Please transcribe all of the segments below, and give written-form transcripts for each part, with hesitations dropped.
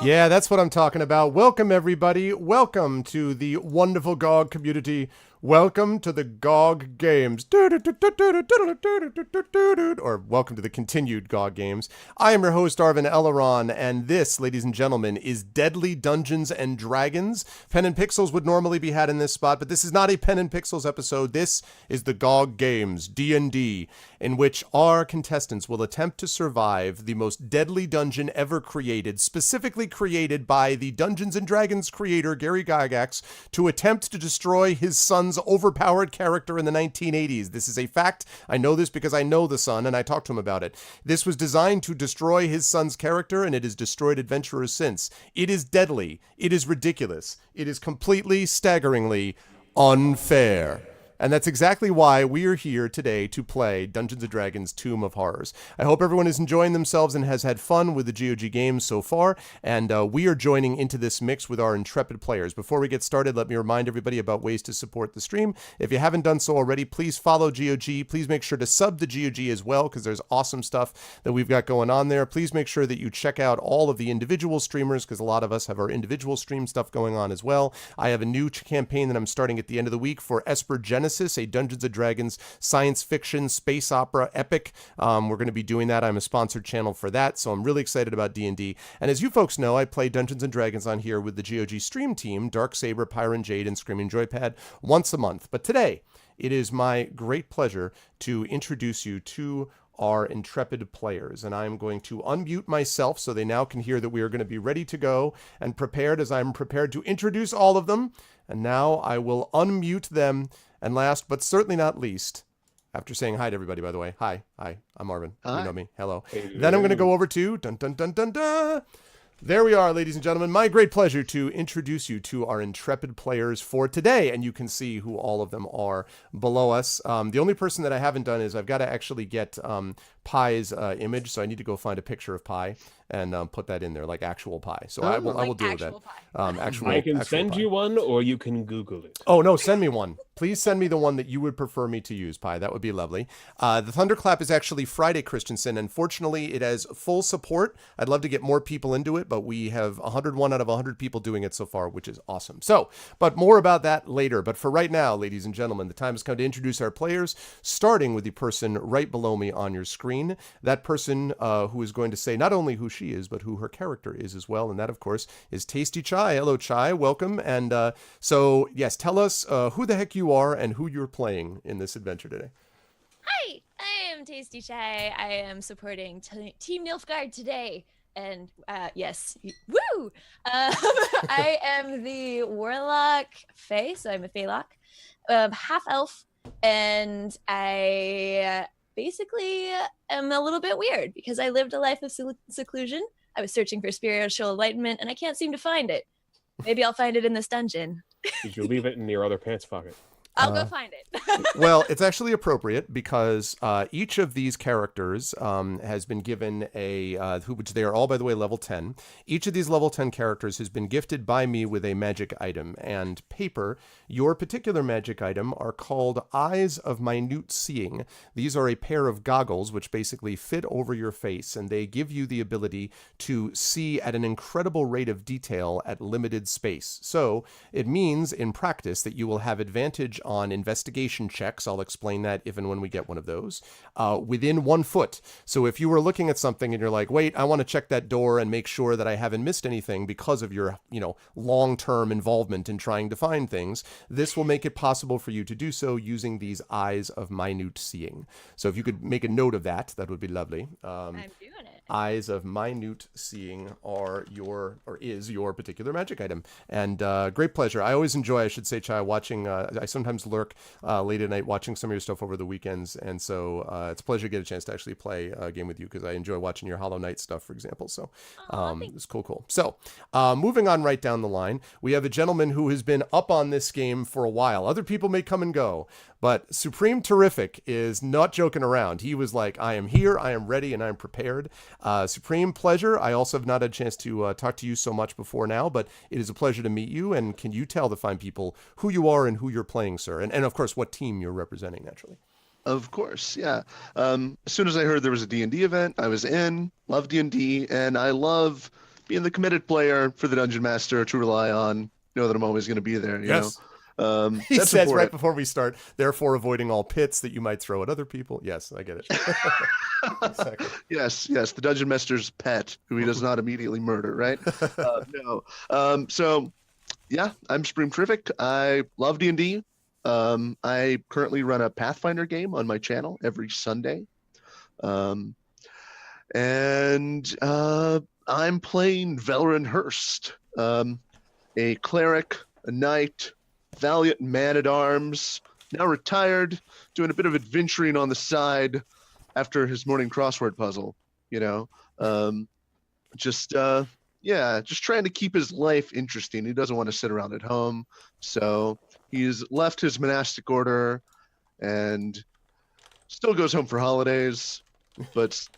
Yeah, that's what I'm talking about. Welcome, everybody. Welcome to the wonderful GOG community. Welcome to the GOG Games. Or welcome to the continued GOG Games. I am your host, Arvin Eleron, and this, ladies and gentlemen, is Deadly Dungeons and Dragons. Pen and Pixels would normally be had in this spot, but this is not a Pen and Pixels episode. This is the GOG Games, D&D, in which our contestants will attempt to survive the most deadly dungeon ever created, specifically created by the Dungeons and Dragons creator, Gary Gygax, to attempt to destroy his son's overpowered character in the 1980s. This is a fact. I know this because I know the son, and I talked to him about it. This was designed to destroy his son's character, and it has destroyed adventurers since. It is deadly. It is ridiculous. It is completely, staggeringly unfair. And that's exactly why we are here today to play Dungeons & Dragons Tomb of Horrors. I hope everyone is enjoying themselves and has had fun with the GOG games so far, and we are joining into this mix with our intrepid players. Before we get started, let me remind everybody about ways to support the stream. If you haven't done so already, please follow GOG. Please make sure to sub to GOG as well, because there's awesome stuff that we've got going on there. Please make sure that you check out all of the individual streamers, because a lot of us have our individual stream stuff going on as well. I have a new campaign that I'm starting at the end of the week for Esper Genesis, a Dungeons & Dragons science fiction space opera epic. We're going to be doing that. I'm a sponsored channel for that, so I'm really excited about D&D. And as you folks know, I play Dungeons & Dragons on here with the GOG stream team, Darksaber, Pyron Jade, and Screaming Joypad once a month. But today, it is my great pleasure to introduce you to our intrepid players, and I'm going to unmute myself so they now can hear that we are going to be ready to go and prepared, as I'm prepared to introduce all of them. And now I will unmute them. And last but certainly not least, after saying hi to everybody, by the way, hi, I'm Marvin. Hi. You know me. Hello. Hey. Then I'm going to go over to dun dun dun dun dun. There we are, ladies and gentlemen. My great pleasure to introduce you to our intrepid players for today, and you can see who all of them are below us. The only person that I haven't done is I've got to actually get Pi's image, so I need to go find a picture of Pi and put that in there, like actual Pi. So I will deal with that. I can send you one, or you can Google it. Oh no, send me one. Please send me the one that you would prefer me to use, Pi. That would be lovely. The Thunderclap is actually Friday Christensen. Unfortunately, it has full support. I'd love to get more people into it, but we have 101 out of 100 people doing it so far, which is awesome. So, but more about that later. But for right now, ladies and gentlemen, the time has come to introduce our players, starting with the person right below me on your screen. That person who is going to say not only who she is, but who her character is as well. And that, of course, is Tasty Chai. Hello, Chai. Welcome. And so, yes, tell us who the heck you are and who you're playing in this adventure today. Hi, I am Tasty Chai. I am supporting Team Nilfgaard today. And yes, woo! I am the Warlock Fae, so I'm a Feylock, half elf, and I basically am a little bit weird because I lived a life of seclusion. I was searching for spiritual enlightenment, and I can't seem to find it. Maybe I'll find it in this dungeon. Did you leave it in your other pants pocket? I'll go find it. Well, it's actually appropriate because each of these characters has been given which they are all, by the way, level 10. Each of these level 10 characters has been gifted by me with a magic item. And Paper, your particular magic item, are called Eyes of Minute Seeing. These are a pair of goggles which basically fit over your face, and they give you the ability to see at an incredible rate of detail at limited space. So it means, in practice, that you will have advantage on investigation checks. I'll explain that if and when we get one of those, within 1 foot. So if you were looking at something and you're like, wait, I want to check that door and make sure that I haven't missed anything because of your, long-term involvement in trying to find things, this will make it possible for you to do so using these Eyes of Minute Seeing. So if you could make a note of that, that would be lovely. I'm doing it. Eyes of Minute Seeing is your particular magic item. And great pleasure. I always enjoy, I should say, Chai, watching, I sometimes lurk late at night watching some of your stuff over the weekends, and so it's a pleasure to get a chance to actually play a game with you, because I enjoy watching your Hollow Knight stuff, for example. So it's cool. So moving on right down the line, we have a gentleman who has been up on this game for a while. Other people may come and go, but Supreme Terrific is not joking around. He was like, I am here, I am ready, and I am prepared. Supreme pleasure. I also have not had a chance to talk to you so much before now, but it is a pleasure to meet you. And can you tell the fine people who you are and who you're playing, sir? And of course, what team you're representing, naturally. Of course, yeah. As soon as I heard there was a D&D event, I was in, love D&D, and I love being the committed player for the Dungeon Master to rely on, know that I'm always going to be there, you know? He says important. Right before we start, therefore avoiding all pits that you might throw at other people. Yes, I get it. Exactly. Yes, the Dungeon Master's pet, who he does not immediately murder, right? No. So, yeah, I'm Supreme Terrific. I love D&D. I currently run a Pathfinder game on my channel every Sunday. And I'm playing Velerin Hurst, a cleric, a knight, valiant man-at-arms, now retired, doing a bit of adventuring on the side after his morning crossword puzzle, just trying to keep his life interesting. He doesn't want to sit around at home, so He's left his monastic order and still goes home for holidays, but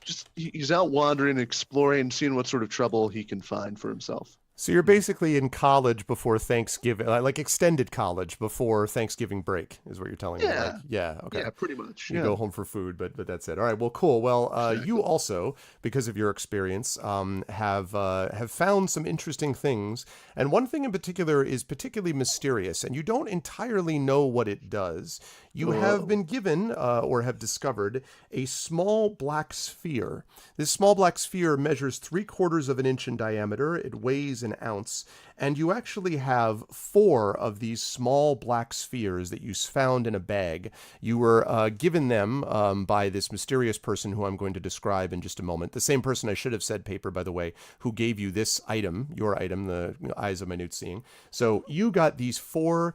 just he's out wandering, exploring, seeing what sort of trouble he can find for himself. So you're basically in college before Thanksgiving, like extended college before Thanksgiving break, is what you're telling me. Like, yeah, okay. Yeah, pretty much. You go home for food, but that's it. All right, well, cool. Well, Exactly. you also, because of your experience, have found some interesting things, and one thing in particular is particularly mysterious, and you don't entirely know what it does. You have been given or have discovered a small black sphere. This small black sphere measures 3/4 of an inch in diameter. It weighs an ounce, and you actually have 4 of these small black spheres that you found in a bag. You were given them by this mysterious person who I'm going to describe in just a moment. The same person, I should have said paper, by the way, who gave you this item, your item, the Eyes of Minute Seeing. So you got these 4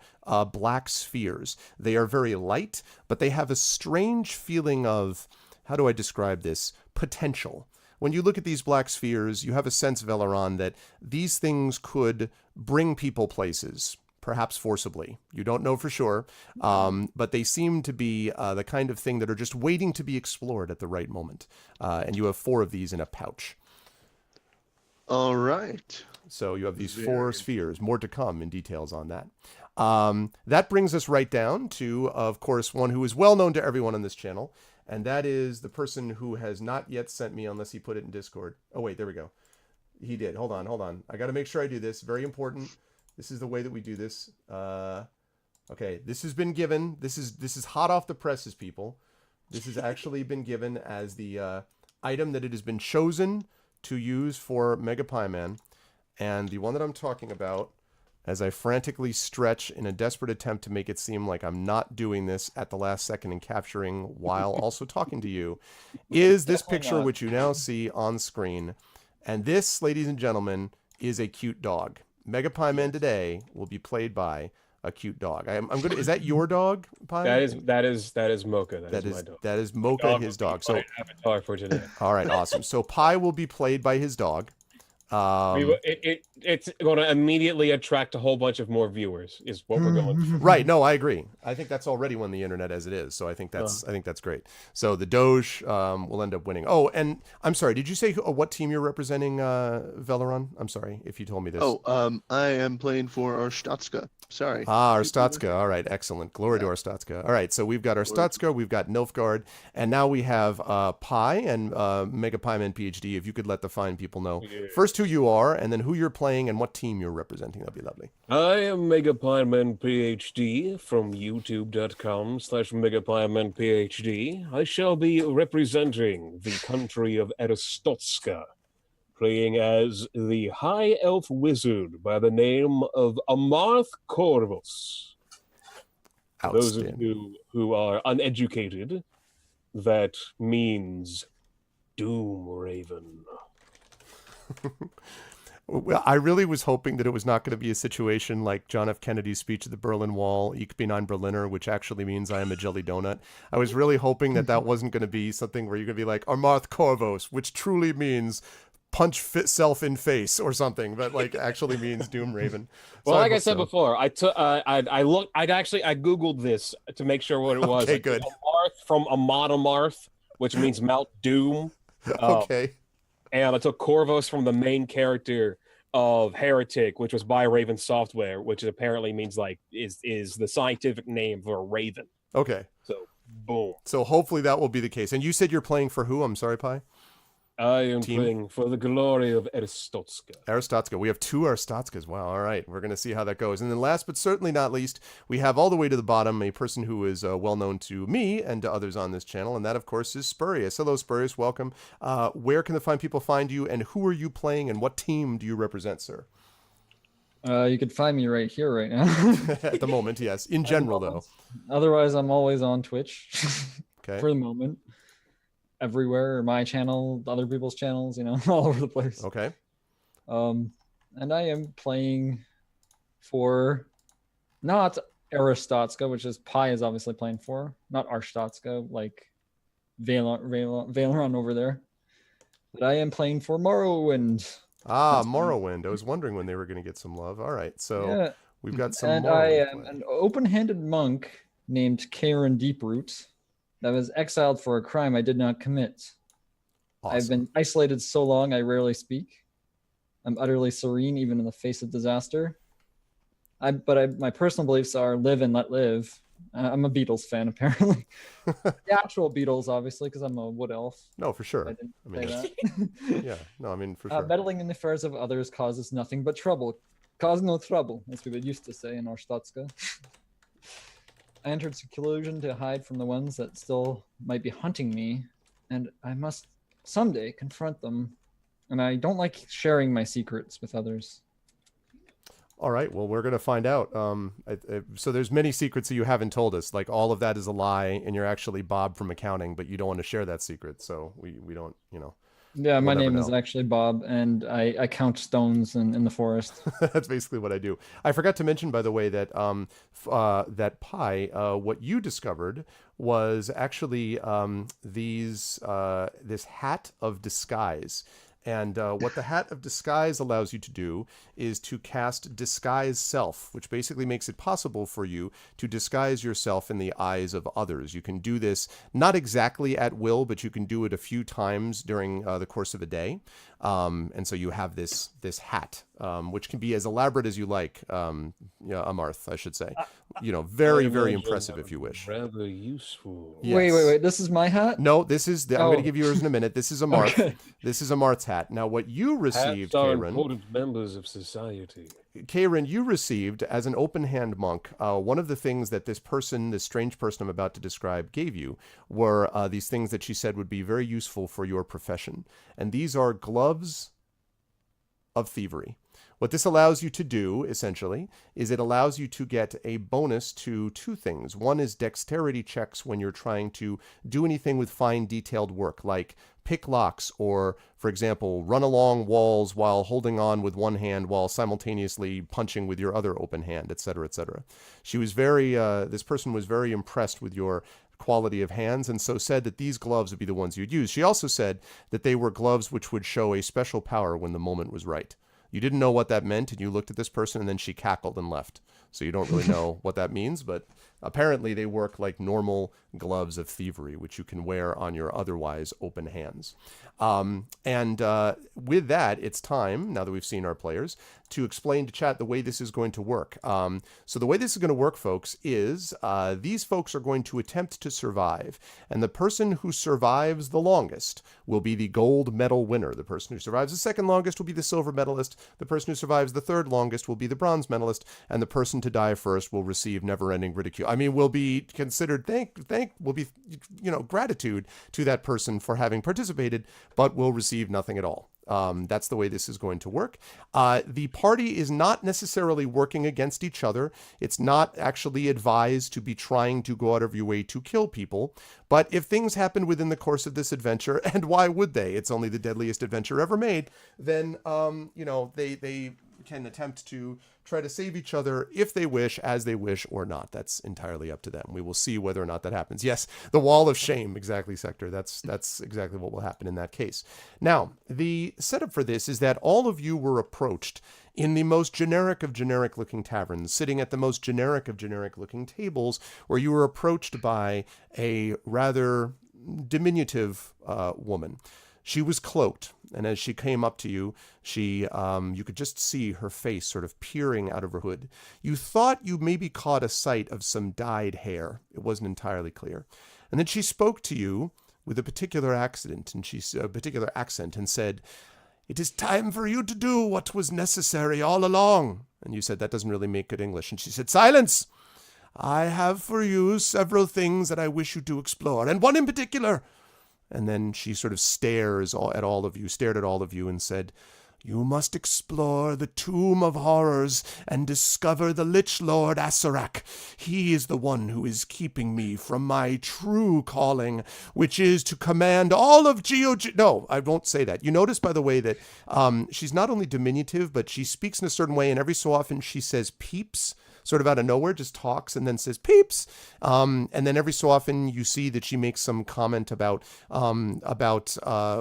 black spheres. They are very light, but they have a strange feeling of, how do I describe this? Potential. When you look at these black spheres, you have a sense, Veleron, that these things could bring people places, perhaps forcibly. You don't know for sure, but they seem to be the kind of thing that are just waiting to be explored at the right moment. And you have 4 of these in a pouch. All right. So you have these 4 spheres. More to come in details on that. That brings us right down to, of course, one who is well known to everyone on this channel, and that is the person who has not yet sent me, unless he put it in Discord. Oh, wait, there we go. He did. Hold on. I got to make sure I do this. Very important. This is the way that we do this. Okay, this has been given. This is hot off the presses, people. This has actually been given as the item that it has been chosen to use for Mega Pie-Man. And the one that I'm talking about, as I frantically stretch in a desperate attempt to make it seem like I'm not doing this at the last second and capturing while also talking to you, is this picture which you now see on screen. And this, ladies and gentlemen, is a cute dog. Mega Pie-Man today will be played by a cute dog. I'm gonna. Is that your dog, Pie? That is Mocha. That is my dog. That is Mocha, his dog. So avatar for today. all right, awesome. So Pie will be played by his dog. It's going to immediately attract a whole bunch of more viewers. Is what we're going for. Right. No, I agree. I think that's already won the internet as it is. So I think that's great. So the Doge will end up winning. Oh, and I'm sorry. Did you say what team you're representing, Veleron? I'm sorry if you told me this. Oh, I am playing for Arstotzka. Sorry. Arstotzka. All right. Excellent. Glory to Arstotzka. All right. So we've got Arstotzka, we've got Nilfgaard, and now we have Pie and Mega Pie-Man PhD. If you could let the fine people know first who you are, and then who you're playing and what team you're representing, that'd be lovely. I am Mega Pie-Man PhD from youtube.com/Mega Pie-Man PhD. I shall be representing the country of Arstotzka, playing as the High Elf Wizard by the name of Amarth Corvus. Those of you who are uneducated, that means Doom Raven. Well, I really was hoping that it was not going to be a situation like John F. Kennedy's speech at the Berlin Wall, Ich bin ein Berliner, which actually means I am a jelly donut. I was really hoping that that wasn't going to be something where you're going to be like, Amarth Corvus, which truly means punch self in face or something, but like actually means Doom Raven. So well, like I said before, I Googled this to make sure what it was. Okay, good. Amarth from Amarth, which means Mount Doom. Okay. And I took Corvus from the main character of Heretic, which was by Raven Software, which apparently means like is the scientific name for a raven. Okay. So boom. So hopefully that will be the case. And you said you're playing for who? I'm sorry, Pi. I am playing for the glory of Arstotzka. Arstotzka. We have 2 Arstotzkas. Wow. All right. We're going to see how that goes. And then last but certainly not least, we have all the way to the bottom a person who is well known to me and to others on this channel. And that, of course, is Spurious. Hello, Spurious. Welcome. Where can the fine people find you, and who are you playing, and what team do you represent, sir? You could find me right here right now. At the moment, yes. In general, though. Otherwise, I'm always on Twitch. Okay. For the moment. Everywhere, my channel, other people's channels, all over the place. Okay. And I am playing for not Arstotzka, which is Pi is obviously playing for, not Arstotzka, like Valeron over there. But I am playing for Morrowind. Morrowind. I was wondering when they were going to get some love. All right. So We've got some And more. I with am play. an open-handed monk named Karen Deeproot that was exiled for a crime I did not commit. Awesome. I've been isolated so long I rarely speak. I'm utterly serene even in the face of disaster. My personal beliefs are live and let live. I'm a Beatles fan, apparently. The actual Beatles, obviously, because I'm a wood elf. No, for sure. I didn't I mean, say that. yeah. No, I mean, for sure. Meddling in the affairs of others causes nothing but trouble. Cause no trouble, as we would used to say in our Stotska. I entered seclusion to hide from the ones that still might be hunting me, and I must someday confront them. And I don't like sharing my secrets with others. All right. Well, we're going to find out. So there's many secrets that you haven't told us. Like all of that is a lie, and you're actually Bob from accounting, but you don't want to share that secret. So we don't, Yeah, my We'll never name is know. actually Bob, and I count stones in the forest. That's basically what I do. I forgot to mention, by the way, that that Pi, what you discovered was actually this hat of disguise. And what the Hat of Disguise allows you to do is to cast Disguise Self, which basically makes it possible for you to disguise yourself in the eyes of others. You can do this not exactly at will, but you can do it a few times during the course of a day. And so you have this hat, which can be as elaborate as you like, Amarth, I should say. Very, very impressive if you wish. Rather useful. Yes. Wait. This is my hat? No, this is I'm going to Oh. give you yours in a minute. This is Amarth. Okay. This is Amarth's hat. Now, what you received, Hats are Karen, important members of society. Karen, you received as an open hand monk. One of the things that this strange person I'm about to describe, gave you were these things that she said would be very useful for your profession, and these are gloves of thievery. What this allows you to do, essentially, is it allows you to get a bonus to two things. One is dexterity checks when you're trying to do anything with fine detailed work, like pick locks or, for example, run along walls while holding on with one hand while simultaneously punching with your other open hand, etc., etc. This person was very impressed with your quality of hands, and so said that these gloves would be the ones you'd use. She also said that they were gloves which would show a special power when the moment was right. You didn't know what that meant, and you looked at this person, and then she cackled and left. So you don't really know what that means, but apparently they work like normal gloves of thievery, which you can wear on your otherwise open hands. With that, it's time, now that we've seen our players, to explain to chat the way this is going to work. So the way this is going to work, folks, is these folks are going to attempt to survive, and the person who survives the longest will be the gold medal winner. The person who survives the second longest will be the silver medalist. The person who survives the third longest will be the bronze medalist, and the person to die first will receive never-ending ridicule. I mean, will be considered gratitude to that person for having participated, but will receive nothing at all. That's the way this is going to work. The party is not necessarily working against each other. It's not actually advised to be trying to go out of your way to kill people. But if things happen within the course of this adventure, and why would they? It's only the deadliest adventure ever made. Then, they can attempt to try to save each other if they wish, as they wish, or not. That's entirely up to them. We will see whether or not that happens. Yes, the wall of shame, exactly, Sector. That's exactly what will happen in that case. Now, the setup for this is that all of you were approached in the most generic of generic-looking taverns, sitting at the most generic of generic-looking tables, where you were approached by a rather diminutive woman. She was cloaked, and as she came up to you, you could just see her face sort of peering out of her hood. You thought you maybe caught a sight of some dyed hair. It wasn't entirely clear. And then she spoke to you with a particular accent, and said, "It is time for you to do what was necessary all along." And you said, "That doesn't really make good English." And she said, "Silence! I have for you several things that I wish you to explore, and one in particular." And then she sort of stared at all of you and said, "You must explore the Tomb of Horrors and discover the Lich Lord Asarak. He is the one who is keeping me from my true calling, which is to command all of GOG." No, I won't say that. You notice, by the way, that she's not only diminutive, but she speaks in a certain way, and every so often she says peeps. sort of out of nowhere, just talks and then says, peeps. And then every so often you see that she makes some comment about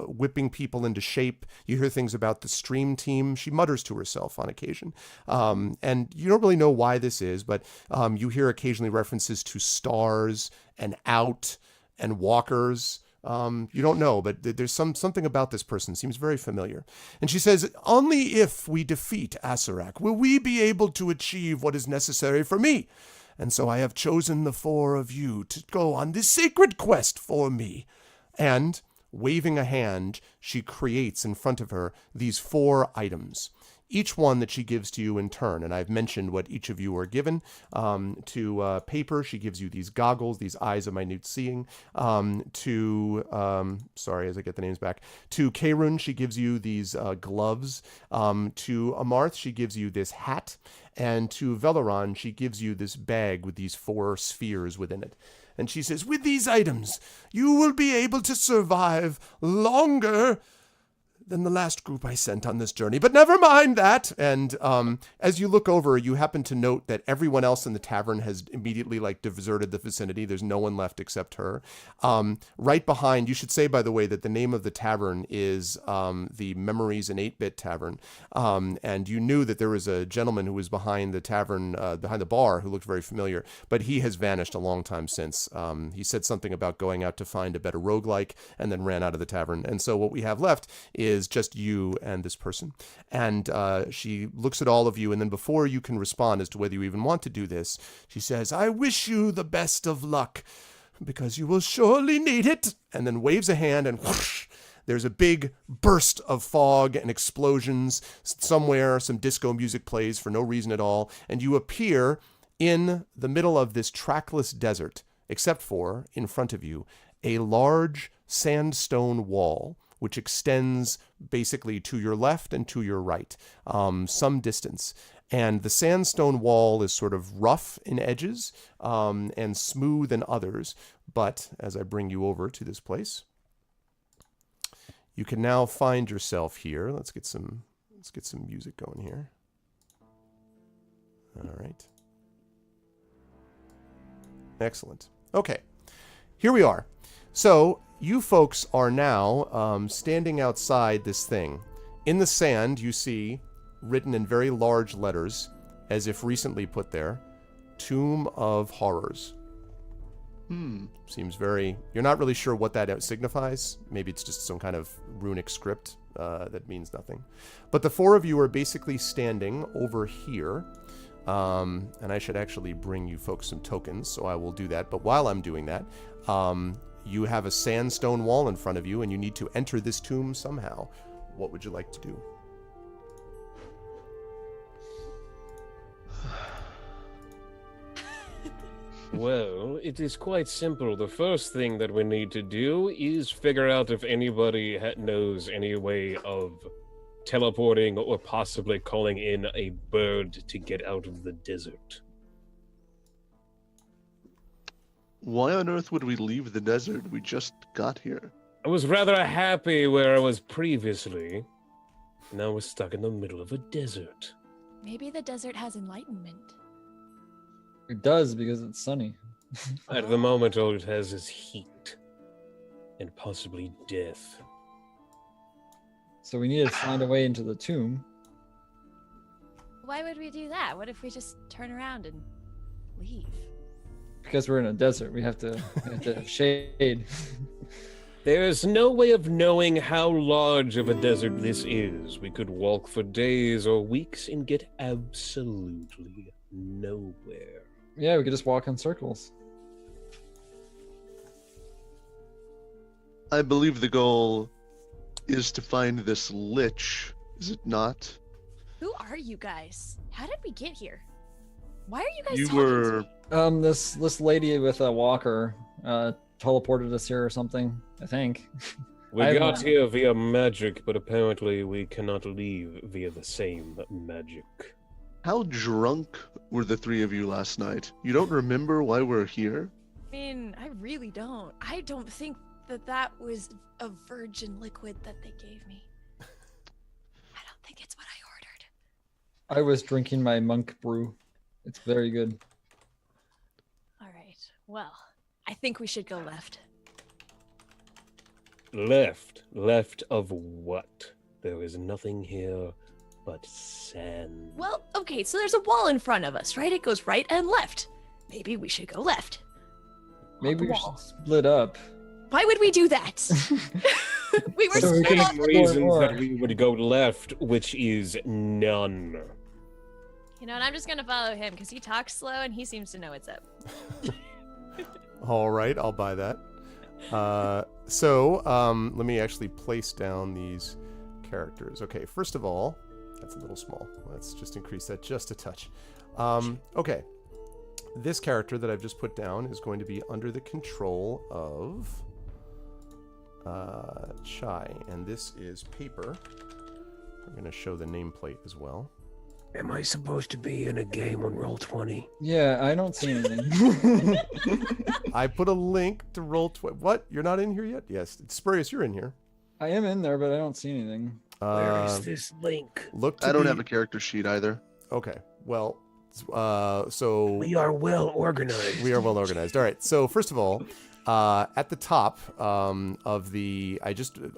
whipping people into shape. You hear things about the stream team. She mutters to herself on occasion. And you don't really know why this is, but you hear occasionally references to stars and out and walkers. You don't know, but there's something about this person seems very familiar. And she says, only if we defeat Asarak will we be able to achieve what is necessary for me. And so I have chosen the 4 of you to go on this sacred quest for me. And waving a hand, she creates in front of her these 4 items. Each one that she gives to you in turn, and I've mentioned what each of you are given. To Paper, she gives you these goggles, these eyes of minute seeing. Sorry, as I get the names back. To Karun, she gives you these gloves. To Amarth, she gives you this hat. And to Velaron, she gives you this bag with these 4 spheres within it. And she says, with these items, you will be able to survive longer than the last group I sent on this journey. But never mind that. And as you look over, you happen to note that everyone else in the tavern has immediately deserted the vicinity. There's no one left except her. Right behind, you should say, by the way, that the name of the tavern is the Memories and 8-Bit Tavern. And you knew that there was a gentleman who was behind the tavern, behind the bar, who looked very familiar, but he has vanished a long time since. He said something about going out to find a better roguelike and then ran out of the tavern. And so what we have left is just you and this person. And she looks at all of you, and then before you can respond as to whether you even want to do this, she says, I wish you the best of luck, because you will surely need it, and then waves a hand, and whoosh, there's a big burst of fog and explosions. Somewhere, some disco music plays for no reason at all, and you appear in the middle of this trackless desert, except for, in front of you, a large sandstone wall, which extends basically to your left and to your right, some distance. And the sandstone wall is sort of rough in edges and smooth in others. But as I bring you over to this place, you can now find yourself here. Let's get some music going here. All right. Excellent. Okay. Here we are. So you folks are now standing outside this thing. In the sand, you see, written in very large letters, as if recently put there, Tomb of Horrors. Seems very... You're not really sure what that signifies. Maybe it's just some kind of runic script that means nothing. But the 4 of you are basically standing over here. And I should actually bring you folks some tokens, so I will do that. But while I'm doing that... you have a sandstone wall in front of you, and you need to enter this tomb somehow. What would you like to do? Well, it is quite simple. The first thing that we need to do is figure out if anybody knows any way of teleporting or possibly calling in a bird to get out of the desert. Why on earth would we leave the desert? We just got here. I was rather happy where I was previously. Now we're stuck in the middle of a desert. Maybe the desert has enlightenment. It does, because it's sunny. At the moment, all it has is heat. And possibly death. So we need to find a way into the tomb. Why would we do that? What if we just turn around and leave? Because we're in a desert, we have to have shade. There's no way of knowing how large of a desert this is. We could walk for days or weeks and get absolutely nowhere. Yeah, we could just walk in circles. I believe the goal is to find this lich, is it not? Who are you guys? How did we get here? Why are you guys You talking were... to me? This lady with a walker teleported us here or something, I think. We got here via magic, but apparently we cannot leave via the same magic. How drunk were the 3 of you last night? You don't remember why we're here? I mean, I really don't. I don't think that was a virgin liquid that they gave me. I don't think it's what I ordered. I was drinking my monk brew. It's very good. All right. Well, I think we should go left. Left. Left of what? There is nothing here but sand. Well, okay, so there's a wall in front of us, right? It goes right and left. Maybe we should go left. Maybe we wall. should split up. Why would we do that? We were So we split can up. explore Reasons more. that we would go left, which is none. You know, and I'm just gonna follow him because he talks slow and he seems to know what's up. All right, I'll buy that. Let me actually place down these characters. Okay, first of all, that's a little small. Let's just increase that just a touch. Okay, this character that I've just put down is going to be under the control of Chai, and this is Paper. I'm going to show the nameplate as well. Am I supposed to be in a game on Roll20? Yeah, I don't see anything. I put a link to What? You're not in here yet? Yes, Spurious, you're in here. I am in there, but I don't see anything. Where is this link? Look to I don't the- have a character sheet either. Okay, well, so We are well organized. we are well organized. All right. So first of all, at the top of the,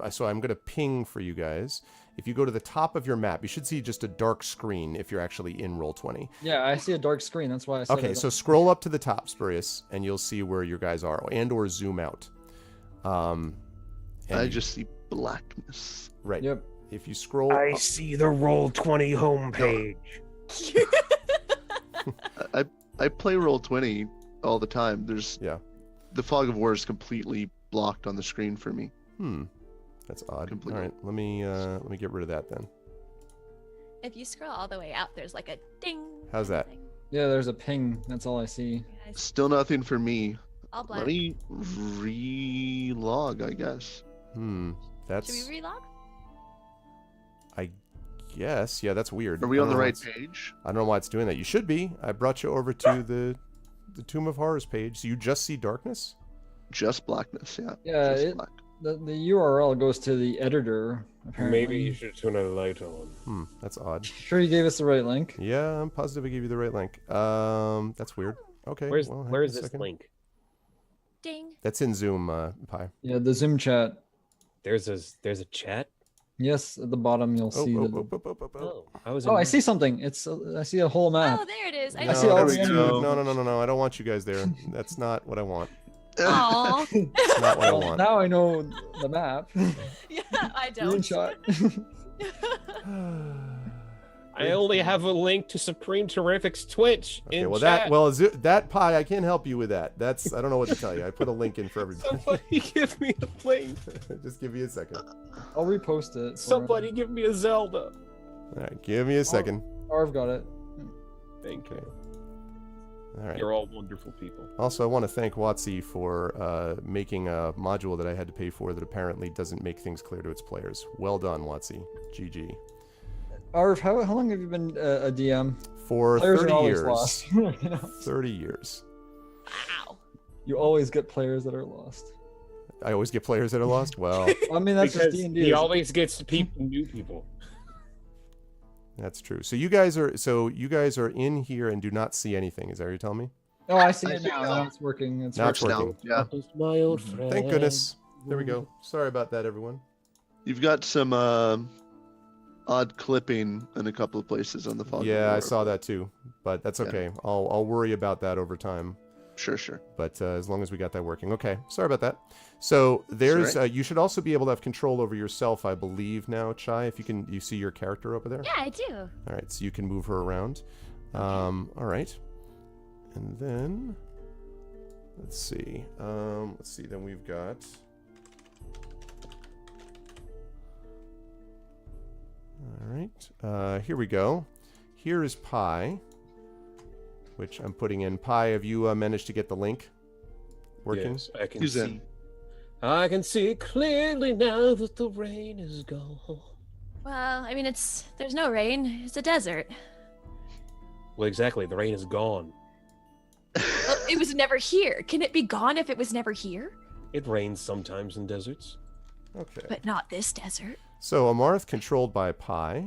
so I'm going to ping for you guys. If you go to the top of your map, you should see just a dark screen if you're actually in Roll20. Yeah, I see a dark screen. That's why I said Okay, it. so scroll up to the top, Spurious, and you'll see where your guys are, and or zoom out. And I just see blackness. right. Yep. If you scroll, I up- see the Roll20 homepage. I play Roll20 all the time. Yeah. The fog of war is completely blocked on the screen for me. That's odd. Completely. All right, let me get rid of that then. If you scroll all the way out, there's like a ding. How's that? thing. Yeah, there's a ping. That's all I see. Yeah, it's Still nothing for me. all black. Let me re-log, I guess. That's. Should we relog? I guess. Yeah, that's weird. Are we I on don't the know right why it's- page? I don't know why it's doing that. You should be. I brought you over to the Tomb of Horrors page. So you just see darkness? Just blackness, yeah. Yeah, Just black. The URL goes to the editor, apparently. Maybe you should turn a light on. That's odd. Sure you gave us the right link? Yeah, I'm positive I gave you the right link. That's weird. Okay. Where's well, hang where on is a this second. link? Ding. That's in Zoom, Pi. Yeah, the Zoom chat. There's a chat. Yes, at the bottom you'll see the... Oh, I was. Oh, in- I see something. It's I see a whole map. Oh, there it is. No, see all that's the too- enemies. no. I don't want you guys there. That's not what I want. Aw. Not what I Well, want. now I know the map. Yeah, I don't. Screenshot. I only have a link to Supreme Terrific's Twitch Okay, in well chat. that Pi, I can't help you with that. That's I don't know what to tell you. I put a link in for everybody. Somebody give me a link. Just give me a second. I'll repost it. Somebody give me a Zelda. All right, give me a second. Arv got it. Thank Okay. you. All right. You're all wonderful people. Also, I want to thank Watsy for making a module that I had to pay for that apparently doesn't make things clear to its players. Well done, Watsy. GG. Arv, how long have you been a DM? For Players 30 are always years. lost. You know? 30 years. Wow. You always get players that are lost. I always get players that are lost. Well, I mean, that's Because just D&D. he always gets new people. that's true. So you guys are in here and do not see anything. Is that what you're telling me? Oh, I see I it see now. it Now now. it's working. It's Now it's working. working. Yeah. Just my old friend. Thank goodness. There we go. Sorry about that, everyone. You've got some odd clipping in a couple of places on the fog. of Yeah, I war. saw that too, but that's Yeah. okay. I'll worry about that over time. Sure. But as long as we got that working. Okay, sorry about that. So there's all you should also be able to have control over yourself, I believe now, Chai. If you see your character over there. Yeah, I do. All right, so you can move her around. All right, and then let's see. Then we've got. All right, here we go. Here is Pi, which I'm putting in. Pi, have you managed to get the link working? Yes, I can Who's see. in? I can see clearly now that the rain is gone. Well, I mean, there's no rain. It's a desert. Well, exactly. The rain is gone. Well, it was never here. Can it be gone if it was never here? It rains sometimes in deserts. Okay. But not this desert. So Amarth controlled by Pi.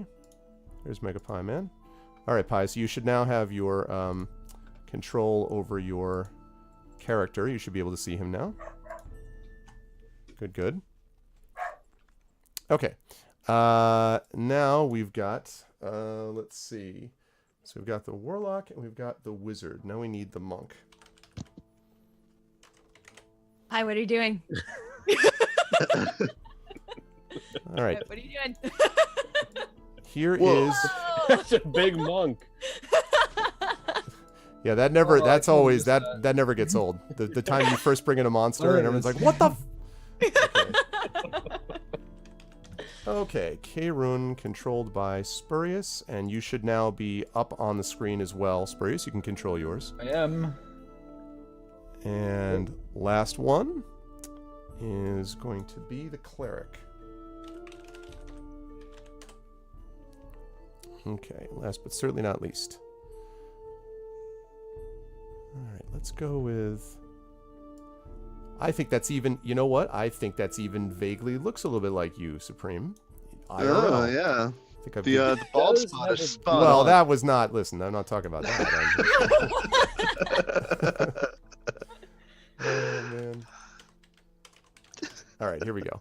There's Mega Pi Man. All right, Pi. So you should now have your control over your character. You should be able to see him now. Good, good. Okay. Now we've got, let's see. So we've got the warlock and we've got the wizard. Now we need the monk. Hi, what are you doing? All right. What are you doing? Here Whoa. is. That's a big monk. Yeah, that never. Oh, I That's can always use that. that. That never gets old. The time you first bring in a monster There and it everyone's is. like, "What the?" Okay, K-Rune controlled by Spurious, and you should now be up on the screen as well. Spurious, you can control yours. I am. And last one is going to be the cleric. Okay, last but certainly not least. All right, let's go with... I think that's even... You know what? I think that's even vaguely looks a little bit like you, Supreme. Oh, IRL. yeah. I think I've The bald Does spot have is a- spot well, on. that was not... Listen, I'm not talking about that. Oh, man. All right, here we go.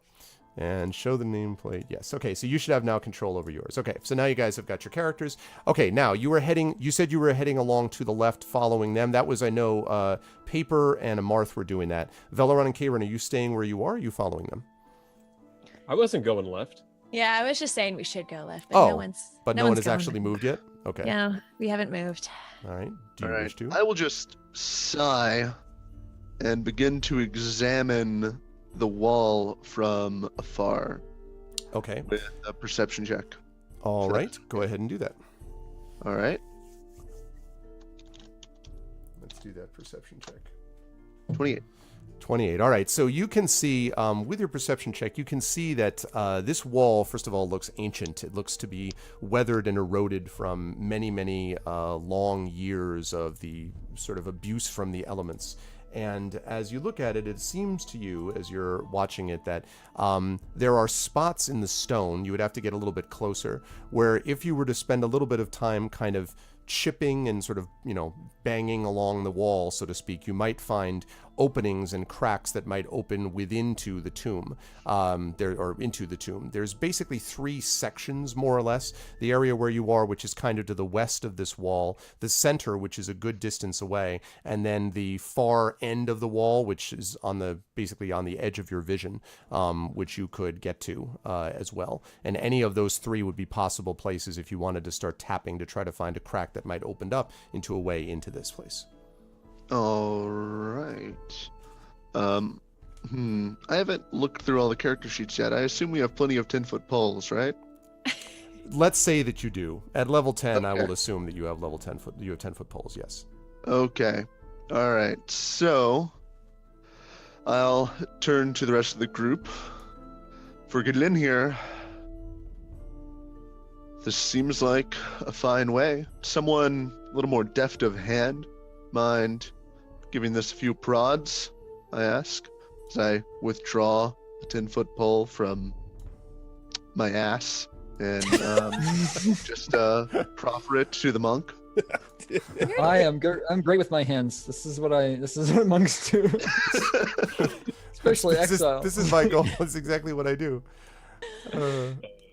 And show the nameplate. Yes. Okay, so you should have now control over yours. Okay, so now you guys have got your characters. Okay, now you said you were heading along to the left following them. That was, I know, Paper and Amarth were doing that. Velaron and Karen, are you staying where you are, or are you following them? I wasn't going left. Yeah, I was just saying we should go left, but Oh, no one's. But no one one's has going. actually moved yet? Okay. Yeah, we haven't moved. All right. Do All you right. wish to? I will just sigh and begin to examine the wall from afar Okay. with a perception check. All right. Go ahead and do that. All right. Let's do that perception check. 28. 28. All right. So you can see, with your perception check, you can see that this wall, first of all, looks ancient. It looks to be weathered and eroded from many, many long years of the sort of abuse from the elements. And as you look at it, it seems to you, as you're watching it, that there are spots in the stone, you would have to get a little bit closer, where if you were to spend a little bit of time kind of chipping and sort of, banging along the wall, so to speak, you might find openings and cracks that might open into the tomb, into the tomb. There's basically 3 sections, more or less. The area where you are, which is kind of to the west of this wall, the center, which is a good distance away, and then the far end of the wall, which is basically on the edge of your vision, which you could get to as well. And any of those 3 would be possible places if you wanted to start tapping to try to find a crack that might open up into a way into this place. All right. I haven't looked through all the character sheets yet. I assume we have plenty of 10-foot poles, right? Let's say that you do. At level 10, I Okay. will assume that you have 10-foot poles, yes. Okay. All right. So I'll turn to the rest of the group. If we're getting in here, this seems like a fine way. Someone a little more deft of hand, mind giving this a few prods, I ask, as I withdraw the 10-foot pole from my ass and just proffer it to the monk. I'm great with my hands. This is what monks do. Especially exile. This is my goal. That's exactly what I do.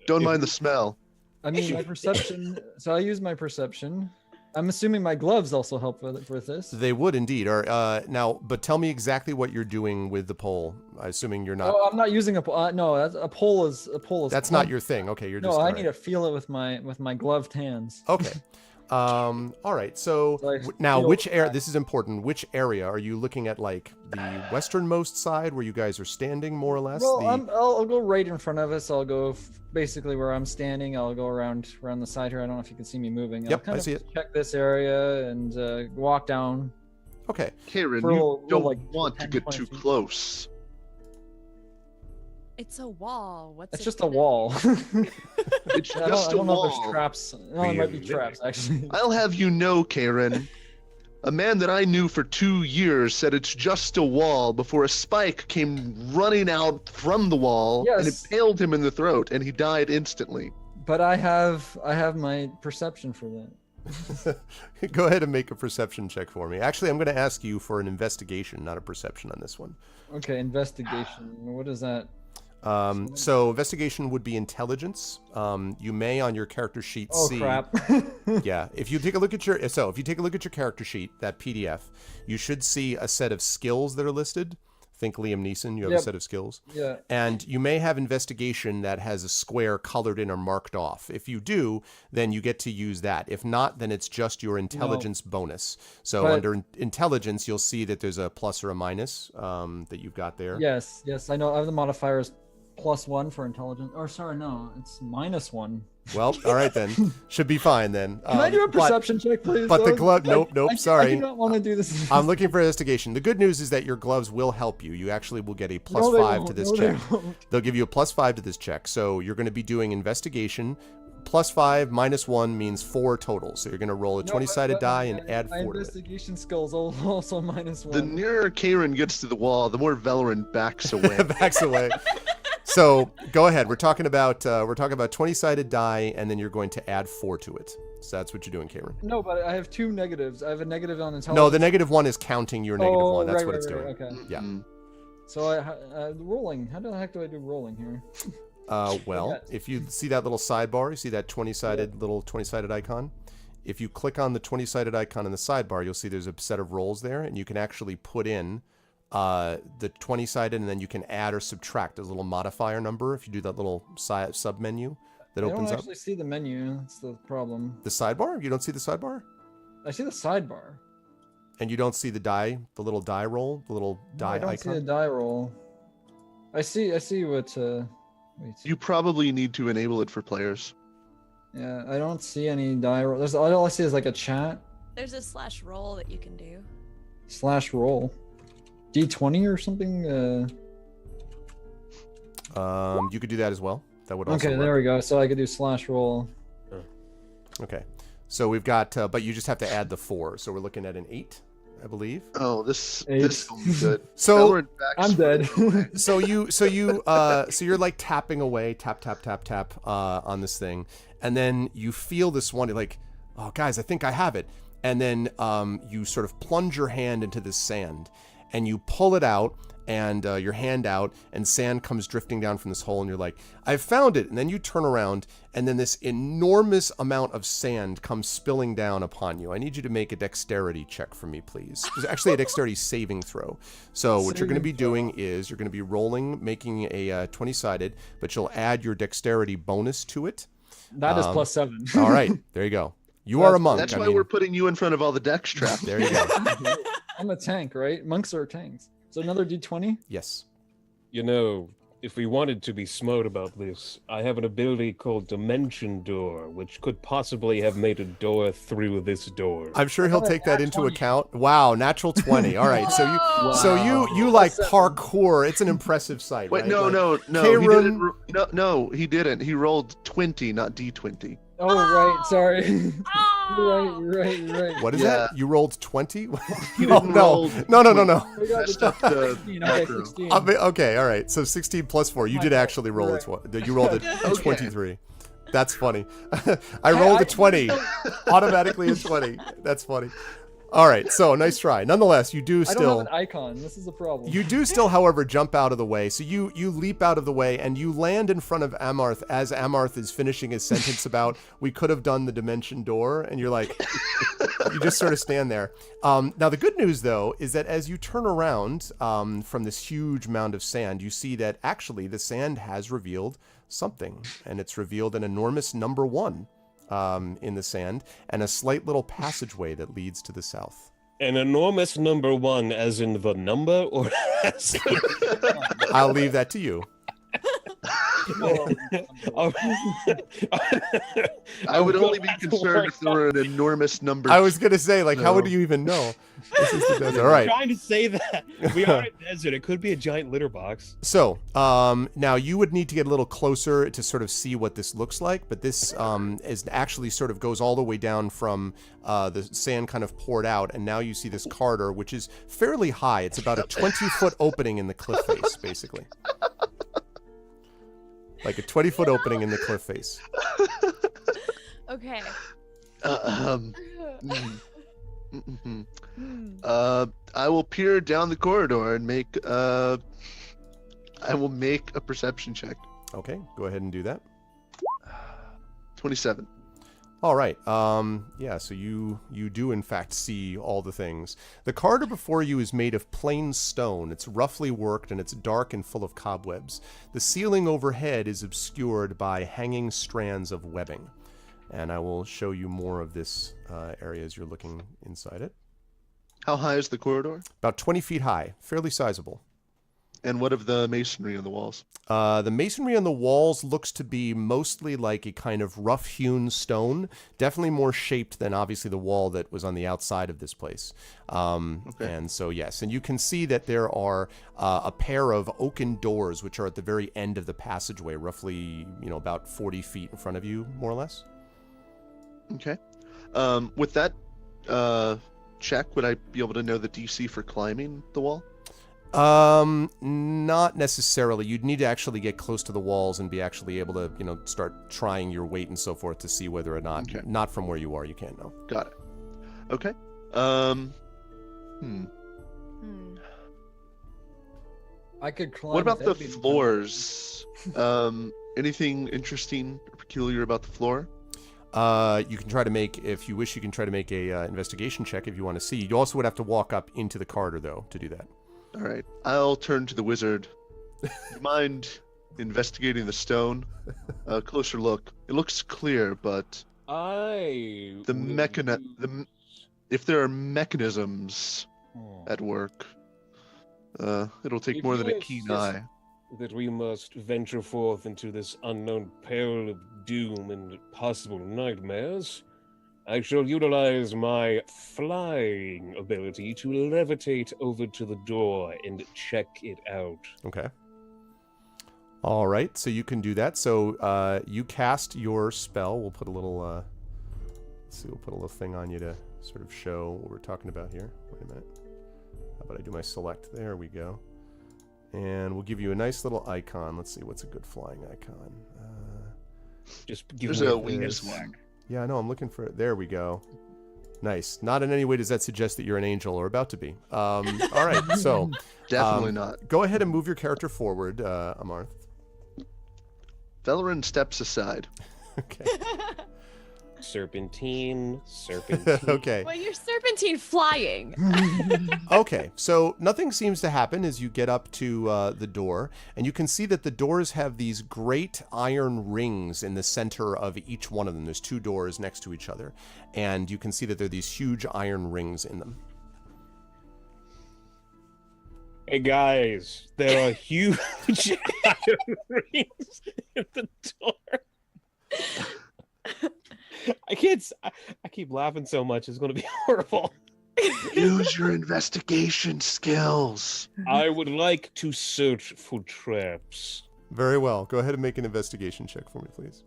Don't mind the smell. I mean, my perception. So I use my perception. I'm assuming my gloves also help with this. They would indeed. Now, but tell me exactly what you're doing with the pole. Assuming you're not. Oh, I'm not using a pole. No, a pole is. That's not your thing. Okay, you're just. No, I all need right. to feel it with my gloved hands. Okay. All right. So So I now, feel which area? that- This is important. Which area are you looking at? Like the westernmost side, where you guys are standing, more or less. Well, I'll go right in front of us. I'll go basically where I'm standing. I'll go around the side here. I don't know if you can see me moving. Yep, I'll kind I of see it. check this area and walk down. Okay. Karen, For a you little, don't like, want to 10, get 20 too feet. close. It's a wall. What's It's it just a gonna- wall. It's I just a don't know if wall. there's traps. No, it might be traps actually. I'll have you know, Karen, a man that I knew for 2 years said it's just a wall before a spike came running out from the wall and Yes. impaled him in the throat and he died instantly. But I have my perception for that. Go ahead and make a perception check for me. Actually, I'm going to ask you for an investigation, not a perception on this one. Okay, investigation. What is that? So investigation would be intelligence. You may on your character sheet Oh see. crap. Yeah, if you take a look at your character sheet, that PDF, you should see a set of skills that are listed. Think Liam Neeson, you have a set of skills. Yeah. And you may have investigation that has a square colored in or marked off. If you do, then you get to use that. If not, then it's just your intelligence bonus. So But- under intelligence, you'll see that there's a plus or a minus that you've got there. Yes, I know. I have the modifier is +1 for intelligence. Or sorry, no, it's -1. Well, all right then. Should be fine then. Can I do a but- perception check, please? but the though? glove- nope, I sorry. do not want to do this. I'm looking for investigation. The good news is that your gloves will help you. You actually will get a plus No, they 5 to won't. this No, they check. won't. They'll give you a plus 5 to this check. So you're going to be doing investigation. Plus 5 minus 1 means 4 total. So you're going to roll a No, 20-sided but die my- and add my 4 to it. investigation skills also -1. The nearer Karen gets to the wall, the more Valoran backs away. Backs away. So go ahead. We're talking about 20-sided die, and then you're going to add 4 to it. So that's what you're doing, Cameron. No, but I have 2 negatives. I have a negative on intelligence. No, the -1 is counting your -1. That's right, what it's right, doing. right, Okay. Yeah. So rolling. How the heck do I do rolling here? Well, if you see that little sidebar, you see that 20-sided icon. If you click on the 20-sided icon in the sidebar, you'll see there's a set of rolls there, and you can actually put in the 20-sided, and then you can add or subtract a little modifier number if you do that little sub menu that I opens don't up. actually see the menu. That's the problem. The sidebar? You don't see the sidebar? I see the sidebar. And you don't see the die, the little die roll, the little die I don't icon? see the die roll. I see what. Wait. You probably need to enable it for players. Yeah, I don't see any die roll. There's all I see is like a chat There's a /roll that you can do. /roll. D20 or something. You could do that as well. That would also Okay, work. there we go. So I could do /roll. Okay. So we've got, but you just have to add the 4. So we're looking at an 8, I believe. Oh, this Eight. will be good. So Valoran backs I'm dead. so you're like tapping away, tap on this thing, and then you feel this one, like, oh guys, I think I have it, and then you sort of plunge your hand into this sand, and you pull it out, and your hand out, and sand comes drifting down from this hole, and you're like, I found it, and then you turn around, and then this enormous amount of sand comes spilling down upon you. I need you to make a dexterity check for me, please. It's actually a dexterity saving throw. So what you're going to be doing is you're going to be rolling, making a 20-sided, but you'll add your dexterity bonus to it. That is +7. All right, there you go. You are a monk. That's I why mean, we're putting you in front of all the dex traps. There you go. I'm a tank, right? Monks are tanks. So another D20. Yes. You know, if we wanted to be smart about this, I have an ability called Dimension Door, which could possibly have made a door through this door. I'm sure he'll take that nat into 20. account. Wow, natural 20. All right, so you like parkour. It's an impressive sight. Wait, right? no, Like, no, he Karen- didn't. No, he didn't. He rolled 20, not D20. Oh, right. Sorry. Oh! You're right. What is Yeah. that? You rolled 20? He Oh, didn't no. roll No. We got messed the up the 16. Okay, macro. 16. Okay, all right. So 16 plus 4. You My did bad. actually roll Right. you rolled a Okay. 23. That's funny. I rolled a 20. Automatically a 20. That's funny. All right, so nice try. Nonetheless, you do I don't still have an icon. This is a problem. You do still, however, jump out of the way. So you leap out of the way and you land in front of Amarth as Amarth is finishing his sentence about, we could have done the dimension door. And you're like, you just sort of stand there. Now, the good news, though, is that as you turn around from this huge mound of sand, you see that actually the sand has revealed something. And it's revealed an enormous number 1 in the sand and a slight little passageway that leads to the south. An enormous number 1, as in the number, or as in... I'll leave that to you. I would only be concerned if there were an enormous number. I was gonna say, like, how No. would you even know? This is the desert. All right. I'm trying to say that. We are in a desert. It could be a giant litter box. So now you would need to get a little closer to sort of see what this looks like, but this is actually sort of goes all the way down from the sand kind of poured out, and now you see this corridor, which is fairly high. It's about a 20-foot opening in the cliff face, basically. Like a 20-foot opening in the cliff face. Okay. Mm, I will peer down the corridor and make. I will make a perception check. Okay, go ahead and do that. 27. All right. Yeah, so you do in fact see all the things. The corridor before you is made of plain stone. It's roughly worked and it's dark and full of cobwebs. The ceiling overhead is obscured by hanging strands of webbing. And I will show you more of this area as you're looking inside it. How high is the corridor? About 20 feet high, fairly sizable. And what of the masonry on the walls? The masonry on the walls looks to be mostly like a kind of rough-hewn stone, definitely more shaped than obviously the wall that was on the outside of this place. And so, yes, and you can see that there are a pair of oaken doors which are at the very end of the passageway, roughly, about 40 feet in front of you, more or less. Okay. With that check, would I be able to know the DC for climbing the wall? Not necessarily. You'd need to actually get close to the walls and be actually able to, start trying your weight and so forth to see whether or not, not from where you are, you can't know. Got it. Okay. I could climb. What about the without being- floors? Anything interesting or peculiar about the floor? You can try to make, if you wish, you can try to make a investigation check if you want to see. You also would have to walk up into the corridor, though, to do that. All right. I'll turn to the wizard. Do you mind investigating the stone? A closer look. It looks clear, but if there are mechanisms at work, it'll take If more than you a keen insist eye. that we must venture forth into this unknown peril of doom and possible nightmares, I shall utilize my flying ability to levitate over to the door and check it out. Okay. All right, so you can do that. So you cast your spell. We'll put a little, let's see, we'll put a little thing on you to sort of show what we're talking about here. Wait a minute. How about I do my select? There we go. And we'll give you a nice little icon. Let's see, what's a good flying icon? Just give There's me a this. wing swag. Yeah, I know, I'm looking for it. There we go. Nice. Not in any way does that suggest that you're an angel or about to be. All right, so Definitely not. go ahead and move your character forward, Amarth. Valoran steps aside. Okay. Serpentine. Okay. Well, you're serpentine flying. Okay, so nothing seems to happen as you get up to the door, and you can see that the doors have these great iron rings in the center of each one of them. There's two doors next to each other, and you can see that there are these huge iron rings in them. Hey guys, there are huge iron rings in the door. I keep laughing so much, it's going to be horrible. Use your investigation skills. I would like to search for traps. Very well. Go ahead and make an investigation check for me, please.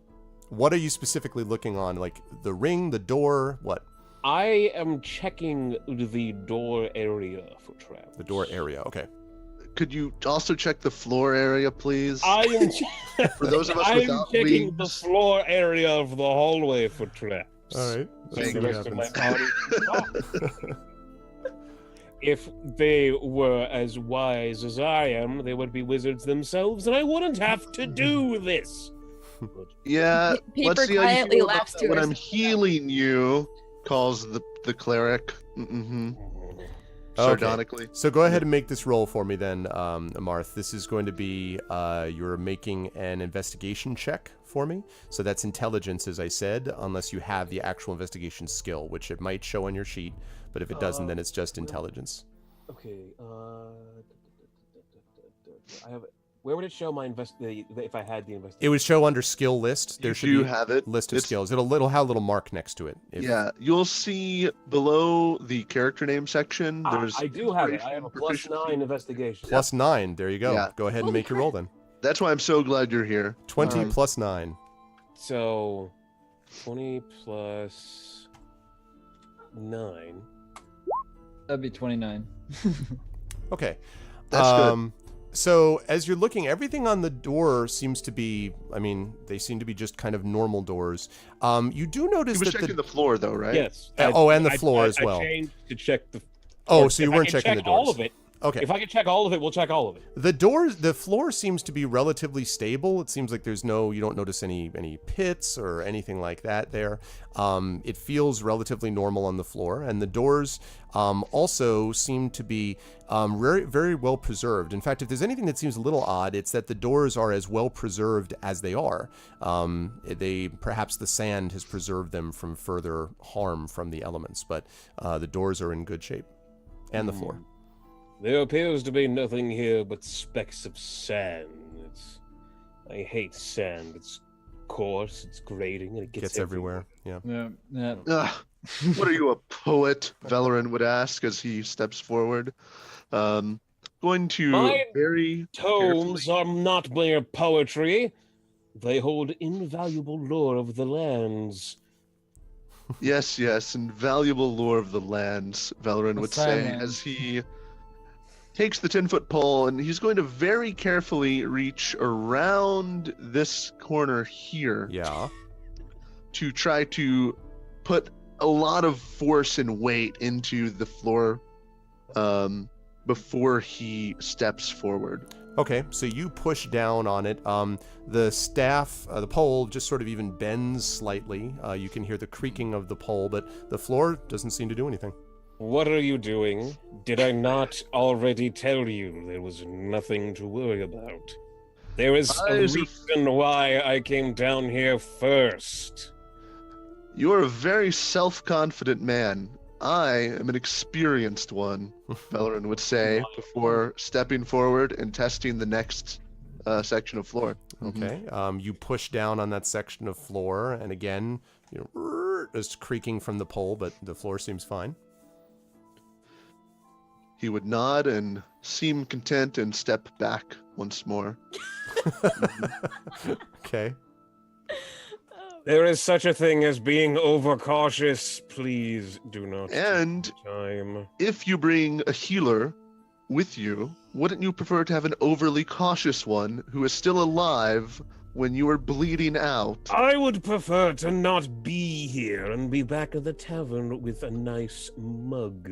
What are you specifically looking on? Like the ring, the door, what? I am checking the door area for traps. The door area, okay. Could you also check the floor area, please? I am For those of us I'm without checking the wings. floor area of the hallway for traps. All right. So Let's see the what rest of my happens. body. If they were as wise as I am, they would be wizards themselves, and I wouldn't have to do this. Yeah, Paper let's see how you quietly feel about laughs that to when I'm herself. healing you, calls the cleric. Mm-hmm. Okay. Sardonically. So go ahead and make this roll for me then, Amarth. This is going to be, you're making an investigation check for me. So that's intelligence, as I said, unless you have the actual investigation skill, which it might show on your sheet. But if it doesn't, then it's just intelligence. Okay. I have. Where would it show my if I had the investigation? It would show under skill list. There You should do be have it. list of It's- skills. It'll have a little mark next to it. Yeah, you'll see below the character name section. There's I do have it. I have a proficiency. +9 investigation. Plus 9. There you go. Yeah. Go ahead and Holy make your roll then. That's why I'm so glad you're here. 20 plus 9. So, 20 plus 9. That'd be 29. Okay. That's good. So as you're looking, everything on the door seems to be, I mean, they seem to be just kind of normal doors. You do notice He was that checking the floor, though, right? Yes. and the floor as well. I changed to check the. Oh, or so you if I weren't can checking the check all doors. of it. Okay. If I can check all of it, we'll check all of it. The floor seems to be relatively stable. It seems like you don't notice any pits or anything like that there. It feels relatively normal on the floor, and the doors also seem to be very, very well preserved. In fact, if there's anything that seems a little odd, it's that the doors are as well preserved as they are. Perhaps the sand has preserved them from further harm from the elements, but the doors are in good shape, and the floor. There appears to be nothing here but specks of sand. I hate sand. It's coarse, it's grating, and it gets everywhere. Yeah. Yeah. What are you, a poet? Valoran would ask as he steps forward. Going to My very Tomes carefully- are not mere poetry. They hold invaluable lore of the lands. Yes, invaluable lore of the lands, Valoran would say, silence. as he takes the 10-foot pole, and he's going to very carefully reach around this corner here Yeah. to try to put a lot of force and weight into the floor before he steps forward. Okay, so you push down on it. The staff, the pole, just sort of even bends slightly. You can hear the creaking of the pole, but the floor doesn't seem to do anything. What are you doing? Did I not already tell you there was nothing to worry about? There is a Eyes of- reason why I came down here first. You're a very self-confident man. I am an experienced one, Valoran would say, before stepping forward and testing the next section of floor. Okay, you push down on that section of floor, and again, there's creaking from the pole, but the floor seems fine. He would nod and seem content and step back once more. Okay. There is such a thing as being overcautious. Please do not. And time. if you bring a healer with you, wouldn't you prefer to have an overly cautious one who is still alive when you are bleeding out? I would prefer to not be here and be back at the tavern with a nice mug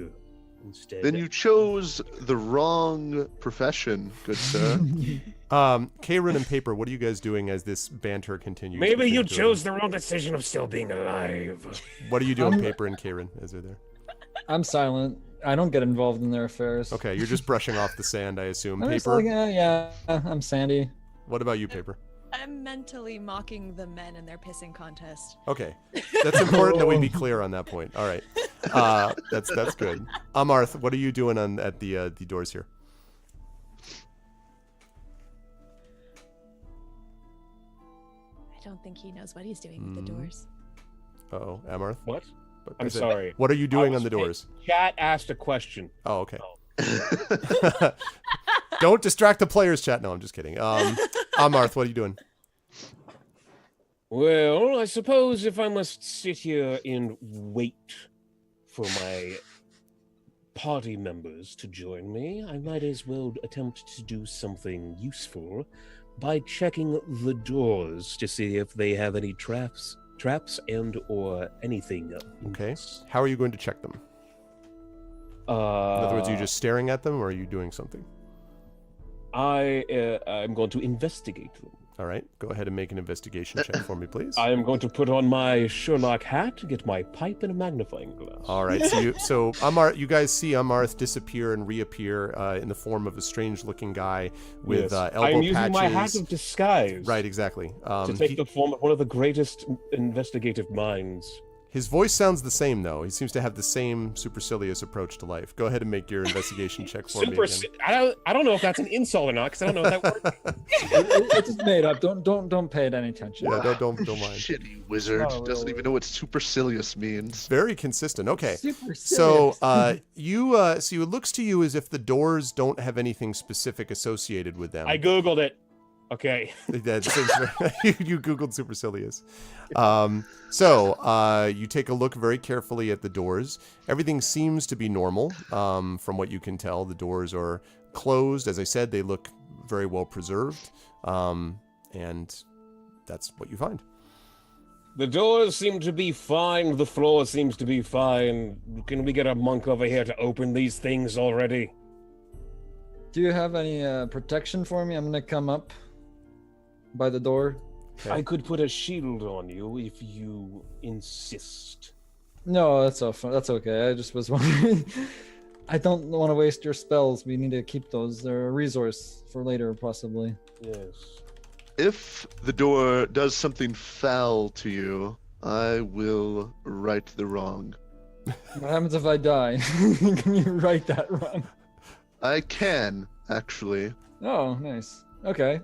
instead. Then you chose the wrong profession, good sir. Karen and Paper, what are you guys doing as this banter continues? Maybe you between the two of chose the wrong decision of still being alive. them? What are you doing, Paper and Karen, as they're there? I'm silent. I don't get involved in their affairs. Okay, you're just brushing off the sand, I assume. I'm just Paper, like, yeah, I'm Sandy. what about you, Paper? I'm mentally mocking the men in their pissing contest. Okay, that's important that we be clear on that point. All right, that's good. Amarth, what are you doing at the doors here? I don't think he knows what he's doing with the doors. Uh-oh, Amarth? What? What- I'm is it- sorry. What are you doing I on was the doors? Chat asked a question. Oh, okay. Don't distract the players, chat. No, I'm just kidding. Amarth, what are you doing? Well, I suppose if I must sit here and wait for my party members to join me, I might as well attempt to do something useful by checking the doors to see if they have any traps and or anything else. Okay. How are you going to check them? In other words, are you just staring at them, or are you doing something? I'm going to investigate them. All right. Go ahead and make an investigation check for me, please. I am going to put on my Sherlock hat, get my pipe and a magnifying glass. All right. So Amarth, you guys see Amarth disappear and reappear in the form of a strange-looking guy with Yes. elbow I'm using patches. my hat of disguise. Right. Exactly. To take the form of one of the greatest investigative minds. His voice sounds the same, though. He seems to have the same supercilious approach to life. Go ahead and make your investigation check for me again. I don't know if that's an insult or not, because I don't know if that works. It's just made up. Don't pay it any attention. Yeah, don't mind. Shitty wizard. Not a Doesn't real even know what supercilious means. Very consistent. Okay. Super So serious. so it looks to you as if the doors don't have anything specific associated with them. I googled it. Okay. You googled supercilious. So you take a look very carefully at the doors. Everything seems to be normal from what you can tell. The doors are closed. As I said, they look very well preserved, and that's what you find. The doors seem to be fine. The floor seems to be fine. Can we get a monk over here to open these things already? Do you have any protection for me? I'm gonna come up by the door. I could put a shield on you if you insist. No, that's okay. I just was wondering. I don't want to waste your spells. We need to keep those. They're a resource for later, possibly. Yes. If the door does something foul to you, I will right the wrong. What happens if I die? Can you right that wrong? I can, actually. Oh, nice. Okay.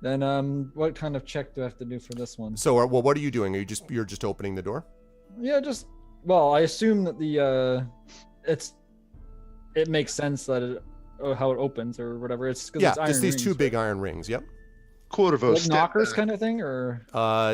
Then, what kind of check do I have to do for this one? So, well, what are you doing? You're just opening the door? Yeah, well, I assume that it makes sense that how it opens or whatever. It's 'cause Yeah, it's iron just these rings, two right? big iron rings. Yep. Corvo, Like step knockers back. kind of thing, or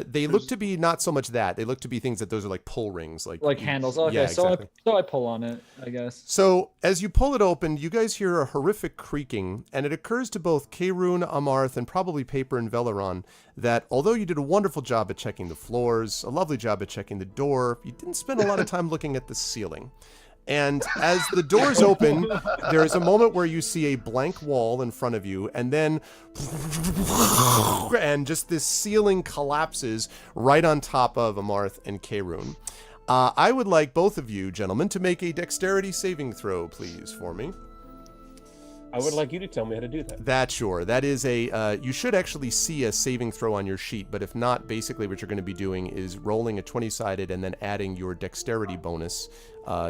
They look to be not so much that. They look to be things that those are like pull rings, like handles. Okay, Yeah, so exactly. I pull on it, I guess. So as you pull it open, you guys hear a horrific creaking, and it occurs to both Kaerun, Amarth, and probably Paper and Veleron that although you did a wonderful job at checking the floors, a lovely job at checking the door, you didn't spend a lot of time looking at the ceiling. And as the doors open, there is a moment where you see a blank wall in front of you, and then and just this ceiling collapses right on top of Amarth and Kaerun. I would like both of you, gentlemen, to make a dexterity saving throw, please, for me. I would like you to tell me how to do that. That, sure. That is you should actually see a saving throw on your sheet, but if not, basically what you're going to be doing is rolling a 20-sided and then adding your dexterity bonus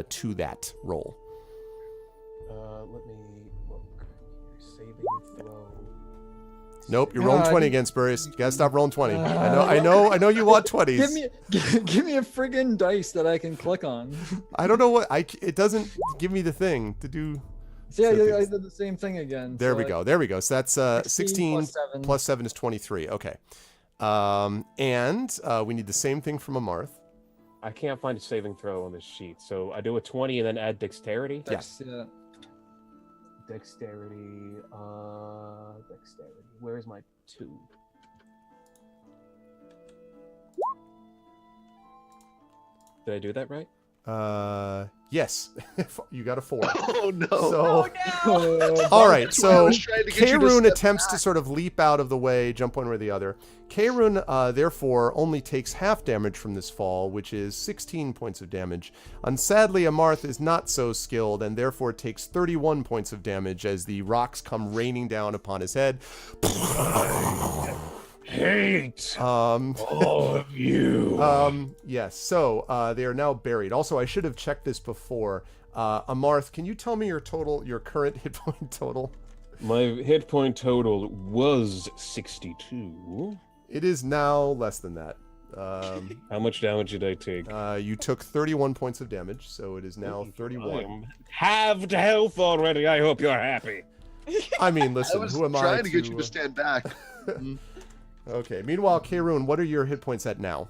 to that roll. Let me look. Saving throw. Nope, you're No, rolling I 20 think- again, Spurious. You gotta stop rolling 20. I know you want 20s. Give me a friggin' dice that I can click on. I don't know what it doesn't give me the thing to do. So yeah, So I did the same thing again. There so we like go. There we go. So that's 16 plus 7. plus 7 is 23. Okay. And we need the same thing from Amarth. I can't find a saving throw on this sheet, so I do a 20 and then add dexterity. Dex, yeah. Dexterity. Where's my 2? Did I do that right? Yes. You got a 4. Oh no! So, Oh, all right. That's why I So was trying to get you to Kaerun step attempts to back. sort of leap out of the way, jump one way or the other. Kaerun, therefore, only takes half damage from this fall, which is 16 points of damage. And sadly, Amarth is not so skilled and therefore takes 31 points of damage as the rocks come raining down upon his head. Hate Um, all of you. Yes, so they are now buried. Also, I should have checked this before. Amarth, can you tell me your current hit point total? My hit point total was 62. It is now less than that. How much damage did I take? You took 31 points of damage, so it is now 31. I'm halved health already. I hope you're happy. I mean, I listen, was who am I trying to get you to stand back. Okay, meanwhile, Kaerun, what are your hit points at now?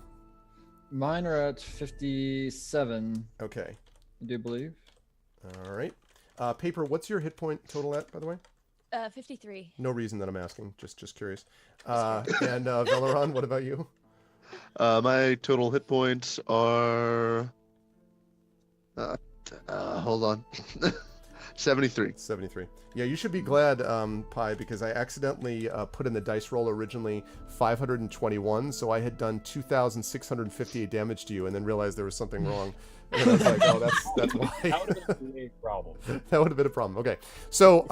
Mine are at 57, Okay, I do believe. all right. Paper, what's your hit point total at, by the way? 53. No reason that I'm asking, just curious. And Veleron, what about you? My total hit points are. Hold on. 73. 73. Yeah, you should be glad, Pi, because I accidentally put in the dice roll originally 521, so I had done 2,658 damage to you, and then realized there was something wrong. And then I was like, oh, that's why. That would have been a problem. That would have been a problem. Okay. So,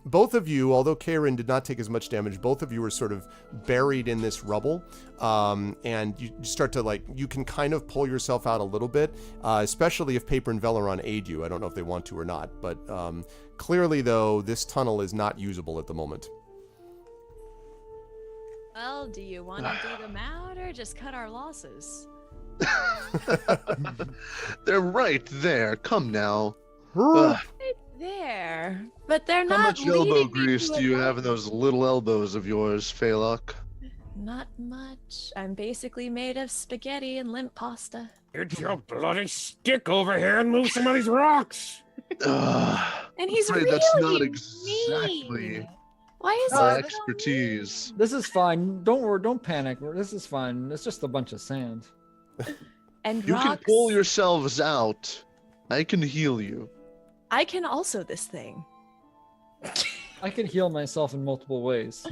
both of you, although Kaerun did not take as much damage, both of you were sort of buried in this rubble. And you start to, you can kind of pull yourself out a little bit, especially if Paper and Veleron aid you. I don't know if they want to or not. But clearly, though, this tunnel is not usable at the moment. Well, do you want to dig them out or just cut our losses? They're right there. Come now. Ugh. Right there. But they're How not much elbow leading me grease to do you a- have in those little elbows of yours, Phalok? Not much. I'm basically made of spaghetti and limp pasta. Get your bloody stick over here and move some of these rocks. And he's afraid really that's not exactly mean. Why is My it so expertise. This is fine. Don't worry. Don't panic. This is fine. It's just a bunch of sand. mean? And You rocks. can pull yourselves out. I can heal you. I can also this thing. I can heal myself in multiple ways.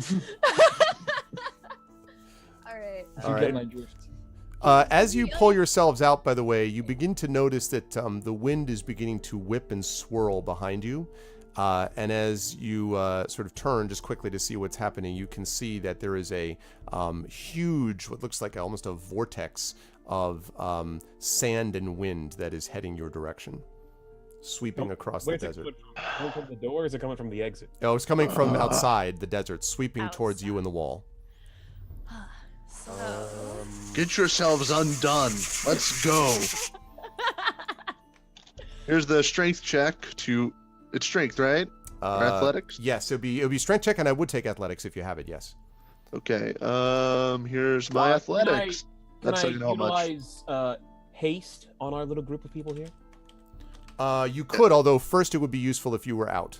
All right. If All you right. get my drift. As you pull yourselves out, by the way, you begin to notice that the wind is beginning to whip and swirl behind you. And as you sort of turn just quickly to see what's happening, you can see that there is a huge, what looks like almost a vortex of sand and wind that is heading your direction, sweeping across the Where's it desert. coming from the door, or is it coming from the exit? Oh, it's coming from outside the desert, sweeping towards you and the wall. So. Get yourselves undone. Let's go. Here's the strength check to. It's strength, right? Or athletics? Yes, it would be strength check, and I would take athletics if you have it. Yes. Okay. Here's my athletics. That's Can not I gonna help much. utilize haste on our little group of people here? You could, although first it would be useful if you were out.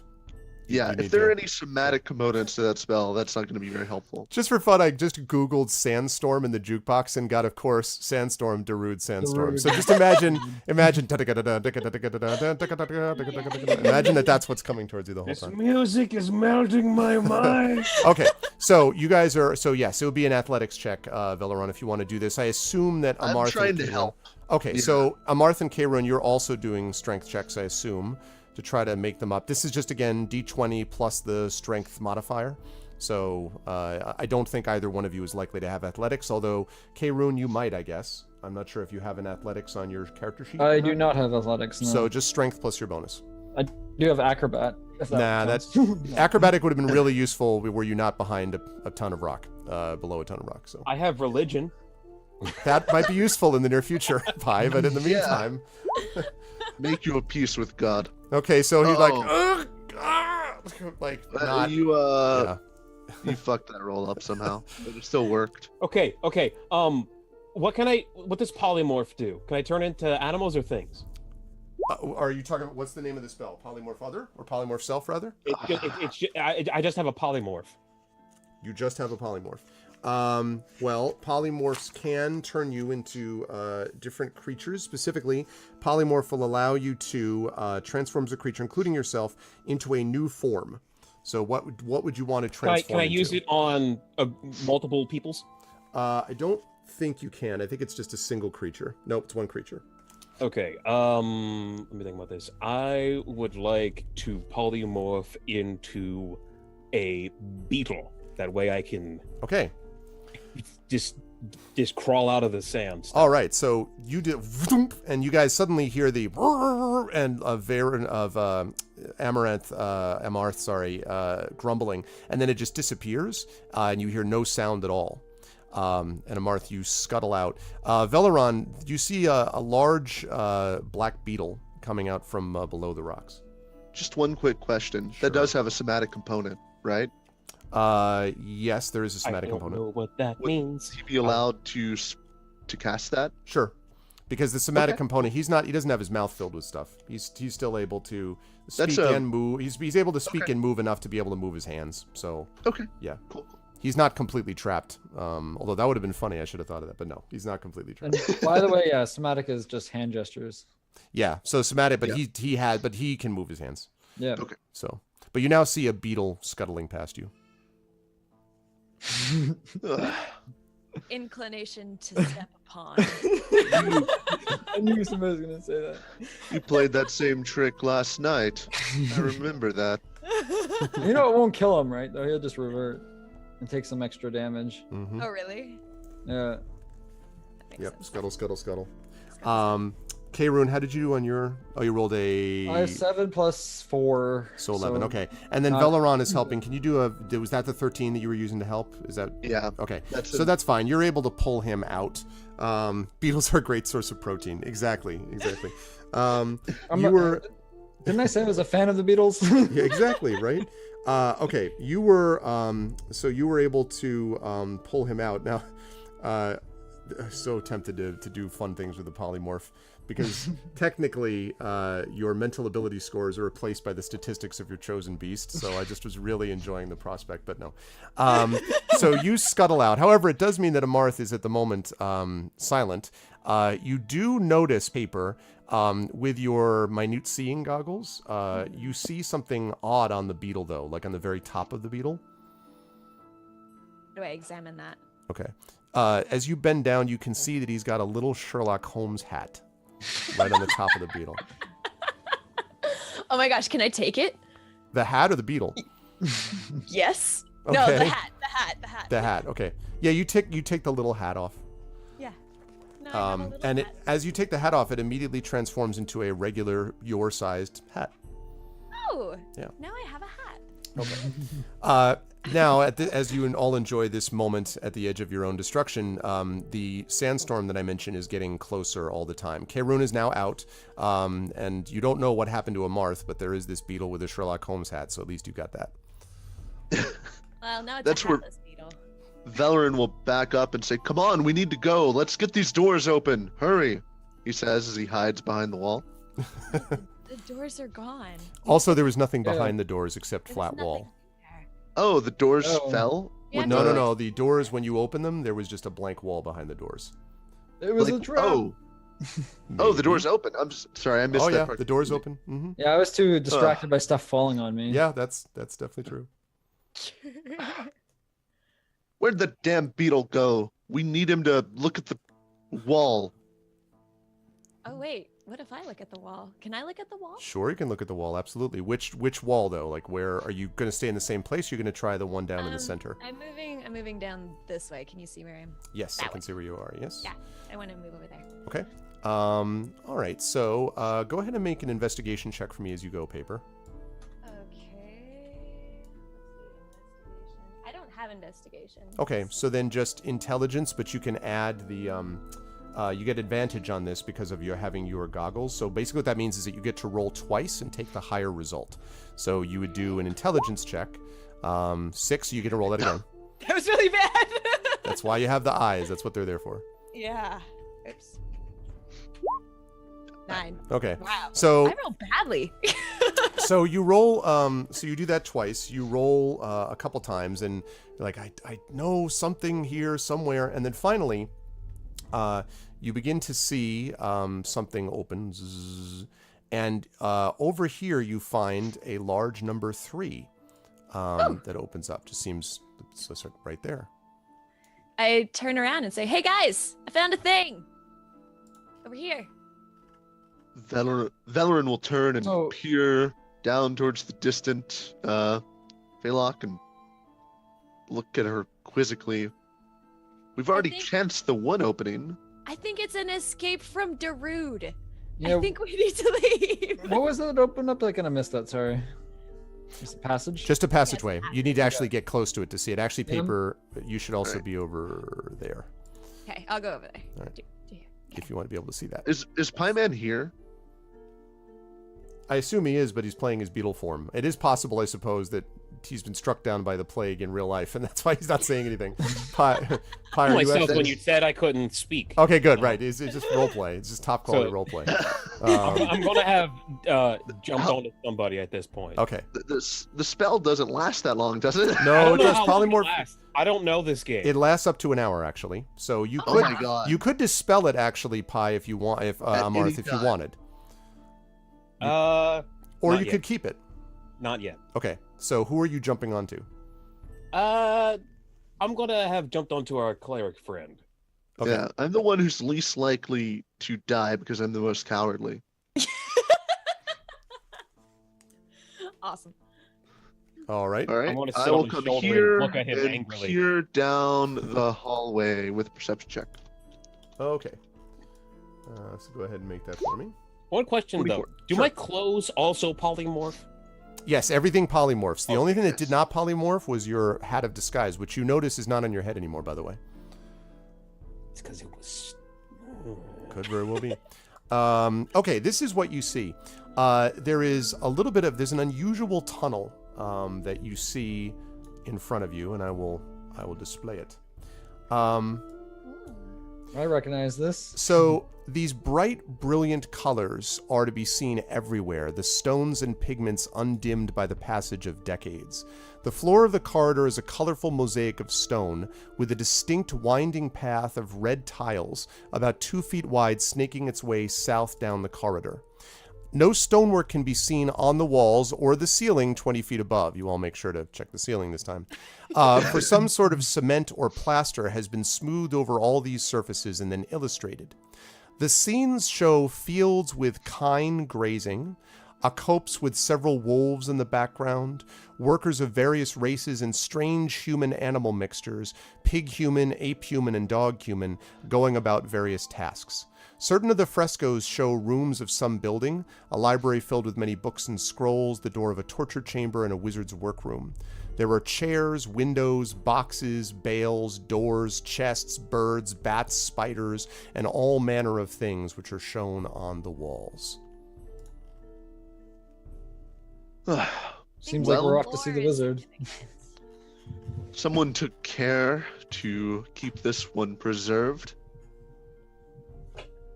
Yeah, You if need there to- are any somatic components to that spell, that's not going to be very helpful. Just for fun, I just Googled Sandstorm in the jukebox and got, of course, Sandstorm, Darude, Sandstorm. Darude. So just imagine, imagine that's what's coming towards you the whole This time. music is melting my mind. Okay, so you guys are, so yes, it would be an athletics check, Veleron, if you want to do this. I assume that Amarth I'm trying and to Kaelin- help. Okay, Yeah. so Amarth and Kaelin, you're also doing strength checks, I assume, to try to make them up. This is just, again, D20 plus the strength modifier. So I don't think either one of you is likely to have athletics, although Kaelin, you might, I guess. I'm not sure if you have an athletics on your character sheet. I or do not have athletics. No. So just strength plus your bonus. I do have acrobat. If Nah, counts. Acrobatic would have been really useful were you not behind a ton of rock, below a ton of rock. So I have religion. that might be useful in the near future, Pi, but in the Yeah. meantime... Make you a peace with God. Okay, so he's like... Oh. "Ugh, ah," like, not... You yeah. you fucked that roll up somehow, but it still worked. Okay. What does polymorph do? Can I turn into animals or things? Are you talking about what's the name of the spell? Polymorph other or polymorph self rather? I just have a polymorph. You just have a polymorph. Well, polymorphs can turn you into different creatures. Specifically, polymorph will allow you to transform as a creature, including yourself, into a new form. So what would you want to transform Can I use into? it on multiple peoples? I don't think you can. I think it's just a single creature. Nope, it's one creature. Okay. Let me think about this. I would like to polymorph into a beetle. That way I can Okay. just crawl out of the sand. All right, so you did, and you guys suddenly hear the and Amarth, grumbling, and then it just disappears, and you hear no sound at all. And Amarth, you scuttle out. Veleron, you see a large black beetle coming out from below the rocks. Just one quick question. Sure. That does have a somatic component, right? Yes, there is a somatic I don't component. know what that means. Would he be allowed to cast that? Sure. Because the somatic Okay. component, he doesn't have his mouth filled with stuff. He's still able to That's speak a- and move. He's able to speak Okay. and move enough to be able to move his hands. So Okay. yeah, Cool. he's not completely trapped. Although that would have been funny. I should have thought of that, but no, he's not completely And trapped. by the way, yeah, somatic is just hand gestures. Yeah. So somatic, but Yeah. he can move his hands. Yeah. Okay. So, but you now see a beetle scuttling past you. Ugh. Inclination to step upon. I knew somebody was gonna say that. You played that same trick last night. I remember that. You know it won't kill him, right? Though he'll just revert and take some extra damage. Mm-hmm. Oh, really? Yeah. That makes Yep. sense. Scuttle, scuttle, scuttle. Kaerun, how did you do on your? Oh, you rolled a. I have 7 plus 4. So 11, okay. And then uh, Veleron is helping. Can you do was that the 13 that you were using to help? Is that, Yeah. okay. That's So that's fine. You're able to pull him out. Beetles are a great source of protein. Exactly. I'm You a- were, Didn't I say I was a fan of the Beatles? yeah, exactly, right? Okay, you were, so you were able to pull him out. Now, so tempted to do fun things with the polymorph because technically your mental ability scores are replaced by the statistics of your chosen beast. So I just was really enjoying the prospect, but no. So you scuttle out. However, it does mean that Amarth is at the moment silent. You do notice, Paper, with your minute seeing goggles, you see something odd on the beetle, though, like on the very top of the beetle. Do I examine that? Okay. As you bend down, you can see that he's got a little Sherlock Holmes hat right on the top of the beetle. Oh my gosh, can I take it? The hat or the beetle? Yes. No, Okay. the hat. The hat. Okay. Yeah, you take the little hat off. Yeah. No, I have a little And hat. as you take the hat off, it immediately transforms into a regular, your-sized hat. Oh. Yeah. Now I have a hat. Okay. Now, as you all enjoy this moment at the edge of your own destruction, the sandstorm that I mentioned is getting closer all the time. Kaerun is now out, and you don't know what happened to Amarth, but there is this beetle with a Sherlock Holmes hat, so at least you got that. Well, now it's That's a where- hatless beetle. Valoran will back up and say, "Come on, we need to go. Let's get these doors open. Hurry," he says as he hides behind the wall. The doors are gone. Also, there was nothing Yeah. behind the doors except There was flat nothing wall. there. Oh, the doors Oh. fell? Yeah, With No, the- no, no. The doors, when you open them, there was just a blank wall behind the doors. It was a Like, trap. oh, the Maybe. door's open. Sorry, I missed Oh that yeah, part. the door's open. Hmm. Yeah, I was too distracted by stuff falling on me. Yeah, that's definitely true. Where'd the damn beetle go? We need him to look at the wall. Oh wait, what if I look at the wall? Can I look at the wall? Sure, you can look at the wall. Absolutely. Which wall though? Like, where are you going to stay in the same place? You're going to try the one down in the center. I'm moving down this way. Can you see where I'm? Yes, I that can way. see where you are. Yes. Yeah. I want to move over there. Okay. All right. So, go ahead and make an investigation check for me as you go, Paper. Okay. Let's see, investigation. I don't have investigation. Okay. So then just intelligence, but you can add the you get advantage on this because of your having your goggles. So basically what that means is that you get to roll twice and take the higher result. So you would do an intelligence check. 6, you get to roll that again. That was really bad. That's why you have the eyes. That's what they're there for. Yeah. Oops. 9. Okay. Wow. So I rolled badly. so you roll so you do that twice. You roll a couple times and you're like, I know something here somewhere, and then finally you begin to see something open. Zzz, and over here you find a large number 3 that opens up. Just seems it's right there. I turn around and say, "Hey guys, I found a thing over here." Valoran will turn and Oh. peer down towards the distant Phalok and look at her quizzically. We've already think- chanced the one opening. I think it's an escape from Darude. Yeah, I think we need to leave. what was that open up? I kind of missed that. Sorry. Just a passage. Just a passageway. Yes, You need to actually get close to it to see it. Actually, Yeah. Paper, you should also Alright. be over there Okay, I'll go over there. All right. Do you? if you want to be able to see that. Is Pieman here? I assume he is, but he's playing his beetle form. It is possible, I suppose, that he's been struck down by the plague in real life, and that's why he's not saying anything. Pie, are you myself actually- when you said I couldn't speak. Okay, good, right. It's just role play. It's just top quality So- role play. I'm gonna have jumped onto somebody at this point. Okay. The spell doesn't last that long, does it? I No, don't it know does how long it polymorph. lasts. I don't know this game. It lasts up to an hour, actually. So you Oh could my god. you could dispel it, actually, Pi, if you want, if At Amarth, any if you time. wanted, or Not you yet. could keep it. Not yet. Okay. So who are you jumping onto? I'm gonna have jumped onto our cleric friend. Okay. Yeah, I'm the one who's least likely to die because I'm the most cowardly. Awesome. All right. All right, I wanna sit I will on his come shoulder and here look at him and angrily. peer down the hallway with a perception check. Okay. So go ahead and make that for me. One question though: 44. Do Sure. my clothes also polymorph? Yes, everything polymorphs. The Okay, only thing that yes. did not polymorph was your hat of disguise, which you notice is not on your head anymore, by the way. It's because it was. Could very well be. Okay, this is what you see. There is a little bit of, there's an unusual tunnel that you see in front of you, and I will display it. I recognize this. So these bright, brilliant colors are to be seen everywhere, the stones and pigments undimmed by the passage of decades. The floor of the corridor is a colorful mosaic of stone, with a distinct winding path of red tiles, about 2 feet wide, snaking its way south down the corridor. No stonework can be seen on the walls or the ceiling 20 feet above. You all make sure to check the ceiling this time. For some sort of cement or plaster has been smoothed over all these surfaces and then illustrated. The scenes show fields with kine grazing, a copse with several wolves in the background, workers of various races and strange human-animal mixtures, pig-human, ape-human, and dog-human, going about various tasks. Certain of the frescoes show rooms of some building, a library filled with many books and scrolls, the door of a torture chamber, and a wizard's workroom. There are chairs, windows, boxes, bales, doors, chests, birds, bats, spiders, and all manner of things which are shown on the walls. Seems like we're Well- off to see the wizard. Someone took care to keep this one preserved.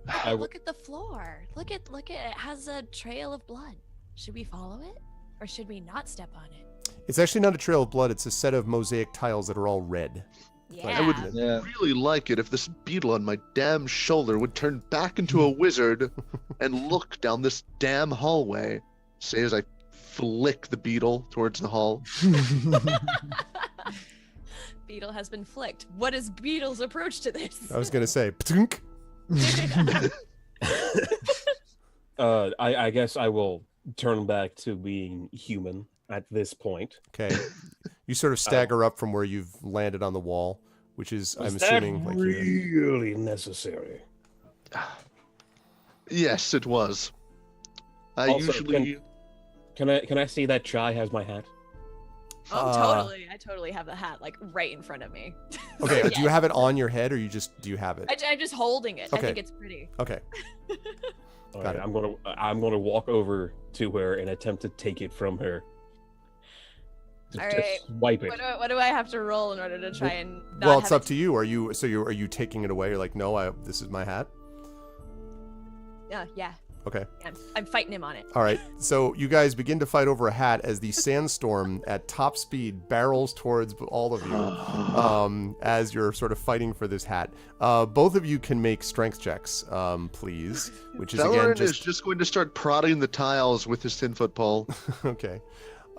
I Look at the floor. Look at it has a trail of blood. Should we follow it? Or should we not step on it? It's actually not a trail of blood, it's a set of mosaic tiles that are all red. Yeah. I would Yeah. really like it if this beetle on my damn shoulder would turn back into a wizard and look down this damn hallway. Say as I flick the beetle towards the hall. Beetle has been flicked. What is Beetle's approach to this? I was going to say, ptunk. I guess I will turn back to being human at this point. Okay. You sort of stagger up from where you've landed on the wall, which is, I'm Is assuming, that like you're... really necessary? Yes, it was. I Also, usually... Can I see that Chai has my hat? Oh, totally. I totally have the hat like right in front of me. Okay, Yes. do you have it on your head or do you have it? I'm just holding it. I Okay. think it's pretty. Okay. All Got right, it. I'm gonna walk over to her and attempt to take it from her. All Just right. wipe it. What do I have to roll in order to try and not Well, it's have up to you. Are you taking it away? You're like, no, this is my hat. Yeah. Okay. I'm fighting him on it. All right. So you guys begin to fight over a hat as the sandstorm at top speed barrels towards all of you as you're sort of fighting for this hat. Both of you can make strength checks, please, which is Valorant again is just going to start prodding the tiles with his 10-foot pole. okay.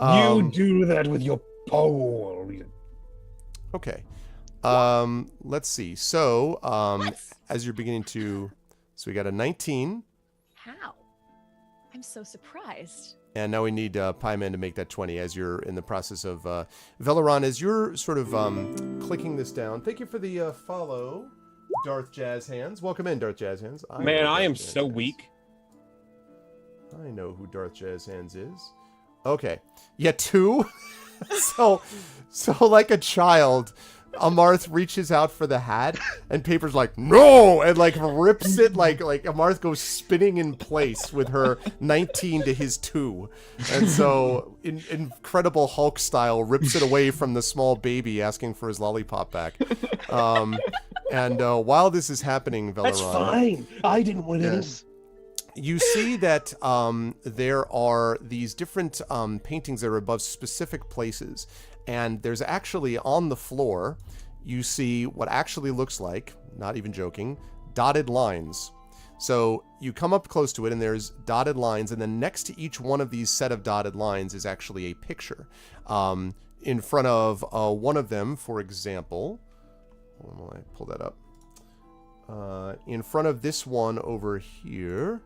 You do that with your pole. Okay. Let's see. So as you're beginning to, so we got a 19. How? I'm so surprised. And now we need Pieman to make that 20 as you're in the process of... Veleron, as you're sort of clicking this down, thank you for the follow, Darth Jazz Hands. Welcome in, Darth Jazz Hands. Man, know I am Darth Jazz so Hands. weak. I know who Darth Jazz Hands is. Okay. Yeah, 2? so like a child... Amarth reaches out for the hat, and Paper's like, no! And, like, rips it, like Amarth goes spinning in place with her 19 to his 2. And so, in incredible Hulk style, rips it away from the small baby asking for his lollipop back. And while this is happening, Veleron... That's fine. I didn't win it. Yes. You see that there are these different paintings that are above specific places. And there's actually on the floor, you see what actually looks like, not even joking, dotted lines. So you come up close to it and there's dotted lines, and then next to each one of these set of dotted lines is actually a picture. In front of one of them, for example, hold on while I pull that up. In front of this one over here,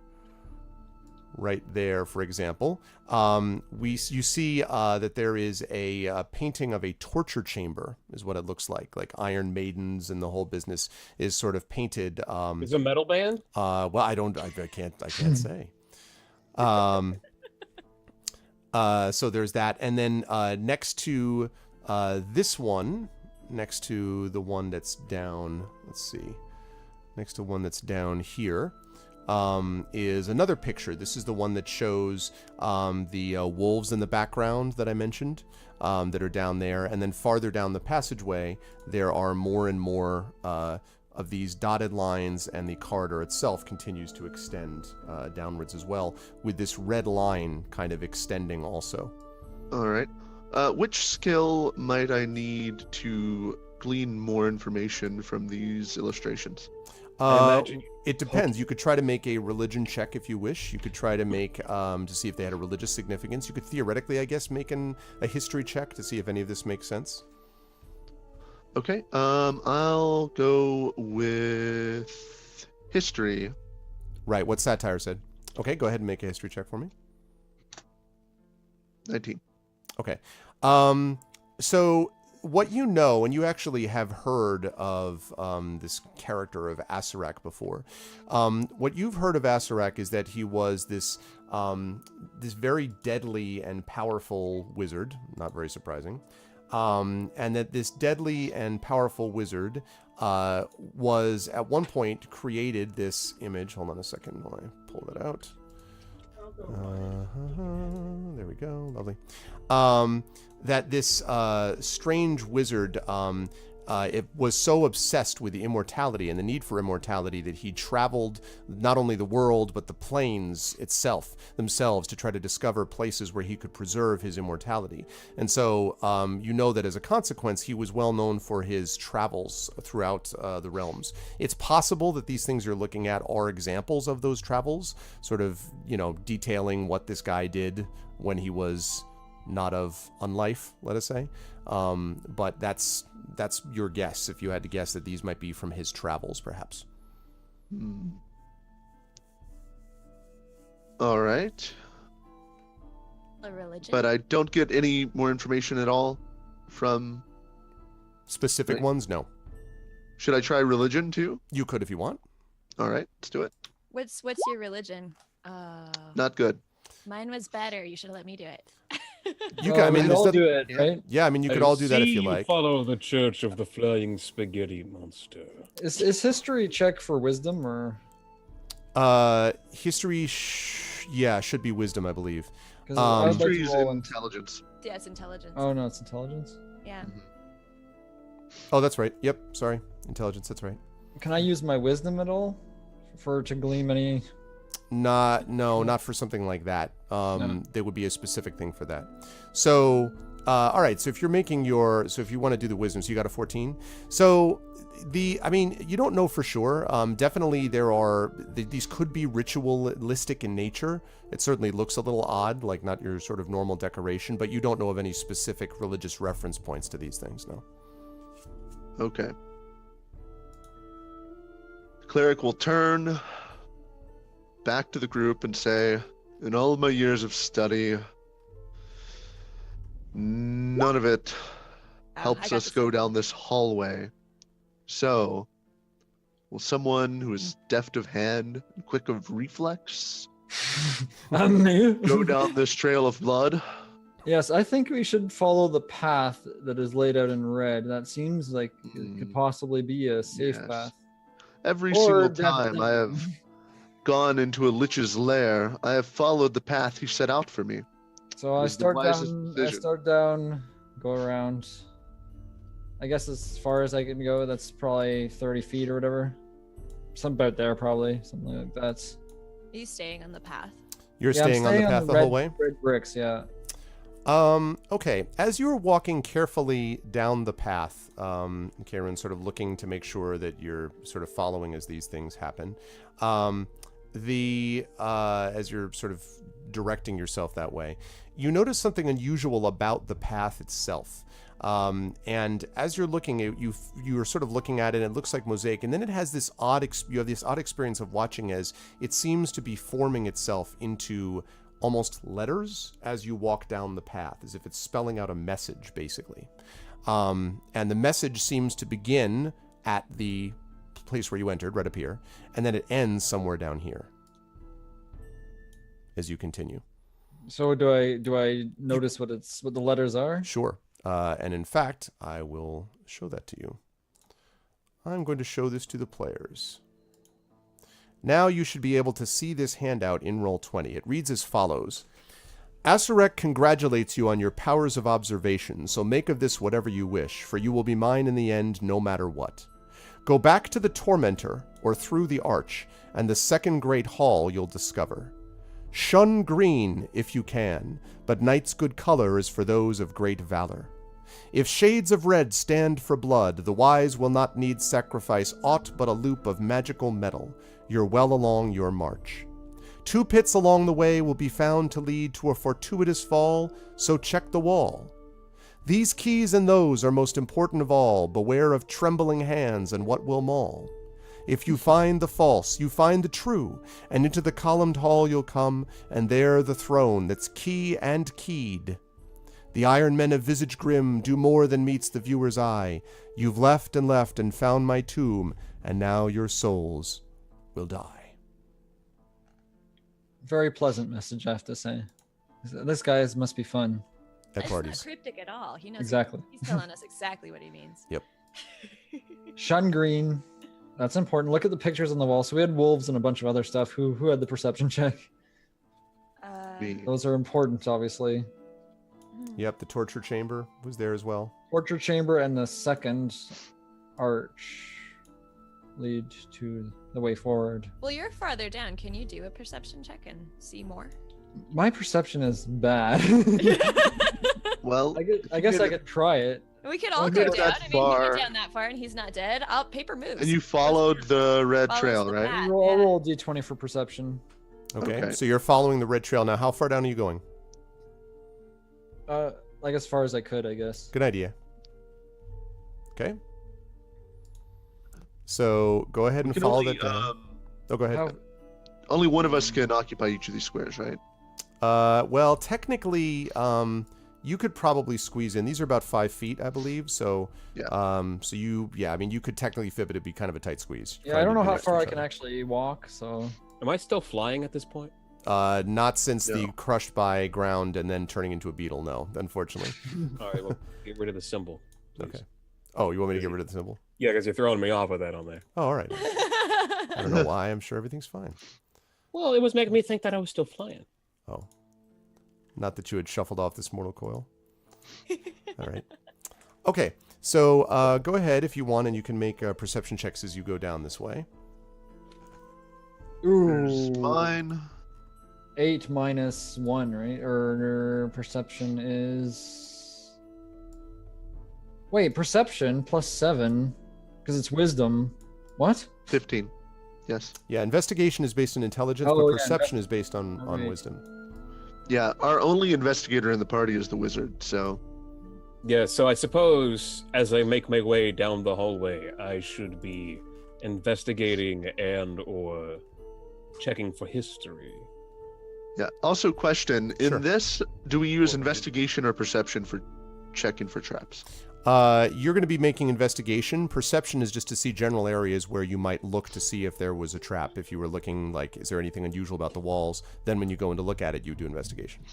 right there, for example, you see that there is a painting of a torture chamber, is what it looks like Iron Maidens and the whole business is sort of painted. It's a metal band. Well, I can't say. So there's that, and then next to this one, next to the one that's down, let's see, next to one that's down here. Is another picture. This is the one that shows the wolves in the background that I mentioned that are down there. And then farther down the passageway, there are more and more of these dotted lines, and the corridor itself continues to extend downwards as well, with this red line kind of extending also. All right. Which skill might I need to glean more information from these illustrations? I imagine It depends. You could try to make a religion check if you wish. You could try to make to see if they had a religious significance. You could theoretically, I guess, make a history check to see if any of this makes sense. Okay. I'll go with history. Right, what satire said. Okay, go ahead and make a history check for me. 19. Okay. So what you know, and you actually have heard of this character of Asarak before. What you've heard of Asarak is that he was this very deadly and powerful wizard, not very surprising. And that this deadly and powerful wizard was at one point created this image. Hold on a second while I pull that out. There we go. Lovely. That this strange wizard it was so obsessed with the immortality and the need for immortality that he traveled not only the world but the planes themselves to try to discover places where he could preserve his immortality. And so you know that as a consequence he was well known for his travels throughout the realms. It's possible that these things you're looking at are examples of those travels, sort of, detailing what this guy did when he was not of unlife, let us say. But that's your guess, if you had to guess that these might be from his travels, perhaps. All right. A religion. But I don't get any more information at all from... Specific Right. ones? No. Should I try religion too? You could if you want. All right, let's do it. What's your religion? Not good. Mine was better. You should have let me do it. You can, I mean, we there's all no- do it, yeah. right? Yeah, I mean, you could I all do that if see you like. Follow the Church of the Flying Spaghetti Monster. Is history check for wisdom or? History, should be wisdom, I believe. 'Cause I would like to History is roll in- intelligence. Yeah, it's intelligence. Oh no, it's intelligence. Yeah. Oh, that's right. Yep, sorry. Intelligence, that's right. Can I use my wisdom at all to glean any? Not for something like that. No. There would be a specific thing for that. So, all right. So if you're making if you want to do the wisdom, so you got a 14. So you don't know for sure. Definitely these could be ritualistic in nature. It certainly looks a little odd, like not your sort of normal decoration, but you don't know of any specific religious reference points to these things, no. Okay. Cleric will turn back to the group and say, in all of my years of study, none of it I helps got us this. go down this hallway. So, will someone who is deft of hand and quick of reflex Me. go down this trail of blood? Yes, I think we should follow the path that is laid out in red. That seems like it could possibly be a safe Yes. path. Every Or single definitely- time I have gone into a lich's lair, I have followed the path he set out for me. So I was the start wisest down. I decision. start down. Go around. I guess as far as I can go, that's probably 30 feet or whatever. Something about there, probably something like that. Are you staying on the path? You're Yeah, I'm staying on the path the red, whole way? Red bricks, yeah. Okay. As you're walking carefully down the path, Karen, sort of looking to make sure that you're sort of following as these things happen, as you're sort of directing yourself that way, you notice something unusual about the path itself. And as you're looking at you're sort of looking at it, and it looks like mosaic, and then it has this you have this odd experience of watching as it seems to be forming itself into almost letters as you walk down the path, as if it's spelling out a message, basically. And the message seems to begin at the place where you entered, right up here, and then it ends somewhere down here as you continue. So do I notice what the letters are? Sure. And in fact, I will show that to you. I'm going to show this to the players. Now you should be able to see this handout in Roll20. It reads as follows. Asarak congratulates you on your powers of observation, so make of this whatever you wish, for you will be mine in the end no matter what. Go back to the Tormentor, or through the arch, and the second great hall you'll discover. Shun green, if you can, but night's good color is for those of great valor. If shades of red stand for blood, the wise will not need sacrifice aught but a loop of magical metal. You're well along your march. 2 pits along the way will be found to lead to a fortuitous fall, so check the wall. These keys and those are most important of all. Beware of trembling hands and what will maul. If you find the false, you find the true, and into the columned hall you'll come, and there the throne that's key and keyed. The iron men of visage grim do more than meets the viewer's eye. You've left and found my tomb, and now your souls will die. Very pleasant message, I have to say. This guy must be fun. At It's parties. not cryptic at all. He knows Exactly. He's telling us exactly what he means. Yep. Shun green. That's important. Look at the pictures on the wall. So we had wolves and a bunch of other stuff. Who had the perception check? Me. Those are important, obviously. Yep, the torture chamber was there as well. Torture chamber and the second arch lead to the way forward. Well, you're farther down. Can you do a perception check and see more? My perception is bad. Well, I guess I could try it. We could all Don't go get down. that I mean, he far. went down that far and he's not dead. Paper moves. and you followed the red Follows trail, the right? path. I'll roll a d20 for perception. Okay, so you're following the red trail. Now, how far down are you going? Like as far as I could, I guess. Good idea. Okay. So go ahead We and can follow only, that down. Oh, go ahead. How, only one of us can occupy each of these squares, right? Well, technically, you could probably squeeze in. These are about 5 feet, I believe. So, Yeah. I mean, you could technically fit, but it'd be kind of a tight squeeze. yeah, I don't know how far I can can actually walk, so Am I still flying at this point? Not since the No. crushed by ground and then turning into a beetle. No, unfortunately. All right, well, get rid of the symbol. Please. Okay. Oh, you want me to get rid of the symbol? Yeah, because you're throwing me off with that on there. Oh, all right. I don't know why. I'm sure everything's fine. Well, it was making me think that I was still flying. Oh. Not that you had shuffled off this mortal coil. All right. Okay. So go ahead if you want, and you can make perception checks as you go down this way. Here's ooh, mine. 8 minus 1, right? Or perception is. Wait, perception plus 7, because it's wisdom. What? 15. Yes. Yeah, investigation is based on intelligence, Oh, but yeah, perception is based on Alright. wisdom. Yeah, our only investigator in the party is the wizard, so Yeah, so I suppose as I make my way down the hallway, I should be investigating and or checking for history. yeah. Also, question: in Sure. this, do we use Or- investigation or perception for checking for traps? You're going to be making investigation. Perception is just to see general areas where you might look to see if there was a trap. If you were looking, like, is there anything unusual about the walls? Then when you go in to look at it, you do investigation.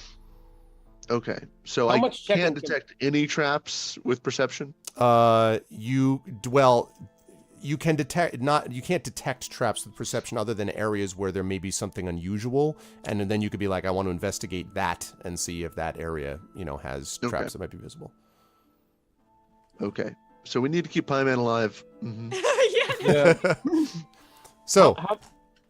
Okay, so How I much checking can't can- detect any traps with perception. You can detect you can't detect traps with perception other than areas where there may be something unusual, and then you could be like, I want to investigate that and see if that area, has Okay. traps that might be visible. Okay, so we need to keep Pie Man alive. Hmm. Yeah. Yeah. So,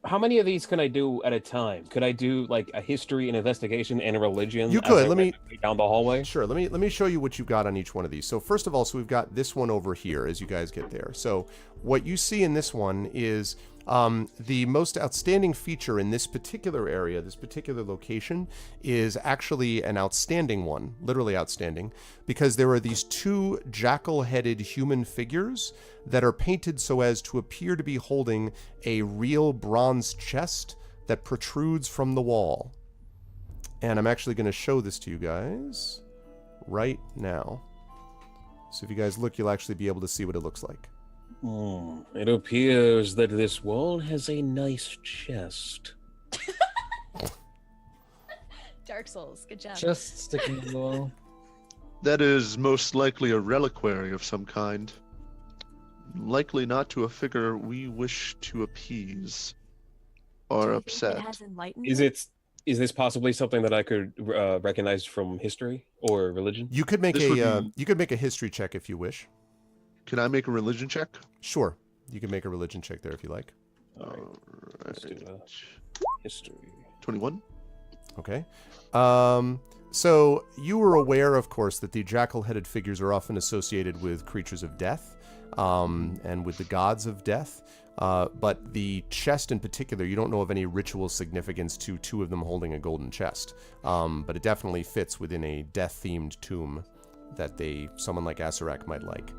How many of these can I do at a time? Could I do like a history, an investigation, and a religion? You as could. I Let me- make my way down the hallway. sure, let me show you what you've got on each one of these. So first of all, we've got this one over here as you guys get there. So what you see in this one is the most outstanding feature in this particular area, this particular location, is actually an outstanding one, literally outstanding, because there are these 2 jackal-headed human figures that are painted so as to appear to be holding a real bronze chest that protrudes from the wall. And I'm actually going to show this to you guys right now. So if you guys look, you'll actually be able to see what it looks like. It appears that this wall has a nice chest. Dark Souls. Good job. Just sticking to the wall. That is most likely a reliquary of some kind. Likely not to a figure we wish to appease Do or you think upset. It has enlightened. Is this possibly something that I could recognize from history or religion? You could make This would be- you could make a history check if you wish. Can I make a religion check? Sure. You can make a religion check there if you like. Let's do that. History. 21. Okay. So you were aware, of course, that the jackal-headed figures are often associated with creatures of death, and with the gods of death. But the chest in particular, you don't know of any ritual significance to two of them holding a golden chest. But it definitely fits within a death-themed tomb that someone like Asarak might like.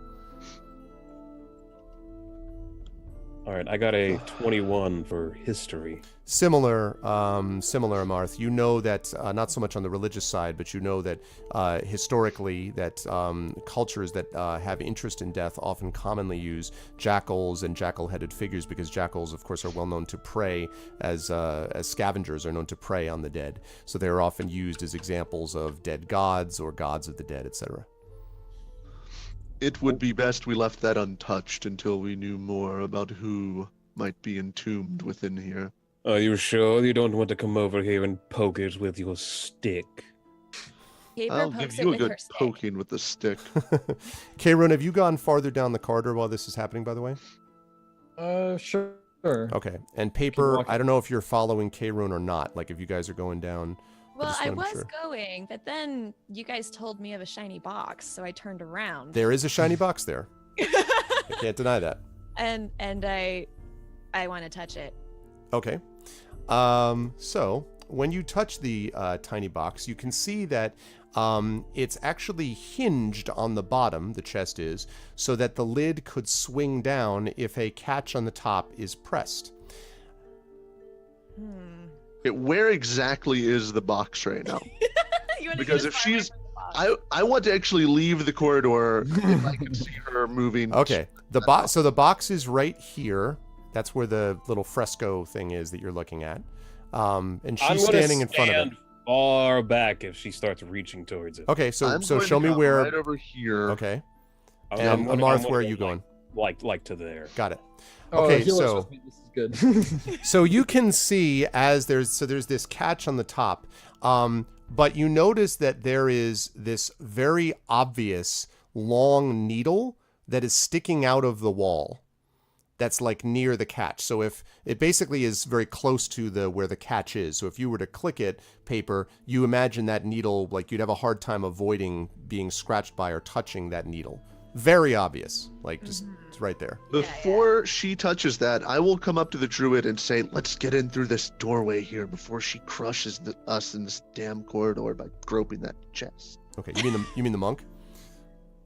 All right, I got a 21 for history. Similar, Amarth. You know that, not so much on the religious side, but you know that historically that cultures that have interest in death often commonly use jackals and jackal-headed figures, because jackals, of course, are well known to prey as scavengers are known to prey on the dead. So they are often used as examples of dead gods or gods of the dead, etc. It would be best we left that untouched until we knew more about who might be entombed within here. Are you sure you don't want to come over here and poke it with your stick? Paper I'll pokes give it you a with good her stick. poking with the stick. Kaerun, have you gone farther down the corridor while this is happening, by the way? Sure. Okay. And Paper, walking. I don't know if you're following Kaerun or not, like if you guys are going down. Well, just I wanna be was sure. going, but then you guys told me of a shiny box, so I turned around. There is a shiny box there. I can't deny that. and I want to touch it. Okay. So when you touch the tiny box, you can see that it's actually hinged on the bottom, the chest is, so that the lid could swing down if a catch on the top is pressed. Where exactly is the box right now? You wanna Because get if as far away she's- from the box. I want to actually leave the corridor if I can see her moving. Okay. So the box is right here. That's where the little fresco thing is that you're looking at. And I'm she's gonna standing in front of it. stand far back if she starts reaching towards it. Okay, so I'm so going show to me come where. right over here. Okay. I'm And gonna- Amarth, I'm where are gonna you go, going? Like to there. Got it. Oh, Okay, healers so with me. This is good. so you can see as there's this catch on the top, but you notice that there is this very obvious long needle that is sticking out of the wall. That's like near the catch. So if it basically is very close to where the catch is. So if you were to click it, Paper, you imagine that needle, like you'd have a hard time avoiding being scratched by or touching that needle. Very obvious, like just it's right there. Before she touches that, I will come up to the druid and say, "Let's get in through this doorway here before she crushes us in this damn corridor by groping that chest." Okay, you mean the monk?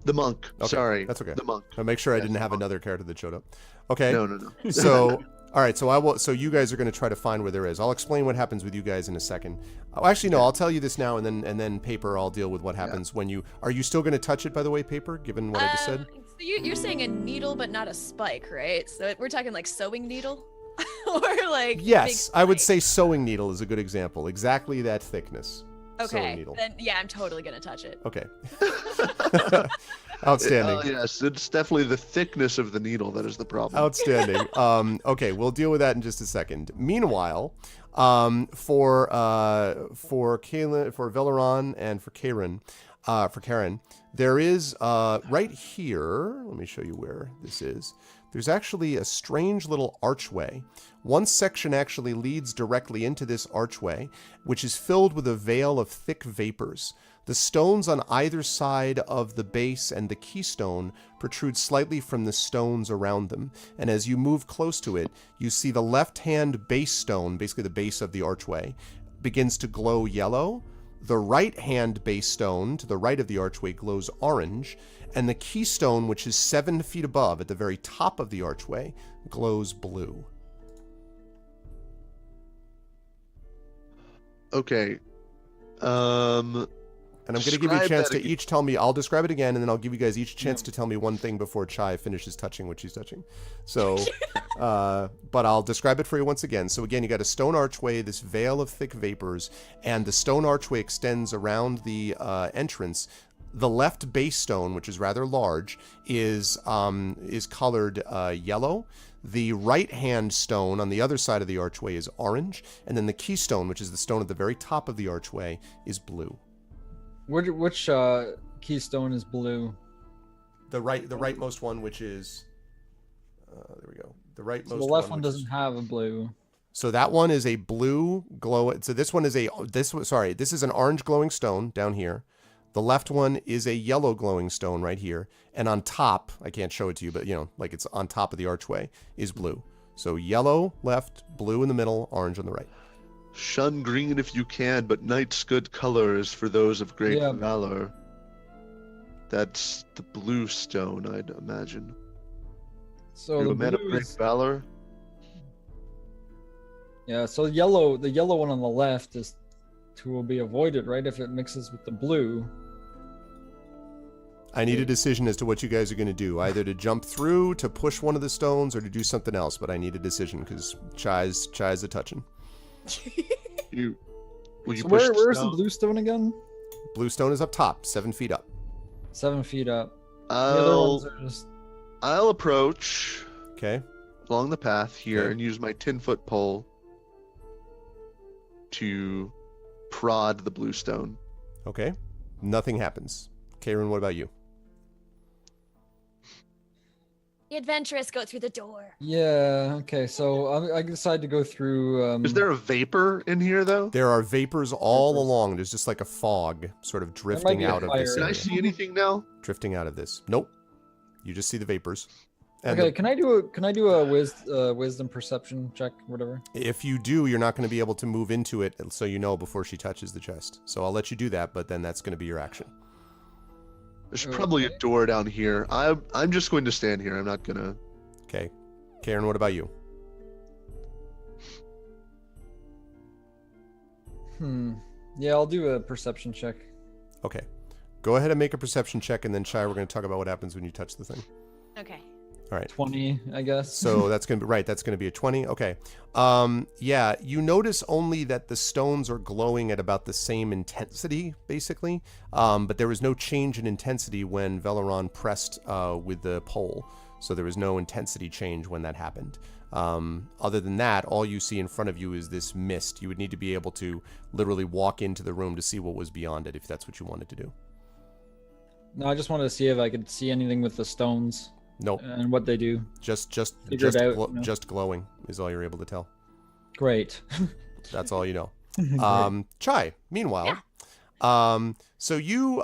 The monk. Okay, Sorry, that's okay. The monk. I'll make sure I Yes, didn't have another character that showed up. Okay. No. So, all right. So I will. So you guys are going to try to find where there is. I'll explain what happens with you guys in a second. Oh, actually, no. I'll tell you this now, and then Paper, I'll deal with what happens when you. Are you still going to touch it? By the way, Paper, given what I just said. So you're saying a needle, but not a spike, right? So we're talking like sewing needle, or like Yes, big I would spike? say sewing needle is a good example. Exactly that thickness. Sewing Okay, needle. then yeah, I'm totally gonna touch it. Okay. Outstanding. Yes, it's definitely the thickness of the needle that is the problem. Outstanding. Okay, we'll deal with that in just a second. Meanwhile, for Veleron and for Karen, there is right here. Let me show you where this is. There's actually a strange little archway. One section actually leads directly into this archway, which is filled with a veil of thick vapors. The stones on either side of the base and the keystone protrude slightly from the stones around them. And as you move close to it, you see the left-hand base stone, basically the base of the archway, begins to glow yellow. The right-hand base stone to the right of the archway glows orange. And the keystone, which is 7 feet above at the very top of the archway, glows blue. Okay. And I'm going to give you a Describe chance that to again. each tell me. I'll describe it again, and then I'll give you guys each a chance to tell me one thing before Chai finishes touching what she's touching. So, but I'll describe it for you once again. So again, you got a stone archway, this veil of thick vapors, and the stone archway extends around the entrance. The left base stone, which is rather large, is colored yellow. The right-hand stone on the other side of the archway is orange, and then the keystone, which is the stone at the very top of the archway, is blue. Which keystone is blue? The rightmost one, which is there we The rightmost So the left one which is- doesn't have a blue. So that one is a blue glow. So this one is this is an orange glowing stone down here. The left one is a yellow glowing stone right here. And on top, I can't show it to you, but like it's on top of the archway is blue. So yellow left, blue in the middle, orange on the right. Shun green if you can, but night's good color is for those of great Yeah. valor. That's the blue stone, I'd imagine. So You're the a man of blue great is, valor. yeah. So the yellow one on the left is to be avoided, right? If it mixes with the blue. I need a decision as to what you guys are going to do. Either to jump through, to push one of the stones, or to do something else. But I need a decision because Chai's a touching. Will you So push where's the stone? blue stone again? Blue stone is up top, 7 feet up. 7 feet up. The other ones I'll, are just. I'll approach Okay. along the path here Okay. and use my 10-foot pole to prod the blue stone. Okay. Nothing happens. Karen, what about you? The adventurous go through the door. Yeah. Okay. So I decide to go through. Is there a vapor in here, though? There are vapors all along. There's just like a fog sort of drifting be a out of this fire. Can I area. see anything now? Drifting out of this. Nope. You just see the vapors. And Okay. Can I do a wisdom perception check, whatever? if you do, you're not going to be able to move into it, so you know before she touches the chest. So I'll let you do that, but then that's going to be your action. There's probably a door down here. I'm just going to stand here. I'm not gonna. Okay. Karen, what about you? Yeah, I'll do a perception check. Okay. Go ahead and make a perception check, and then Shai, we're going to talk about what happens when you touch the thing. Okay. All right. 20, I guess. So that's going to be right. That's going to be a 20. Okay. Yeah, you notice only that the stones are glowing at about the same intensity, basically. But there was no change in intensity when Veleron pressed with the pole. So there was no intensity change when that happened. Other than that, all you see in front of you is this mist. You would need to be able to literally walk into the room to see what was beyond it, if that's what you wanted to do. No, I just wanted to see if I could see anything with the stones Nope. and what they do. Just Figure it out, you know? just glowing is all you're able to tell. Great. That's all you know. Chai, meanwhile, so you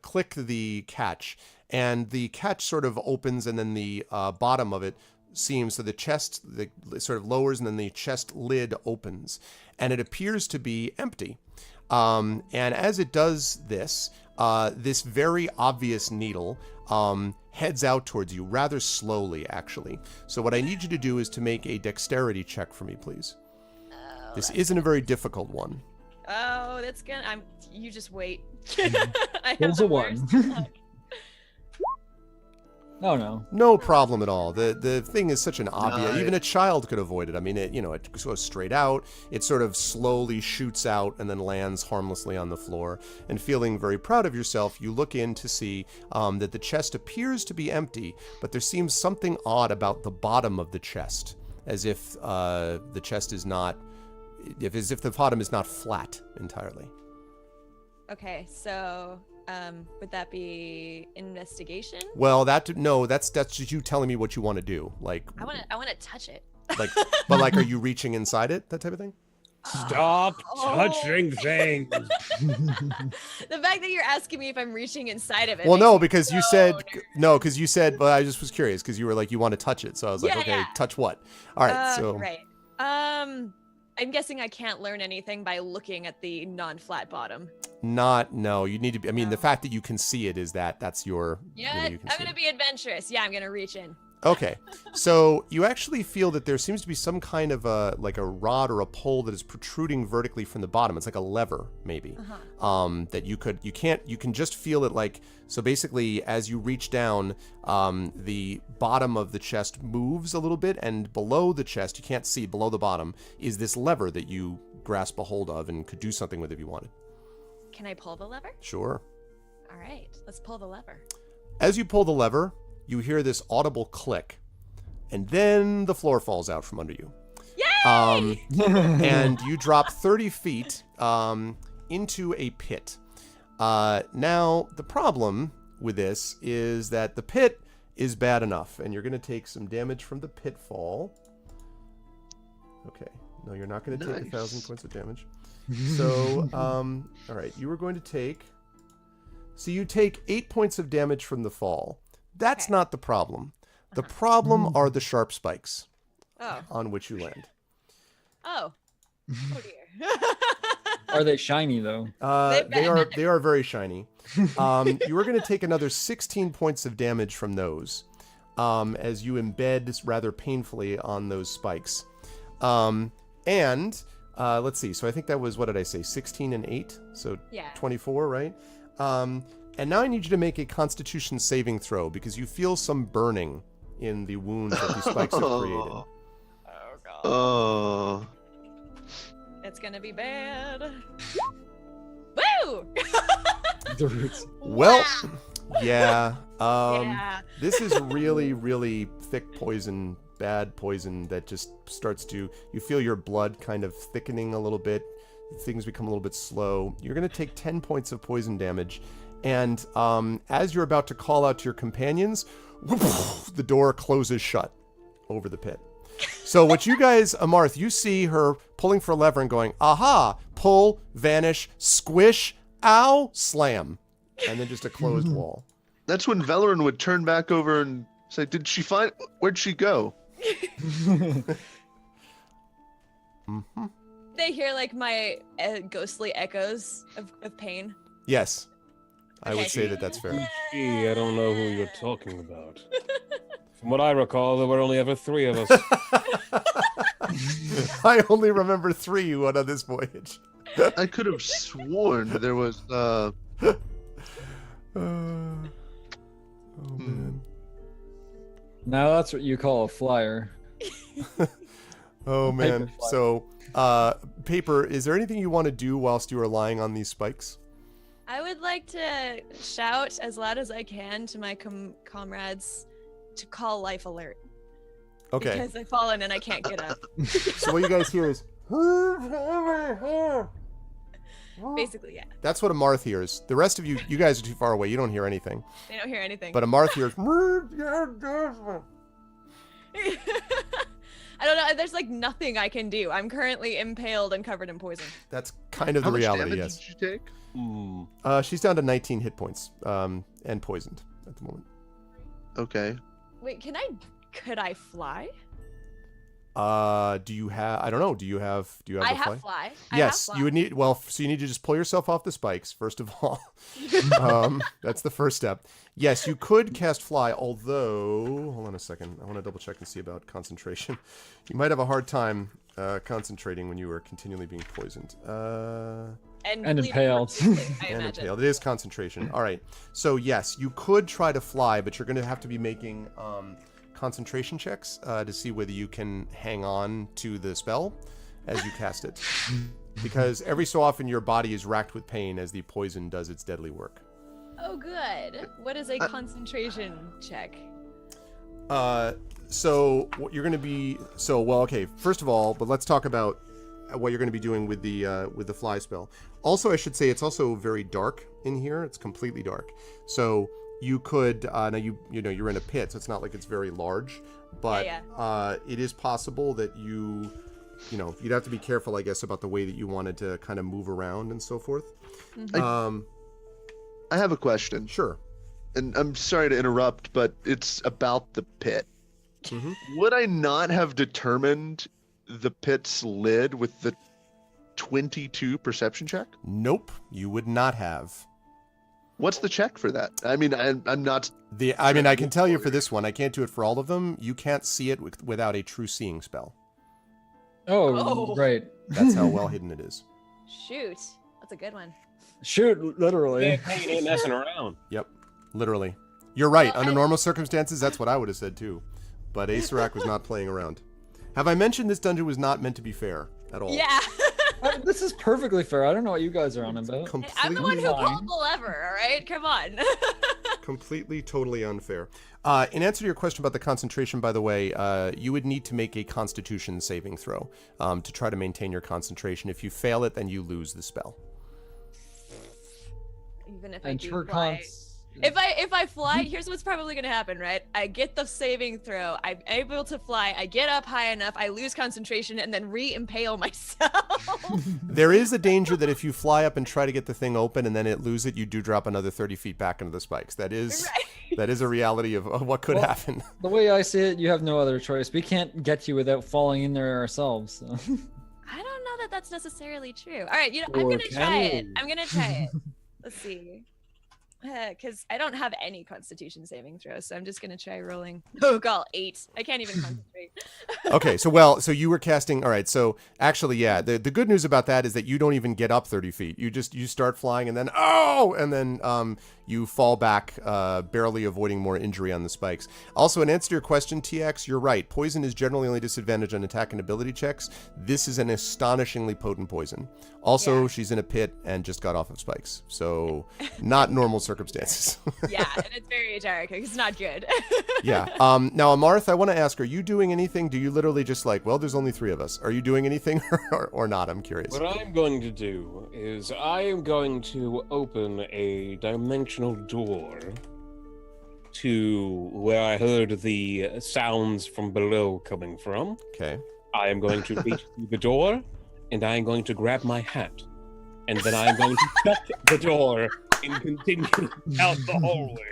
click the catch, and the catch sort of opens, and then the bottom of it seems, so the chest sort of lowers, and then the chest lid opens, and it appears to be empty. And as it does this, this very obvious needle heads out towards you rather slowly, actually. So what I need you to do is to make a dexterity check for me, please. This isn't a very difficult one. Oh, that's gonna. You just wait. Mhm. I have Rolls the a 1. worst luck. Oh no. No problem at all. The thing is such an obvious. No, Even a child could avoid it. I mean, it goes straight out. It sort of slowly shoots out and then lands harmlessly on the floor. And feeling very proud of yourself, you look in to see that the chest appears to be empty, but there seems something odd about the bottom of the chest, as if the chest is not, as if the bottom is not flat entirely. Okay, so would that be investigation? Well, that's just you telling me what you want to do. Like, I want to touch it. like, but like, are you reaching inside it? That type of thing. Stop touching things. The fact that you're asking me if I'm reaching inside of it. Well, makes no, me because you so said nervous. Well, I just was curious because you were like you want to touch it, so I was like, Yeah, okay, yeah. touch what? All right, so Right. I'm guessing I can't learn anything by looking at the non-flat bottom. you need to be. I mean, the No. fact that you can see it is that's your. Yeah, you can I'm see gonna it. be adventurous. Yeah, I'm gonna reach in. Okay, so you actually feel that there seems to be some kind of a rod or a pole that is protruding vertically from the bottom. It's like a lever, maybe. That you can just feel it like. So basically, as you reach down, the bottom of the chest moves a little bit, and below the chest, you can't see below the bottom is this lever that you grasp a hold of and could do something with if you wanted. Can I pull the lever? Sure. All right, let's pull the lever. As you pull the lever, you hear this audible click, and then the floor falls out from under you. Yay! And you drop 30 feet into a pit. Now, the problem with this is that the pit is bad enough, and you're going to take some damage from the pitfall. Okay. No, you're not going to take 1,000 points of damage. So, all right, you were going to take... So you take 8 points of damage from the fall. That's not the problem. The problem are the sharp spikes on which you land. Oh dear. Are they shiny though? They are very shiny. You are going to take another 16 points of damage from those as you embed rather painfully on those spikes. And let's see. So I think that was, what did I say? 16 and 8. So 24, right? And now I need you to make a Constitution saving throw because you feel some burning in the wounds that these spikes have created. Oh god. Oh. It's gonna be bad. Woo! The roots. Well, yeah. Yeah. This is really, really thick poison, bad poison that just starts to... You feel your blood kind of thickening a little bit. Things become a little bit slow. You're going to take 10 points of poison damage. And as you're about to call out to your companions, the door closes shut over the pit. So what you guys, Amarth, you see her pulling for a lever and going, aha, pull, vanish, squish, ow, slam. And then just a closed wall. That's when Velerin would turn back over and say, "Did she find? Where'd she go?" Mm-hmm. They hear like my ghostly echoes of pain. Yes. I would Okay. say that that's fair. Gee, I don't know who you're talking about. From what I recall, there were only ever 3 of us. I only remember 3 who went on this voyage. I could have sworn there was. Oh, man. Now that's what you call a flyer. Oh, man. Paper fly. So, Paper, is there anything you want to do whilst you are lying on these spikes? I would like to shout as loud as I can to my comrades to call life alert. Okay. Because I've fallen and I can't get up. So what you guys hear is... Basically, yeah. That's what Amarth hears. The rest of you guys are too far away. You don't hear anything. They don't hear anything. But Amarth hears... I don't know. There's like nothing I can do. I'm currently impaled and covered in poison. That's kind of How the much reality, damage yes. did you take? She's down to 19 hit points and poisoned at the moment. Okay. Wait, could I fly? Do you have... I don't know. Do you have the I fly? have fly. Yes, you would need... Well, so you need to just pull yourself off the spikes, first of all. That's the first step. Yes, you could cast fly, although... Hold on a second. I want to double check and see about concentration. You might have a hard time concentrating when you are continually being poisoned. And And bleeding impaled. profusely, I And imagine. impaled. It is concentration. All right. So, yes, you could try to fly, but you're going to have to be making concentration checks to see whether you can hang on to the spell as you cast it. Because every so often your body is racked with pain as the poison does its deadly work. Oh, good. What is a concentration check? So what you're going to be... So, well, okay. First of all, but let's talk about what you're going to be doing with the fly spell. Also, I should say it's also very dark in here. It's completely dark. So you could now you know you're in a pit, so it's not like it's very large, but it is possible that you know you'd have to be careful, I guess, about the way that you wanted to kind of move around and so forth. Mm-hmm. I have a question. Sure. And I'm sorry to interrupt, but it's about the pit. Mhm. Would I not have determined the pit's lid with the 22 perception check? Nope, you would not have. What's the check for that? I mean, I'm not. I mean, I can tell you for this one, I can't do it for all of them. You can't see it without a true seeing spell. Oh, right. That's how well hidden it is. Shoot. That's a good one. Shoot, literally. He ain't messing around. Yep, literally. You're right. Well, Under normal circumstances, that's what I would have said too. But Acerak was not playing around. Have I mentioned this dungeon was not meant to be fair at all? Yeah. This is perfectly fair. I don't know what you guys are on about. I'm the one who fine. pulled the lever, all right? Come on. Completely, totally unfair. In answer to your question about the concentration, by the way, you would need to make a Constitution saving throw to try to maintain your concentration. If you fail it, then you lose the spell. Even if I And do her fly. If I fly, here's what's probably gonna happen, right? I get the saving throw. I'm able to fly. I get up high enough. I lose concentration and then re-impale myself. There is a danger that if you fly up and try to get the thing open and then it lose it, you do drop another 30 feet back into the spikes. That is that is a reality of what could happen. The way I see it, you have no other choice. We can't get you without falling in there ourselves. So. I don't know that that's necessarily true. All right, I'm gonna try it. I'm gonna try it. Let's see. Because I don't have any Constitution saving throws, so I'm just gonna try rolling. Oh god, 8. I can't even concentrate. Okay, so you were casting. All right, so actually, yeah, the good news about that is that you don't even get up 30 feet. You start flying and then you fall back, barely avoiding more injury on the spikes. Also, in answer to your question, TX, you're right. Poison is generally only disadvantaged on attack and ability checks. This is an astonishingly potent poison. Also, she's in a pit and just got off of spikes, so not normal circumstances. Yeah, and it's very dark. It's not good. Yeah. Now, Amarth, I want to ask, are you doing anything? Do you literally just well, there's only 3 of us. Are you doing anything or not? I'm curious. What I'm going to do is I am going to open a dimensional door to where I heard the sounds from below coming from. Okay. I am going to reach through the door, and I am going to grab my hat. And then I am going to shut the door and continue out the hallway.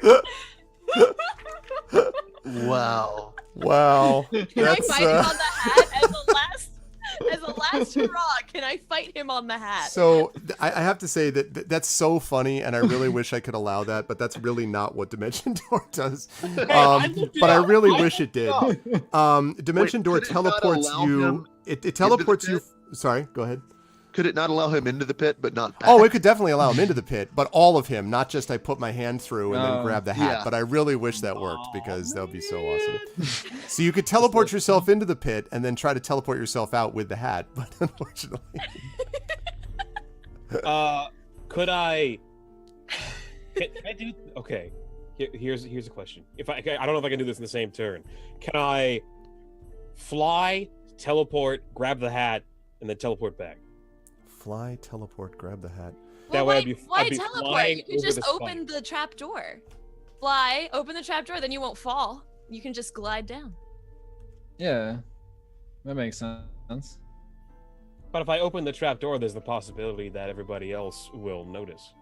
Wow. Wow. Can I fight him on the hat as a last hurrah? Can I fight him on the hat? So I have to say that that's so funny, and I really wish I could allow that, but that's really not what Dimension Door does. But I really wish it did. Dimension Door could it not teleports allow you. him It teleports into you. Sorry, go ahead. Could it not allow him into the pit, but not back? Oh, it could definitely allow him into the pit, but all of him, not just I put my hand through and then grab the hat. Yeah. But I really wish that worked because that would be so awesome. So you could teleport yourself into the pit and then try to teleport yourself out with the hat, but unfortunately. Could I? Can I do? Okay. Here's a question. If I don't know if I can do this in the same turn. Can I fly, teleport, grab the hat, and then teleport back? Fly, teleport, grab the hat. That way I'd be teleport? flying You can over just the open the trap door. Fly, open the trap door, then you won't fall. You can just glide down. Yeah, that makes sense. But if I open the trap door, there's the possibility that everybody else will notice.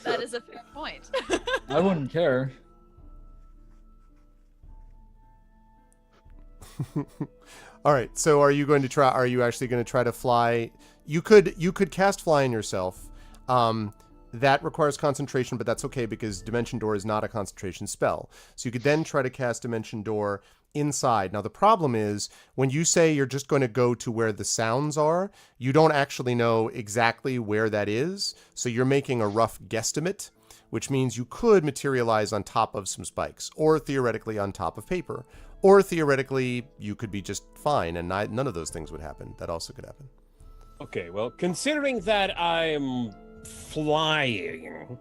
That is a fair point. I wouldn't care. All right. So are you actually going to try to fly? You could cast flying yourself. That requires concentration, but that's okay because Dimension Door is not a concentration spell. So you could then try to cast Dimension Door inside. Now the problem is when you say you're just going to go to where the sounds are, you don't actually know exactly where that is. So you're making a rough guesstimate, which means you could materialize on top of some spikes or theoretically on top of paper. Or theoretically, you could be just fine, and none of those things would happen. That also could happen. Okay, well, considering that I'm flying,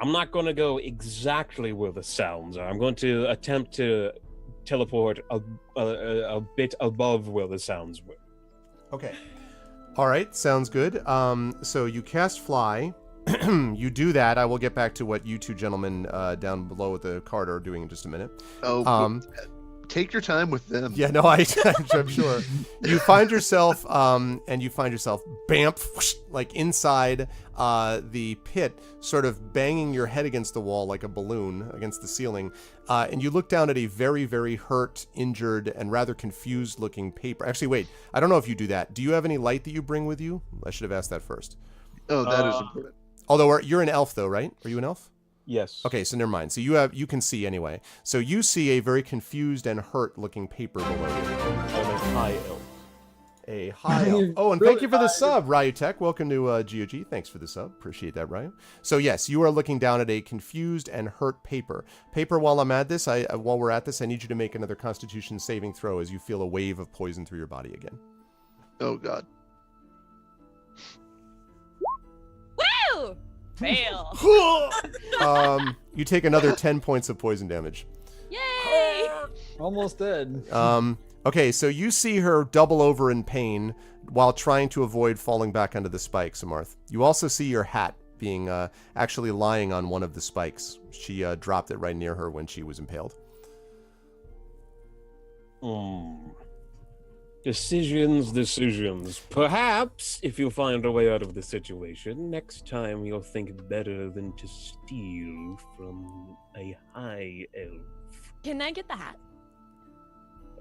I'm not going to go exactly where the sounds are. I'm going to attempt to teleport a bit above where the sounds were. Okay. All right, sounds good. So you cast fly. You do that. I will get back to what you two gentlemen down below at the cart are doing in just a minute. Take your time with them. Yeah, no, I'm sure. You find yourself, bamf, whoosh, like inside the pit, sort of banging your head against the wall like a balloon against the ceiling. And you look down at a very, very hurt, injured, and rather confused-looking paper. Actually, wait, I don't know if you do that. Do you have any light that you bring with you? I should have asked that first. Oh, that is important. Although you're an elf, though, right? Are you an elf? Yes. Okay, so never mind. So you can see anyway. So you see a very confused and hurt-looking paper below you. I'm a high elf. A high elf. Oh, and thank you for the sub, Ryutek. Welcome to GOG. Thanks for the sub. Appreciate that, Ryu. So yes, you are looking down at a confused and hurt paper. Paper, while we're at this, I need you to make another Constitution saving throw as you feel a wave of poison through your body again. Oh, God. Woo! Fail. You take another 10 points of poison damage. Yay! Almost dead. Okay, so you see her double over in pain while trying to avoid falling back onto the spikes, Amarth. You also see your hat being actually lying on one of the spikes. She dropped it right near her when she was impaled. Decisions. Perhaps, if you find a way out of the situation, next time you'll think better than to steal from a high elf. Can I get the hat?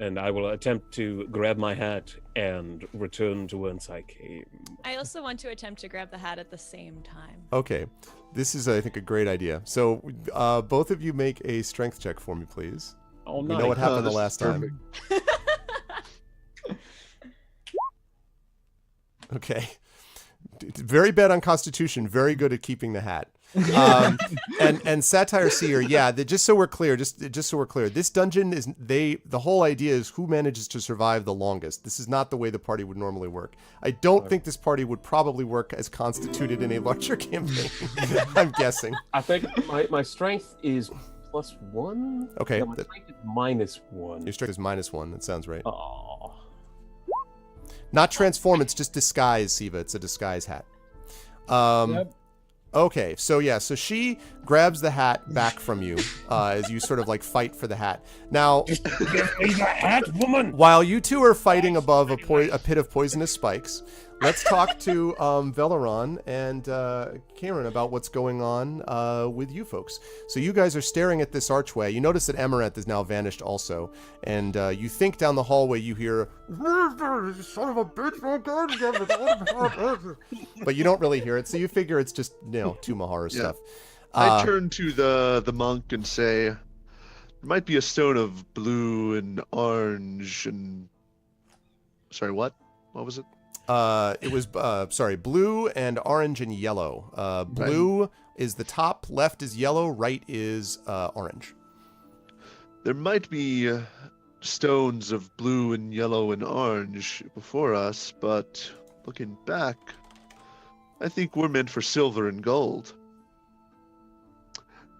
And I will attempt to grab my hat and return to whence I came. I also want to attempt to grab the hat at the same time. Okay. This is, I think, a great idea. So both of you make a strength check for me, please. Oh, We know what happened the this last is time. Okay. Very bad on Constitution. Very good at keeping the hat. And Satire Seer, yeah. Just so we're clear, this dungeon is the whole idea is who manages to survive the longest. This is not the way the party would normally work. I don't think this party would probably work as constituted in a larger campaign. I'm guessing. I think my strength is +1. Okay. No, my strength is -1. Your strength is -1. That sounds right. Oh. Not transform. It's just disguise, Siva. It's a disguise hat. Yep. Okay, so yeah, so she grabs the hat back from you as you sort of like fight for the hat. Now, Just give me the hat, woman! while you two are fighting above a pit of poisonous spikes, let's talk to Veleron and Karen about what's going on with you folks. So you guys are staring at this archway. You notice that Amaranth is now vanished also, and you think down the hallway you hear, "Son of a bitch, but you don't really hear it, so you figure it's just, Tumahara stuff. I turn to the monk and say, there might be a stone of blue and orange and... Sorry, what? What was it? It was, blue and orange and yellow. Blue is the top, left is yellow, right is orange. There might be stones of blue and yellow and orange before us, but looking back, I think we're meant for silver and gold.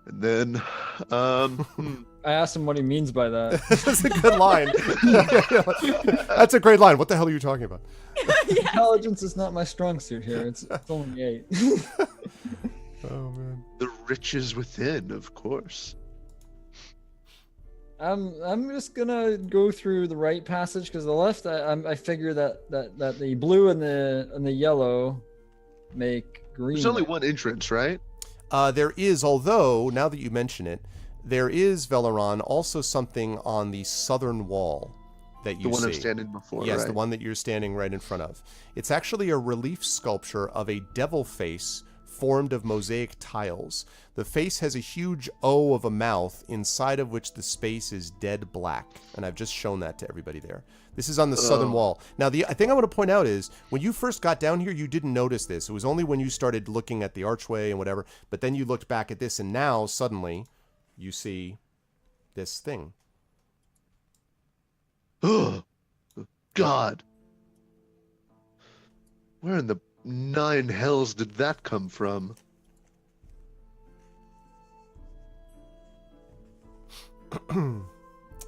And then, I asked him what he means by that. That's a good line. That's a great line. What the hell are you talking about? Intelligence is not my strong suit here. It's only 8. Oh, man. the riches within, of course. I'm just gonna go through the right passage because the left. I figure that the blue and the yellow make green. There's only one entrance, right? There is, although, now that you mention it, there is, Veleron, also something on the southern wall that you see. The one I'm standing before, Yes, right? the one that you're standing right in front of. It's actually a relief sculpture of a devil face formed of mosaic tiles. The face has a huge O of a mouth, inside of which the space is dead black. And I've just shown that to everybody there. This is on the southern wall. Now, the thing I want to point out is, when you first got down here, you didn't notice this. It was only when you started looking at the archway and whatever, but then you looked back at this, and now, suddenly, you see this thing. Oh, God. Where in the 9 hells did that come from?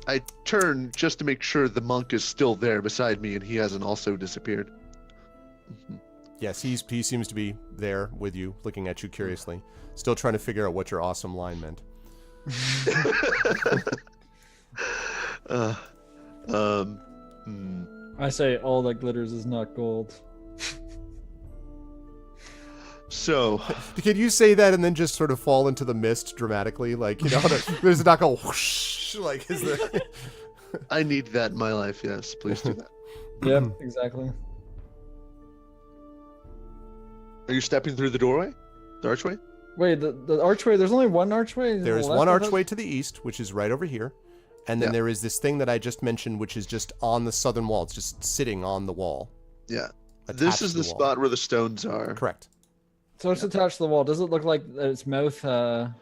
I turn just to make sure the monk is still there beside me and he hasn't also disappeared. Yes, he seems to be there with you, looking at you curiously. Still trying to figure out what your awesome line meant. I say all that glitters is not gold. So, Can you say that and then just sort of fall into the mist dramatically? Like, there's not go whoosh, like, is there... I need that in my life, yes. Please do that. Yep, exactly. Are you stepping through the doorway? The archway? Wait, the archway. There's only one archway. There is one archway to the east, which is right over here. And then Yeah. there is this thing that I just mentioned, which is just on the southern wall. It's just sitting on the wall. Yeah. attached This is to the wall. spot where the stones are. Correct. So it's attached to the wall. Does it look like its mouth? Can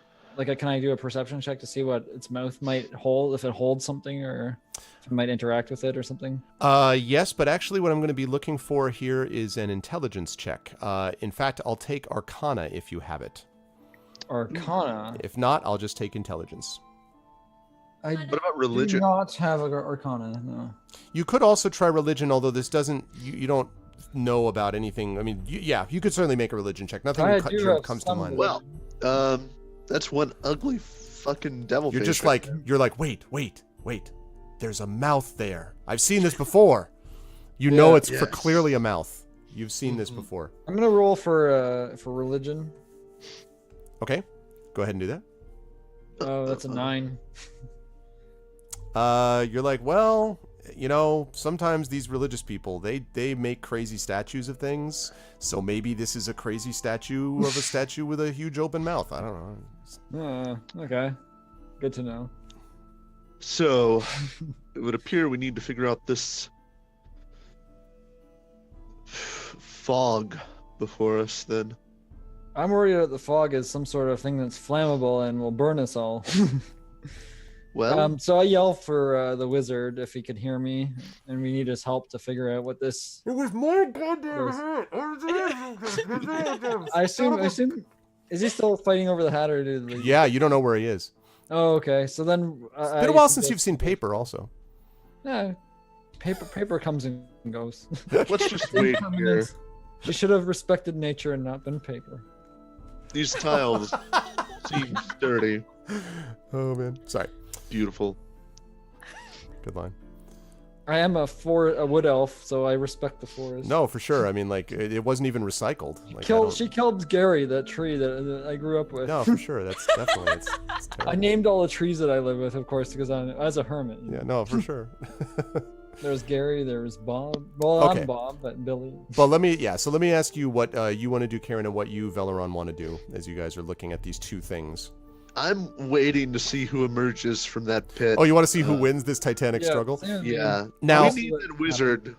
I do a perception check to see what its mouth might hold? If it holds something, or if it might interact with it, or something? Yes, but actually what I'm going to be looking for here is an intelligence check. In fact, I'll take Arcana if you have it. Arcana. If not, I'll just take intelligence. I What about do religion? not have Arcana. No. You could also try religion, although this doesn't. You don't know about anything. I mean, you could certainly make a religion check. Nothing I do have comes to some mind. Well, that's one ugly fucking devil. You're face just right like, wait. There's a mouth there. I've seen this before. You know it's for Yes. clearly a mouth. You've seen this before. I'm gonna roll for religion. Okay, go ahead and do that. Oh, that's a 9. You're like, well, sometimes these religious people, they make crazy statues of things. So maybe this is a crazy statue of a statue with a huge open mouth. I don't know. Okay, good to know. So, it would appear we need to figure out this fog before us. Then, I'm worried that the fog is some sort of thing that's flammable and will burn us all. well, So I yell for the wizard if he could hear me, and we need his help to figure out what this. It was my goddamn hat. hat. I assume. Is he still fighting over the hat, or did they... Yeah, you don't know where he is. Oh, okay. So then. It's been a while since you've seen Paper, also. Yeah, paper comes and goes. let's just wait here. We should have respected nature and not been paper. These tiles seem sturdy, Oh man, sorry. beautiful. Good line. I am a wood elf, so I respect the forest. No, for sure. I mean, like it wasn't even recycled. Like, She killed Gary, that tree that I grew up with. No, for sure. That's definitely it's I terrible. named all the trees that I live with, of course, because I'm as a hermit. Yeah, no, for sure. There's Gary, there's Bob. Well, Okay. I'm Bob, but Billy. But let me ask you what you want to do, Karen, and what you, Veleron, want to do as you guys are looking at these two things. I'm waiting to see who emerges from that pit. Oh, you want to see who wins this titanic Yeah, struggle? Yeah. Now- we need that wizard.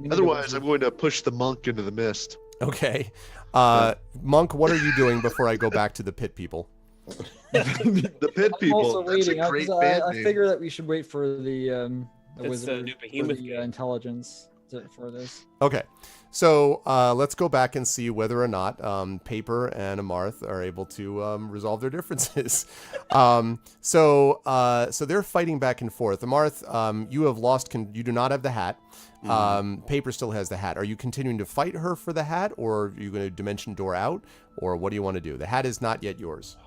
Otherwise, I'm going to push the monk into the mist. Okay. Monk, what are you doing before I go back to the pit people? The pit I'm people. also That's waiting. a great I band name. figure that we should wait for the That's the wizard new for behemoth the game. intelligence for this. Okay. So let's go back and see whether or not Paper and Amarth are able to resolve their differences. So they're fighting back and forth. Amarth, you have lost. You do not have the hat. Paper still has the hat. Are you continuing to fight her for the hat, or are you going to dimension door out, or what do you want to do? The hat is not yet yours.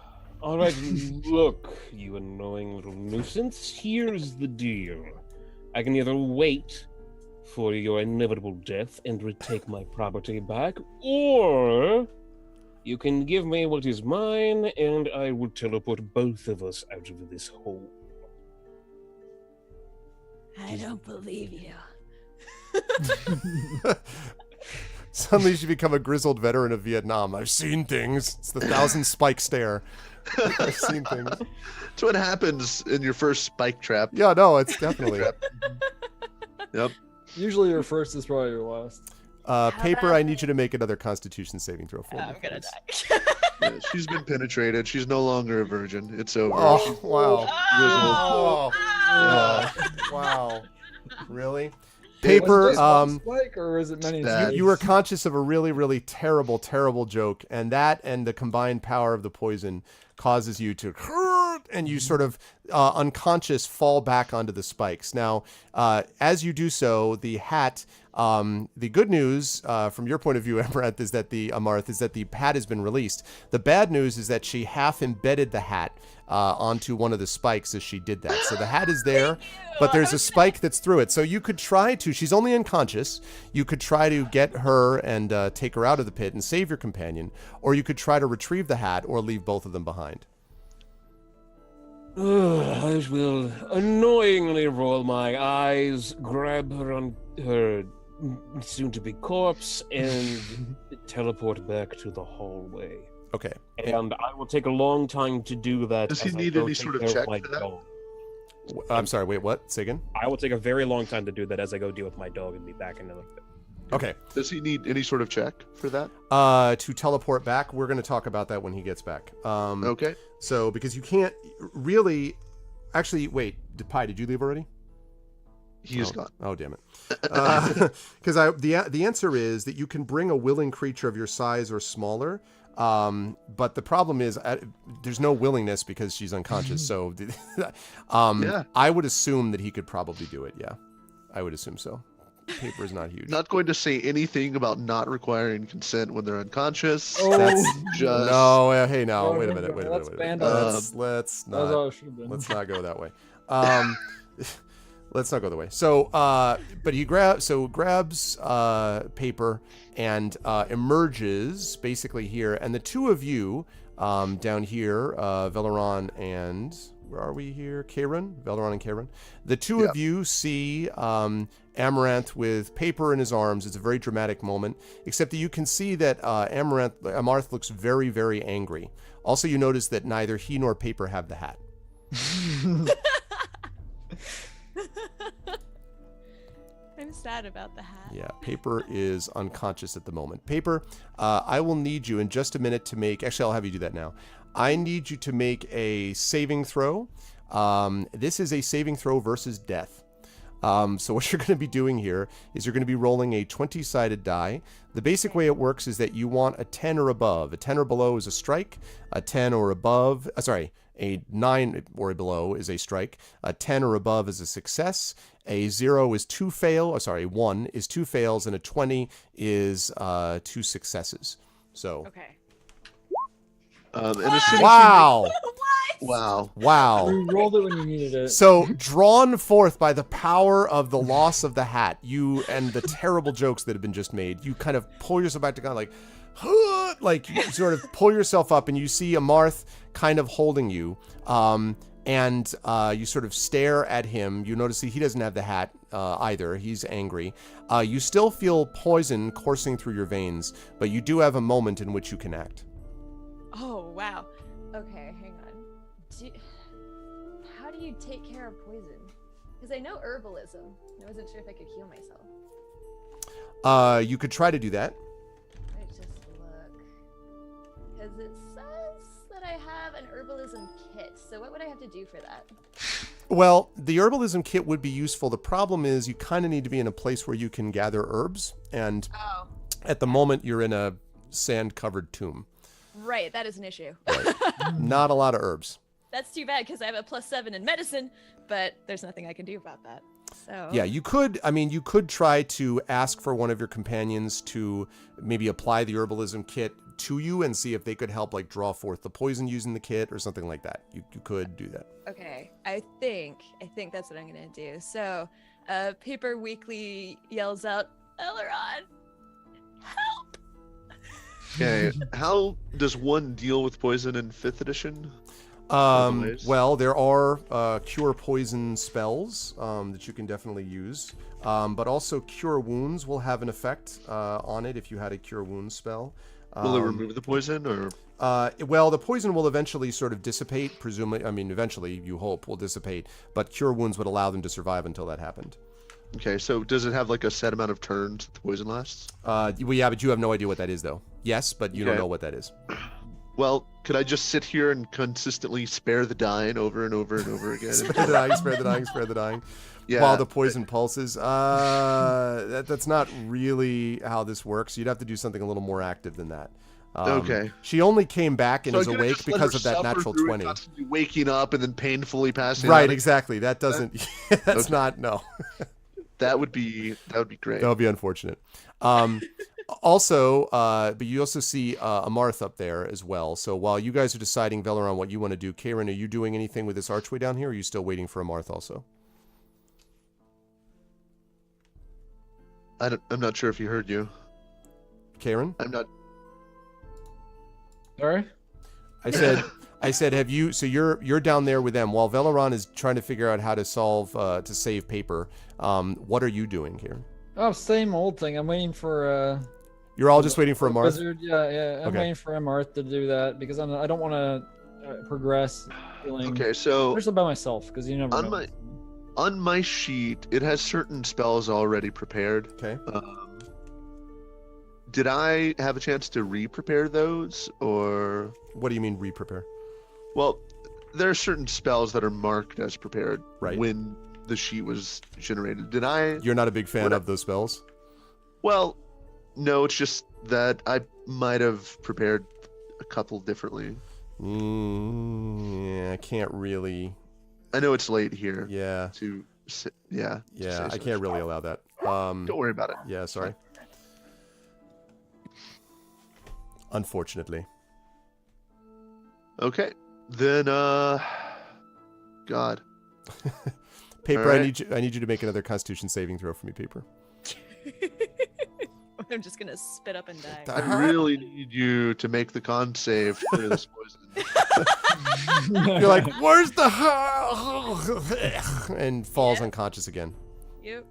All right, look, you annoying little nuisance. Here's the deal. I can either wait for your inevitable death and retake my property back, or you can give me what is mine and I will teleport both of us out of this hole. I don't believe you. Suddenly she become a grizzled veteran of Vietnam. I've seen things. It's the 1,000 spike stare. I've seen things. That's what happens in your first spike trap. Yeah, no, it's definitely. Yep. Usually your first is probably your last. Paper, about- I need you to make another Constitution saving throw for me. I'm gonna please. die. Yeah, she's been penetrated. She's no longer a virgin. It's over. Oh, wow. Oh, Oh, wow. Really? Was Paper, it just one spike, or is it many? That- you were conscious of a really, really terrible, terrible joke, and that and the combined power of the poison causes you to hurt, and you sort of unconscious fall back onto the spikes. Now, as you do so, the hat, the good news from your point of view, Amaranth, is that the hat has been released. The bad news is that she half embedded the hat onto one of the spikes as she did that. So the hat is there, but there's a spike that's through it. So you could try to, she's only unconscious, you could try to get her and take her out of the pit and save your companion, or you could try to retrieve the hat or leave both of them behind. I will annoyingly roll my eyes, grab her on her soon-to-be corpse, and teleport back to the hallway. Okay. And I will take a long time to do that. Does he as I need go any take sort of care check my for that? dog. I'm sorry, wait, what? Say again? I will take a very long time to do that as I go deal with my dog and be back in the. Okay. Does he need any sort of check for that? To teleport back, we're going to talk about that when he gets back. Okay. So, because you can't really... Actually, wait, Pi, did you leave already? He is gone. Oh, damn it. Because the answer is that you can bring a willing creature of your size or smaller, but the problem is there's no willingness because she's unconscious. So Yeah. I would assume that he could probably do it, yeah. I would assume so. paper is not huge. Not going to say anything about not requiring consent when they're unconscious. Oh. That's just No, hey, no, Oh, wait a no, minute, wait a that's minute, wait a minute. banned. Let's That was not. all it should have been. Let's not go that way. Let's not go that way. So, but he grabs paper and emerges basically here, and the two of you down here, Veleron and where are we here? Karen, Veleron and Karen. The two of you see Amaranth with paper in his arms. It's a very dramatic moment, except that you can see that Amarth looks very, very angry. Also, you notice that neither he nor paper have the hat. I'm sad about the hat. Yeah, paper is unconscious at the moment. Paper, I will need you in just a minute to make. Actually, I'll have you do that now. I need you to make a saving throw. This is a saving throw versus death. So what you're going to be doing here is you're going to be rolling a 20-sided die. The basic way it works is that you want a 10 or above. A 10 or below is a strike. A 10 or above, a 9 or below is a strike. A 10 or above is a success. A 0 is 2 fails. 1 is 2 fails, and a 20 is 2 successes. So. Okay. and assuming Wow. wow. You rolled it when you needed it. So, drawn forth by the power of the loss of the hat, you and the terrible jokes that have been just made, you kind of pull yourself back to kind of like you sort of pull yourself up, and you see Amarth kind of holding you, and you sort of stare at him. You notice he doesn't have the hat either. He's angry. You still feel poison coursing through your veins, but you do have a moment in which you can act. Oh, wow. Okay, hang on. How do you take care of poison? Because I know herbalism. I wasn't sure if I could heal myself. You could try to do that. Let me just look. Because it says that I have an herbalism kit. So what would I have to do for that? Well, the herbalism kit would be useful. The problem is you kind of need to be in a place where you can gather herbs. And at the moment, you're in a sand-covered tomb. Right, that is an issue. Right. Not a lot of herbs. That's too bad because I have a +7 in medicine, but there's nothing I can do about that. So Yeah, you could try to ask for one of your companions to maybe apply the herbalism kit to you and see if they could help like draw forth the poison using the kit or something like that. You could do that. Okay, I think that's what I'm gonna do. So, Paper weakly yells out, "Elrond, help!" Okay, how does one deal with poison in 5th edition? Well, there are cure poison spells that you can definitely use, but also cure wounds will have an effect on it if you had a cure wounds spell. Will it remove the poison, or? Well, the poison will eventually sort of dissipate, presumably. I mean, eventually, you hope, will dissipate, but cure wounds would allow them to survive until that happened. Okay, so does it have like a set amount of turns the poison lasts? Well, yeah, but you have no idea what that is, though. Yes, but you don't know what that is. Well, could I just sit here and consistently spare the dying over and over and over again? Spare the dying, spare the dying, spare the dying. Yeah. While the poison pulses. That's not really how this works. You'd have to do something a little more active than that. Okay. She only came back and So is I could've awake just let because her of that suffer natural through it, 20. constantly waking up and then painfully passing Right, out. exactly. That doesn't. That's Okay. not. No. That would be great. That would be unfortunate. Also, but you also see Amarth up there as well. So while you guys are deciding, Veleron, what you want to do, Karen, are you doing anything with this archway down here, or are you still waiting for Amarth also? I'm not sure if he heard you. Karen? I'm not. Sorry? I said, have you? So you're down there with them while Veleron is trying to figure out how to solve to save paper. What are you doing, Karen? Oh, same old thing. I'm waiting for You're all just waiting for Amarth. Wizard. Yeah. I'm Okay. waiting for Amarth to do that because I don't want to progress feeling Okay, so especially by myself because you never know. on my sheet it has certain spells already prepared. Okay. Did I have a chance to re-prepare those, or? What do you mean re-prepare? Well, there are certain spells that are marked as prepared Right. when the sheet was generated. Did I? You're not a big fan of those spells? Well, no, it's just that I might have prepared a couple differently. Yeah, I can't really. I know it's late here. Yeah. Yeah. Yeah, I can't really allow that. Don't worry about it. Yeah, sorry. Unfortunately. Okay. Then, God. Paper, All right. I need you to make another Constitution saving throw for me, Paper. I'm just gonna spit up and die. I really need you to make the con save to clear this poison. You're like, where's the and falls Yeah. unconscious again. Yep.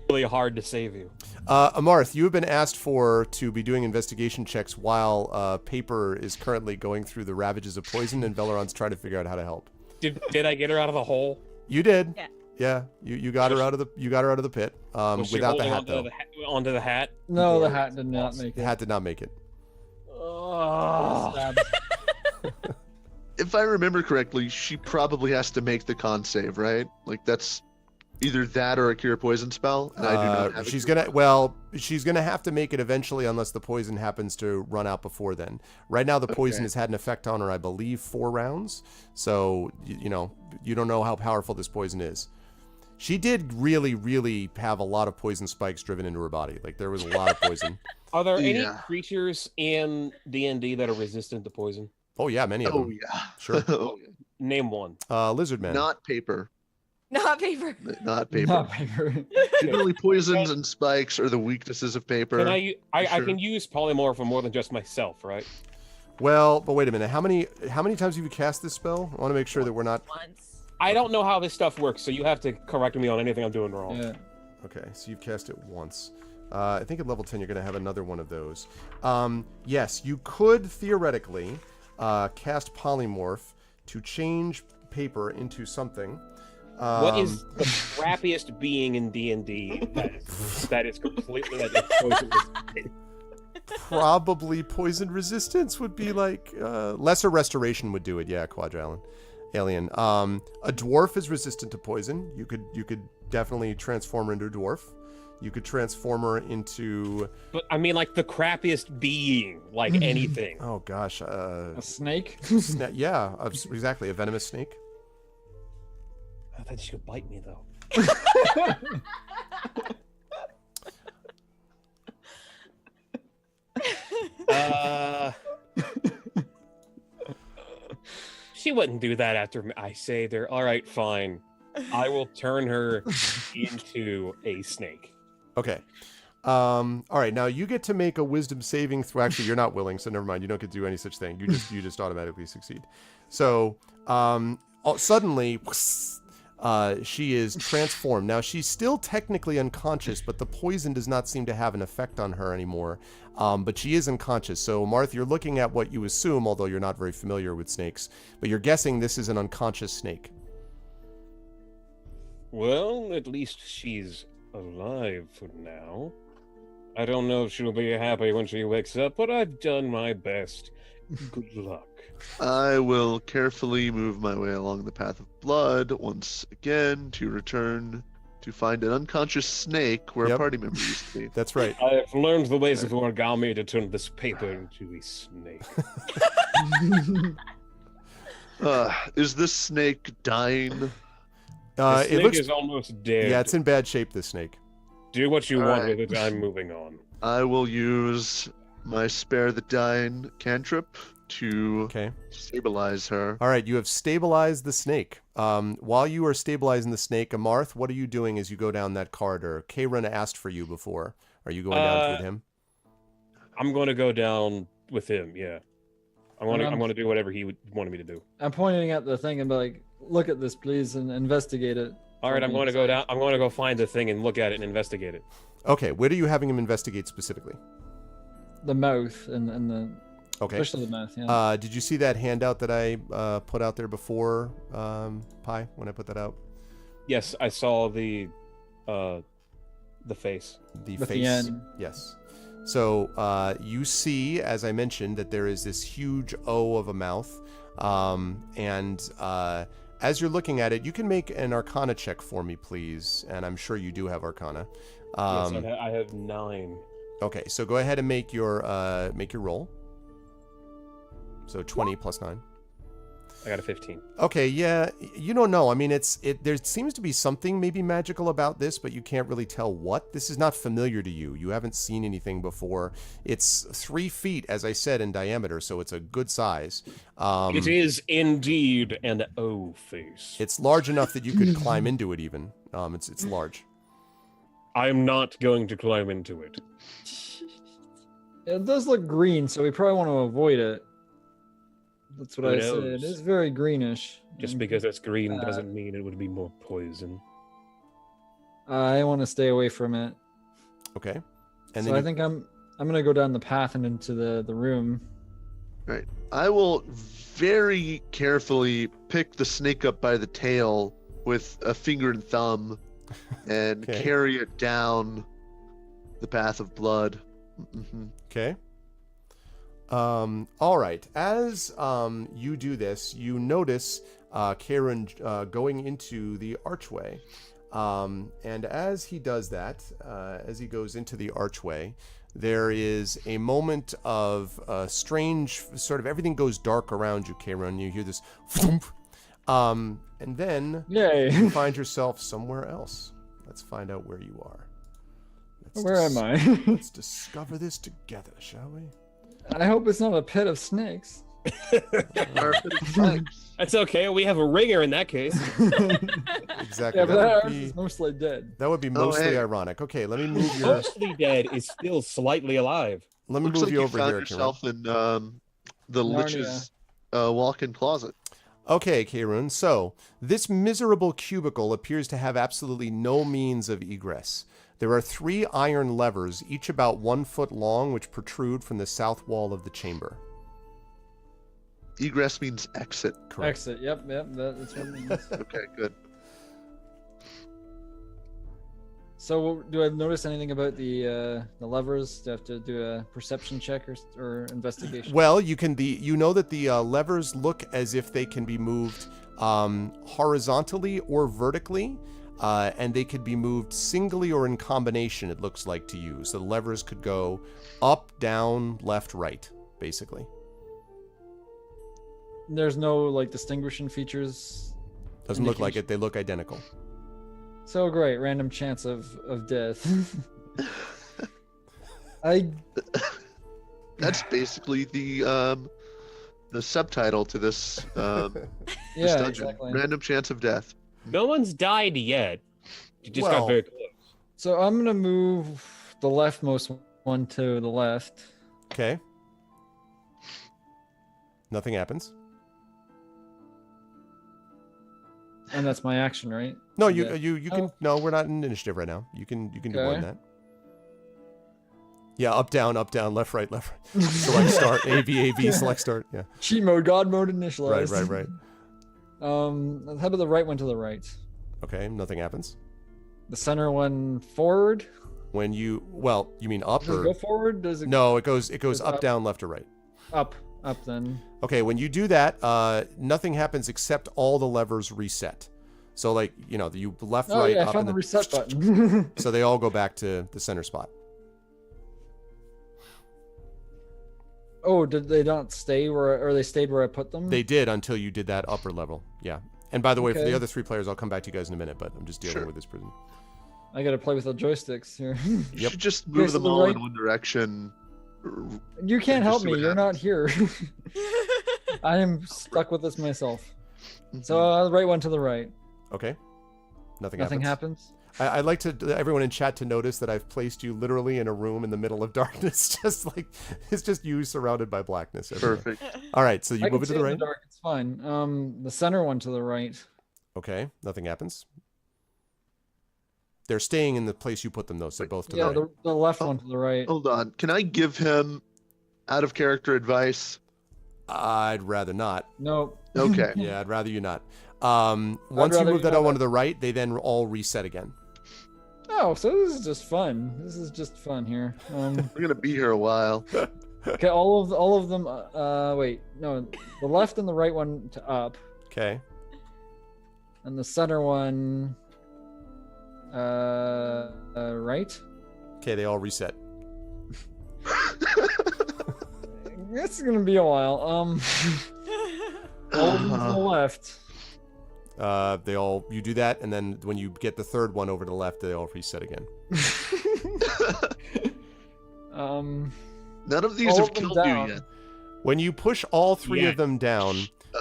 Really hard to save you. Amarth, you have been asked to be doing investigation checks while Paper is currently going through the ravages of poison, and Veleron's trying to figure out how to help. Did I get her out of the hole? You did. Yeah. Yeah. You got her out of the pit. Was she Without the holding hat though. Onto the hat? No, the hat did not make The it. hat did not make it. Oh. Stabbed. If I remember correctly, she probably has to make the con save, right? Like that's either that or a cure poison spell, and I do not have. She's a cure gonna have to make it eventually unless the poison happens to run out before then. Right now the poison Okay. has had an effect on her, I believe, 4 rounds. So you know, you don't know how powerful this poison is. She did really, really have a lot of poison spikes driven into her body. Like there was a lot of poison. Are there any Yeah. creatures in D&D that are resistant to poison? Oh yeah, many of Oh them. yeah. Sure. Oh, yeah. Name one. Lizard man. Not paper. Not paper. Not paper. Not paper. Generally, poisons and spikes are the weaknesses of paper. Can I Sure. can use polymorph for more than just myself, right? Well, but wait a minute. How many times have you cast this spell? I want to make sure that we're not. Once. I don't know how this stuff works, so you have to correct me on anything I'm doing wrong. Yeah. Okay, so you've cast it once. I think at level 10 you're going to have another one of those. Yes, you could theoretically cast polymorph to change paper into something. What is the crappiest being in D&D that is completely like poison resistant? Probably poison resistance would be like lesser restoration would do it. Yeah, Alien. A dwarf is resistant to poison. You could definitely transform her into a dwarf. You could transform her into. But I mean, like the crappiest being, like anything. Oh gosh. A snake? Yeah, exactly. A venomous snake. I thought she could bite me though. She wouldn't do that after I saved her. All right, fine. I will turn her into a snake. Okay. All right. Now you get to make a wisdom saving throw. Actually, you're not willing, so never mind. You don't get to do any such thing. You just automatically succeed. So suddenly, she is transformed. Now she's still technically unconscious, but the poison does not seem to have an effect on her anymore. But she is unconscious. So Marth, you're looking at what you assume, although you're not very familiar with snakes, but you're guessing this is an unconscious snake. Well, at least she's alive for now. I don't know if she'll be happy when she wakes up, but I've done my best. Good luck. I will carefully move my way along the path of blood once again to return to find an unconscious snake where Yep. a party member used to be. That's right. I have learned the ways of origami to turn this paper into a snake. Is this snake dying? The It snake looks. is almost dead. Yeah, it's in bad shape. This snake. Do what you All want right. with it. I'm moving on. I will use my spare the dying cantrip to Okay. stabilize her. All right, you have stabilized the snake. While you are stabilizing the snake, Amarth, what are you doing as you go down that corridor? Kayran asked for you before. Are you going down with him? I'm going to go down with him. Yeah, I'm going Um, to do whatever he wanted me to do. I'm pointing at the thing and be like, look at this, please, and investigate it. All right, I'm going to go down. I'm going to go find the thing and look at it and investigate it. Okay, what are you having him investigate specifically? The mouth and the, Okay. especially the mouth, yeah. Did you see that handout that I put out there before, Pi, when I put that out? Yes, I saw the face. The With the face. N. Yes. So you see, as I mentioned, that there is this huge O of a mouth. And as you're looking at it, you can make an Arcana check for me, please. And I'm sure you do have Arcana. Yes, I have 9. Okay, so go ahead and make your roll. So 20 plus 9. I got a 15. Okay, yeah, you don't know. I mean, there seems to be something maybe magical about this, but you can't really tell what. This is not familiar to you. You haven't seen anything before. It's 3 feet, as I said, in diameter, so it's a good size. It is indeed an O face. It's large enough that you could climb into it even. It's large. I'm not going to climb into it. It does look green, so we probably want to avoid it. That's what Who I said. knows? It's very greenish. Just and because it's green doesn't mean it would be more poison. I want to stay away from it. Okay. So then I think I'm gonna go down the path and into the room. Right. I will very carefully pick the snake up by the tail with a finger and thumb and Okay. carry it down the path of blood. Mhm. Okay. All right. As you do this, you notice Karen going into the archway. And as he does that, as he goes into the archway, there is a moment of strange, sort of everything goes dark around you, Karen. You hear this, thump, and then Yay! you find yourself somewhere else. Let's find out where you are. Where am I? Let's discover this together, shall we? I hope it's not a pit of snakes. That's okay. We have a ringer in that case. Exactly. Yeah, but that that, artist would be, is mostly dead. that would be Oh, mostly hey. ironic. Okay, let me move your. Mostly dead is still slightly alive. Let me Looks move like you you over found here, yourself in the Narnia. Lich's walk-in closet. Okay, Kaerun. So, this miserable cubicle appears to have absolutely no means of egress. There are 3 iron levers, each about 1 foot long, which protrude from the south wall of the chamber. Egress means exit. Correct. Exit. Yep. That's what it means. Okay, good. So, do I notice anything about the levers? Do I have to do a perception check or investigation? Well, you know that the levers look as if they can be moved horizontally or vertically, and they could be moved singly or in combination. It looks like to you. So the levers could go up, down, left, right, basically. There's no like distinguishing features. Doesn't look like it. They look identical. So great, random chance of death. I That's basically the subtitle to this this yeah, dungeon. exactly. Random chance of death. No one's died yet. You just Well- got very close. So I'm gonna move the leftmost one to the left. Okay. Nothing happens. And that's my action, right? No, Yeah. you can. Oh. No, we're not in initiative right now. You can do more than Okay. that. Yeah, up, down, left, right, left. Right. Select start. A V, select start. Yeah. Cheat mode, God mode initialized. Right. How about the right one to the right? Okay, nothing happens. The center one forward? When you mean up Does it or go forward? Does it no? It goes Goes up, up. down, left, or right. up then? Okay, when you do that, nothing happens except all the levers reset. So like you left, Oh right, yeah, I up, found and the then reset button. so they all go back to the center spot. Oh, did they not stay or they stayed where I put them? They did until you did that upper level. Yeah. And by the way, for the Okay. other 3 players, I'll come back to you guys in a minute, but I'm just dealing Sure. with this prison. I gotta play with the joysticks here. You Yep. should just move so them the all right- in one direction. You can't help Just see me. what You're not happens. here. I am stuck with this myself. Mhm. So the right one to the right. Okay. Nothing Nothing happens. happens. I'd like to everyone in chat to notice that I've placed you literally in a room in the middle of darkness, just like it's just you surrounded by blackness. everywhere. Perfect. All right, so you I move can it to see the in right. dark. It's fine. The center one to the right. Okay, nothing happens. They're staying in the place you put them, though, so Wait, both to Yeah, the right. the left Oh. one to the right. Hold on. Can I give him out of character advice? I'd rather not. No. Okay. Yeah, I'd rather you not. Once you rather move you that not. one to the right, they then all reset again. Oh, so this is just fun. This is just fun here. We're gonna be here a while. Okay, all of them. Wait, no, the left and the right one to up, Okay. and the center one, right. Okay, they all reset. This is gonna be a while. All to the left. You do that, and then when you get the third one over to the left, they all reset again. None of these All have of them killed you down. yet. When you push all three Yeah. of them down,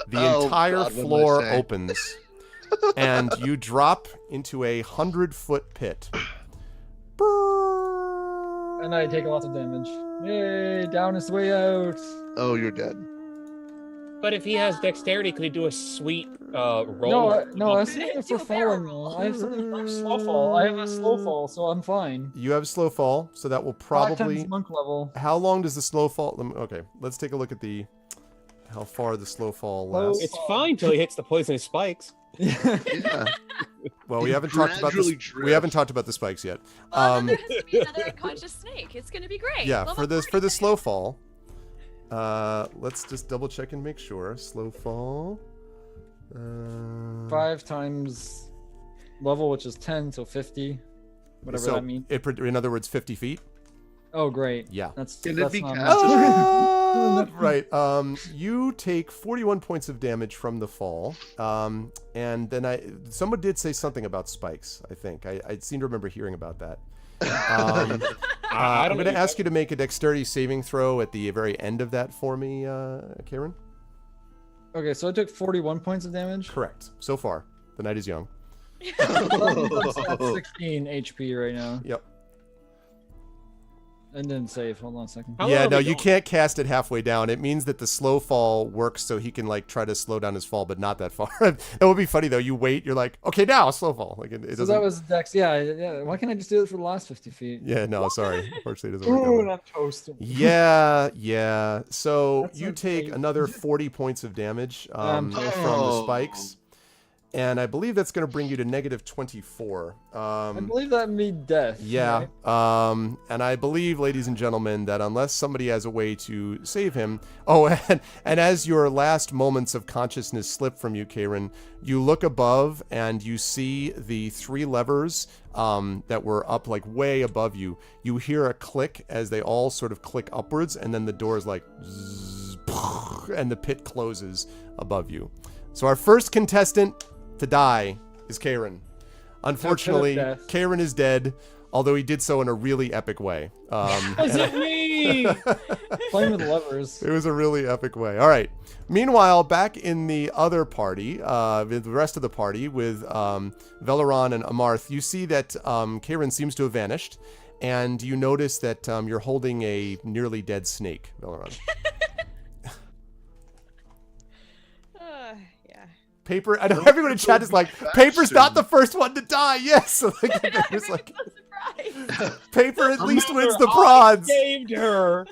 the Oh, entire God, what did I floor say? opens, and you drop into a 100-foot pit. And I take lots of damage. Yay, down is the way out. Oh, you're dead. But if he has dexterity, could he do a sweet roll? No, I was Did it thinking do for a barrel falling. roll? I have something for slow fall. I have a slow fall, so I'm fine. You have slow fall, so that will 5 probably. times monk level. How long does the slow fall? Okay, let's take a look at how far the slow fall lasts. It's fine till he hits the poisonous spikes. Yeah. Well, we You haven't talked about this. gradually We haven't talked about the spikes yet. Well, then there has to be another unconscious snake. It's gonna be great. Yeah, Level for the 40 slow fall. Let's just double check and make sure. Slow fall. 5 times level, which is 10, so 50. Whatever so that means. in other words, 50 feet. Oh, great. Yeah. That's Can it that's be not cast? Right. You take 41 points of damage from the fall. And then someone did say something about spikes. I think I seem to remember hearing about that. I'm going to ask you to make a dexterity saving throw at the very end of that for me, Karen. Okay, so I took 41 points of damage. Correct. So far, the night is young. That's at 16 HP right now. Yep. And didn't save. Hold on a second. How Yeah, long are no, we you going? can't cast it halfway down. It means that the slow fall works so he can like try to slow down his fall, but not that far. It would be funny though. You wait, you're like, okay, now slow fall. Like it So doesn't. that was Dex. Yeah. Why can't I just do it for the last 50 feet? Yeah, no, sorry. Unfortunately, it doesn't work that Ooh, way. and I'm toasted. Yeah. So That's you okay. take another 40 points of damage from the Oh. spikes, and I believe that's going to bring you to negative 24. I believe that means death. Yeah. right? And I believe, ladies and gentlemen, that unless somebody has a way to save him. Oh, and as your last moments of consciousness slip from you, Karen, you look above and you see the 3 levers that were up like way above you. You hear a click as they all sort of click upwards, and then the door is like zzz, and the pit closes above you. So our first contestant to die is Karen. Unfortunately, death. Karen is dead, although he did so in a really epic way. Was it me? Playing with levers. It was a really epic way. All right. Meanwhile, back in the other party, with the rest of the party, with Veleron and Amarth, you see that Karen seems to have vanished, and you notice that you're holding a nearly dead snake, Veleron. Yeah. Paper. I know everyone in chat is like, Paper's not the first one to die. Yes. So Paper's like, So surprised. Paper at least wins the I prods. saved her.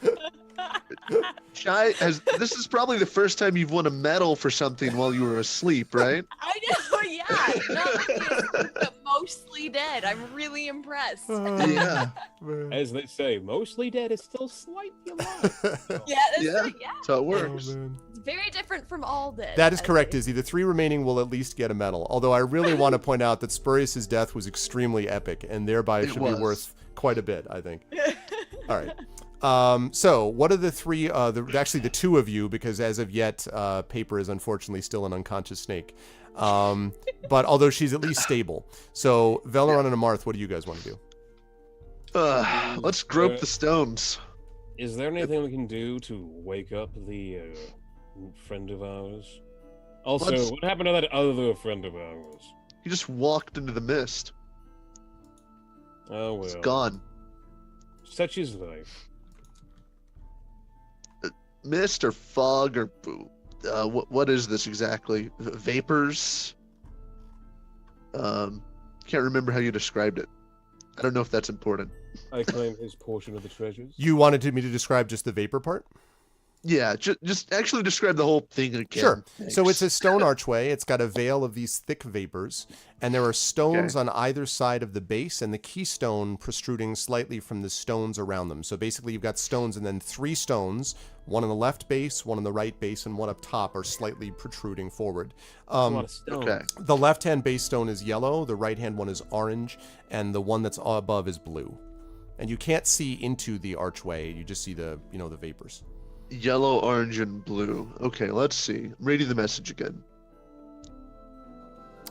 This is probably the first time you've won a medal for something while you were asleep, right? I know, yeah. Not only is but mostly dead. I'm really impressed. Yeah. As they say, mostly dead is still slightly alive. Yeah, that's Yeah. right. Yeah. That's how it works. It's very different from all dead. That is I correct, think. Izzy. The 3 remaining will at least get a medal. Although I really want to point out that Spurious's death was extremely epic, and thereby It should was. be worth quite a bit, I think. All right. So what are the 3? Actually, the 2 of you, because as of yet, Paper is unfortunately still an unconscious snake. But although she's at least stable. So Veleron and Amarth, what do you guys want to do? Let's grope the stones. Is there anything we can do to wake up the friend of ours? Also, Let's- what happened to that other friend of ours? He just walked into the mist. Oh well. It's gone. Such is life. Mist or fog or what is this exactly? Vapors? Can't remember how you described it. I don't know if that's important. I claim his portion of the treasures. You wanted me to describe just the vapor part? Yeah, just actually describe the whole thing again. Sure. So Thanks. it's a stone archway. It's got a veil of these thick vapors, and there are stones on either side of the base, and the keystone protruding slightly from the stones around them. So basically, you've got stones, and then 3 stones, one on the left base, one on the right base, and one up top are slightly protruding forward. A lot of stone. Okay. The left-hand base stone is yellow, the right-hand one is orange, and the one that's above is blue. And you can't see into the archway. You just see the, the vapors. Yellow, orange, and blue. Okay, let's see. I'm reading the message again.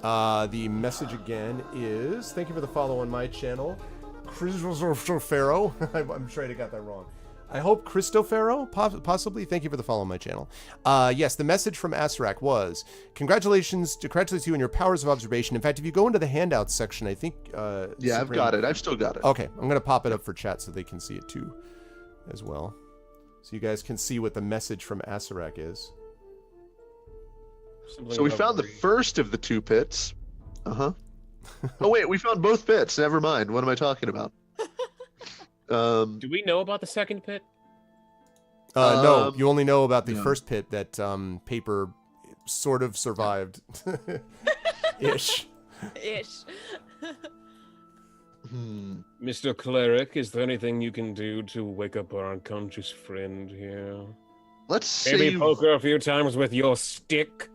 The message again is, thank you for the follow on my channel. Christofero. I'm sure I got that wrong. I hope Christofero, possibly. Thank you for the follow on my channel. Yes, the message from Asarak was, congratulations you on your powers of observation. In fact, if you go into the handouts section, I think... yeah, I've got it. I've still got it. Okay, I'm going to pop it up for chat so they can see it too, as well. So you guys can see what the message from Asarak is. So we found the first of the 2 pits. Uh-huh. Oh, wait, we found both pits. Never mind. What am I talking about? Do we know about the second pit? No, you only know about the first pit that Paper sort of survived. Ish. Mr. Cleric, is there anything you can do to wake up our unconscious friend here? Let's say Maybe poke her a few times with your stick?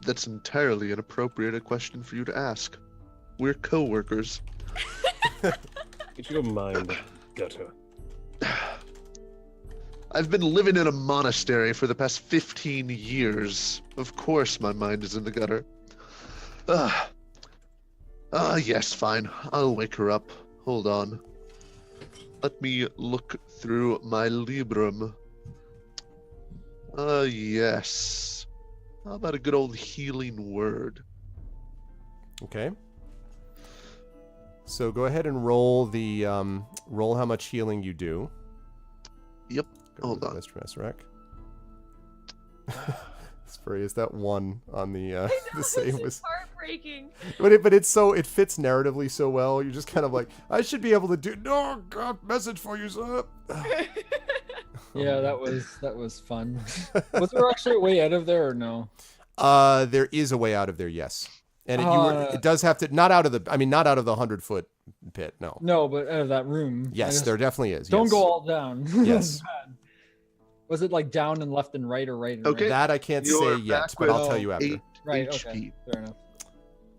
That's entirely inappropriate a question for you to ask. We're co-workers. Get your mind gutter. I've been living in a monastery for the past 15 years. Of course my mind is in the gutter. Yes, fine. I'll wake her up. Hold on. Let me look through my Librum. Yes. How about a good old healing word? Okay. So go ahead and roll the roll how much healing you do. Yep. Hold on. Mr. Messerek. Sorry, is that one on the the save was heartbreaking. But it's so it fits narratively so well. You're just kind of like, I should be able to do. No, God, message for you, sir. Yeah, that was fun. Was there actually a way out of there or no? There is a way out of there, yes. And it does have to not out of the 100-foot pit, no. No, but out of that room. Yes, there definitely is. Don't yes. go all down. Yes. Was it like down and left and right or right and Okay. right? That I can't say yet, but I'll tell you after. 8 Right, HP. okay. Fair enough.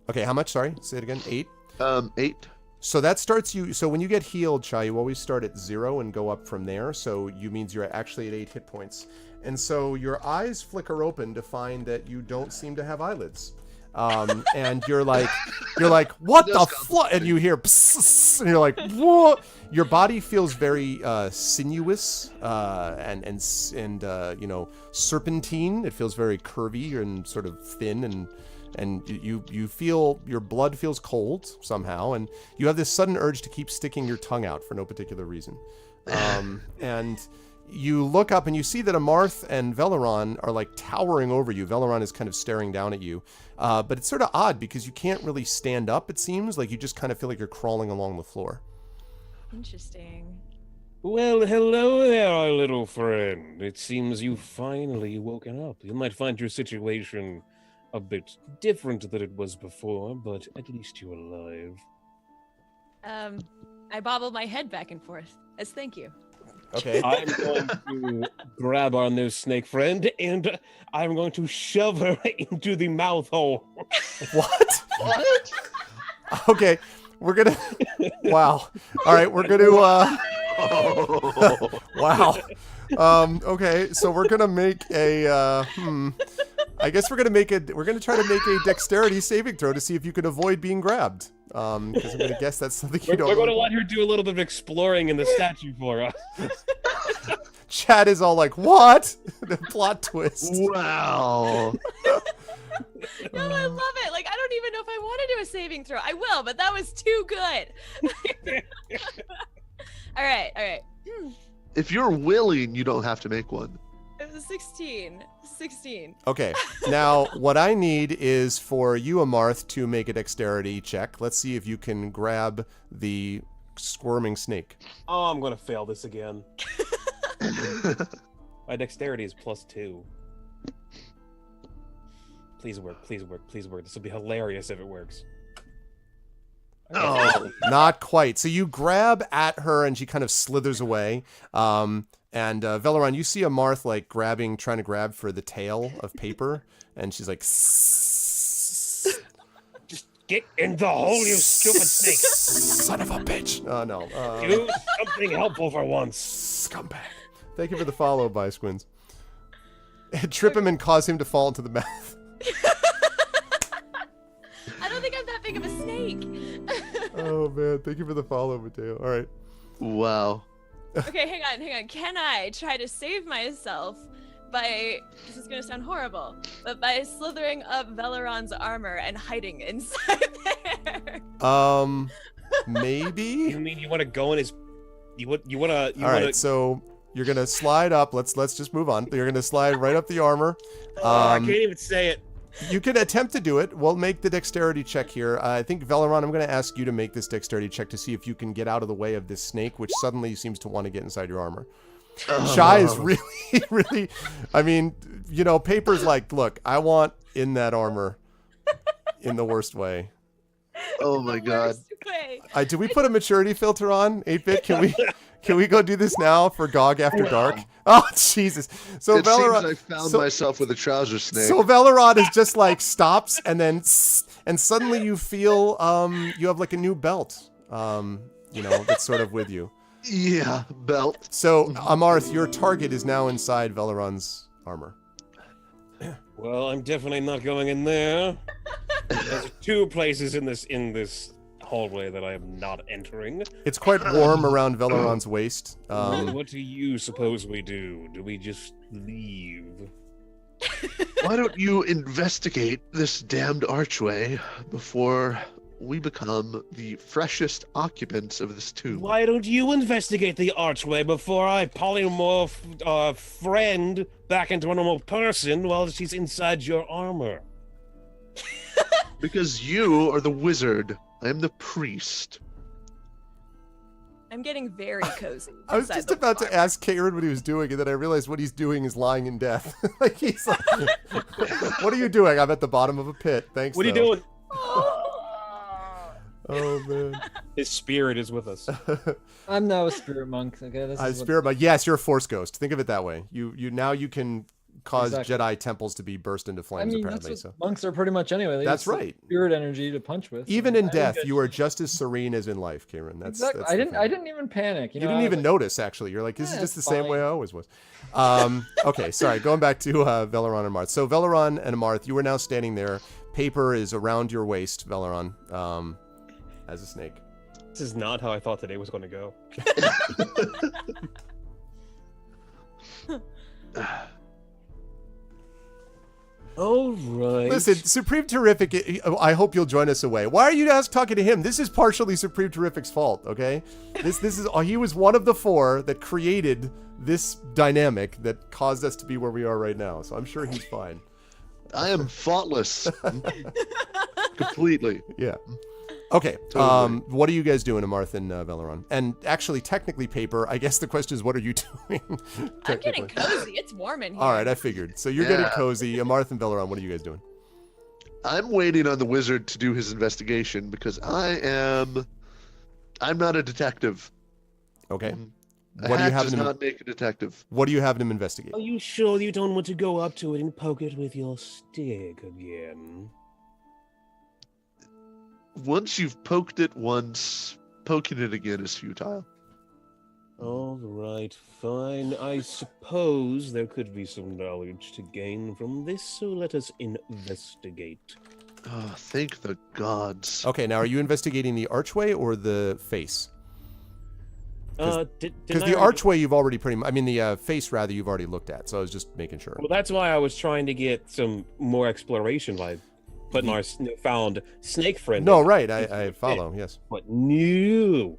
Okay, how much? Sorry, say it again. 8. 8. So that starts you. So when you get healed, Chai, you always start at 0 and go up from there. So you means you're actually at 8 hit points, and so your eyes flicker open to find that you don't seem to have eyelids. And you're like, what the fuck? And you hear, psss, and you're like, what? Your body feels very sinuous and serpentine. It feels very curvy and sort of thin, and you feel your blood feels cold somehow, and you have this sudden urge to keep sticking your tongue out for no particular reason. And you look up and you see that Amarth and Veleron are like towering over you. Veleron is kind of staring down at you. But it's sort of odd because you can't really stand up, it seems. Like you just kind of feel like you're crawling along the floor. Interesting. Well, hello there, our little friend. It seems you've finally woken up. You might find your situation a bit different than it was before, but at least you're alive. I bobble my head back and forth as thank you. Okay. I'm going to grab our new snake friend, and I'm going to shove her into the mouth hole. What? What? Okay, we're gonna. Wow. All right, we're gonna. Wow. Okay, so we're gonna make a. I guess we're gonna try to make a dexterity saving throw to see if you can avoid being grabbed. Because I'm gonna guess that's something you don't. We're going to let her do a little bit of exploring in the statue for us. Chad is all like, "What?" The plot twist. Wow. No, I love it. Like, I don't even know if I want to do a saving throw. I will, but that was too good. All right. If you're willing, you don't have to make one. It was 16. Okay. Now, what I need is for you, Amarth, to make a dexterity check. Let's see if you can grab the squirming snake. Oh, I'm going to fail this again. My dexterity is +2. Please work. This will be hilarious if it works. Oh. Not quite. So you grab at her and she kind of slithers away. And Veleron, you see Amarth like trying to grab for the tail of Paper, and she's like, Just get in the hole, you stupid snake! Son of a bitch! Oh no. Do something helpful for once. Scumbag. Thank you for the follow, By Squins. Trip him and cause him to fall into the mouth. I don't think I'm that big of a snake. Oh man, thank you for the follow, Mateo. All right. Wow. Okay, hang on. Can I try to save myself by, this is gonna sound horrible, but by slithering up Veleron's armor and hiding inside there? Maybe. You mean you want to go in his? You want to? All right, so you're gonna slide up. Let's just move on. You're gonna slide right up the armor. I can't even say it. You can attempt to do it. We'll make the dexterity check here. I think, Veleron, I'm going to ask you to make this dexterity check to see if you can get out of the way of this snake, which suddenly seems to want to get inside your armor. Shy is really, really... I mean, you know, Paper's like, look, I want in that armor in the worst way. Oh my god. Way. Did we put a maturity filter on, 8-Bit? Can we go do this now for GOG After Dark? Oh, Jesus. So It Veleron... seems I found myself with a trouser snake. So Veleron is just like stops and then and suddenly you feel you have like a new belt you know, that's sort of with you. Yeah, belt. So Amarth, your target is now inside Veleron's armor. Well, I'm definitely not going in there. There's 2 places in this hallway that I am not entering. It's quite warm around Veleron's waist. What do you suppose we do? Do we just leave? Why don't you investigate this damned archway before we become the freshest occupants of this tomb? Why don't you investigate the archway before I polymorph our friend back into a normal person while she's inside your armor? Because you are the wizard. I am the priest. I'm getting very cozy. I was just about to ask Karen what he was doing, and then I realized what he's doing is lying in death. Like he's like, "What are you doing? I'm at the bottom of a pit. Thanks." What are you though." doing? Oh man. His spirit is with us. I'm now a spirit monk. Okay, this is Spirit, but yes, you're a force ghost. Think of it that way. You now you can cause Exactly. Jedi temples to be burst into flames. Apparently, that's so what monks are pretty much anyway. They That's use right. Spirit energy to punch with. Even so in I death, think you are just as serene as in life, Karen. That's Exactly. that's I the didn't. thing. I didn't even panic. You know, didn't I was even like, notice, actually. You're like, this is Yeah, just the it's same fine. way I always was. Okay, sorry. Going back to Veleron and Amarth. So Veleron and Amarth, you are now standing there. Paper is around your waist, Veleron, as a snake. This is not how I thought today was going to go. All right. Listen, Supreme Terrific, I hope you'll join us away. Why are you talking to him? This is partially Supreme Terrific's fault, okay? This is he was one of the 4 that created this dynamic that caused us to be where we are right now. So I'm sure he's fine. I am faultless. Completely. Yeah. Okay. Totally. What are you guys doing, Amarth and Veleron? And actually, technically, Paper, I guess the question is, what are you doing? I'm getting cozy. It's warm in here. All right, I figured. So you're getting cozy. Amarth and Veleron, what are you guys doing? I'm waiting on the wizard to do his investigation because I'm not a detective. Okay. A What do you hat have does him? not make a detective. What do you have him investigate? Are you sure you don't want to go up to it and poke it with your stick again? Once you've poked it once, poking it again is futile. All right, fine. I suppose there could be some knowledge to gain from this, so let us investigate. Oh, thank the gods. Okay, now are you investigating the archway or the face? Because the archway you've already the face rather you've already looked at. So I was just making sure. Well, that's why I was trying to get some more exploration by putting our found snake friend. No, in. right. I follow. Yes. But no,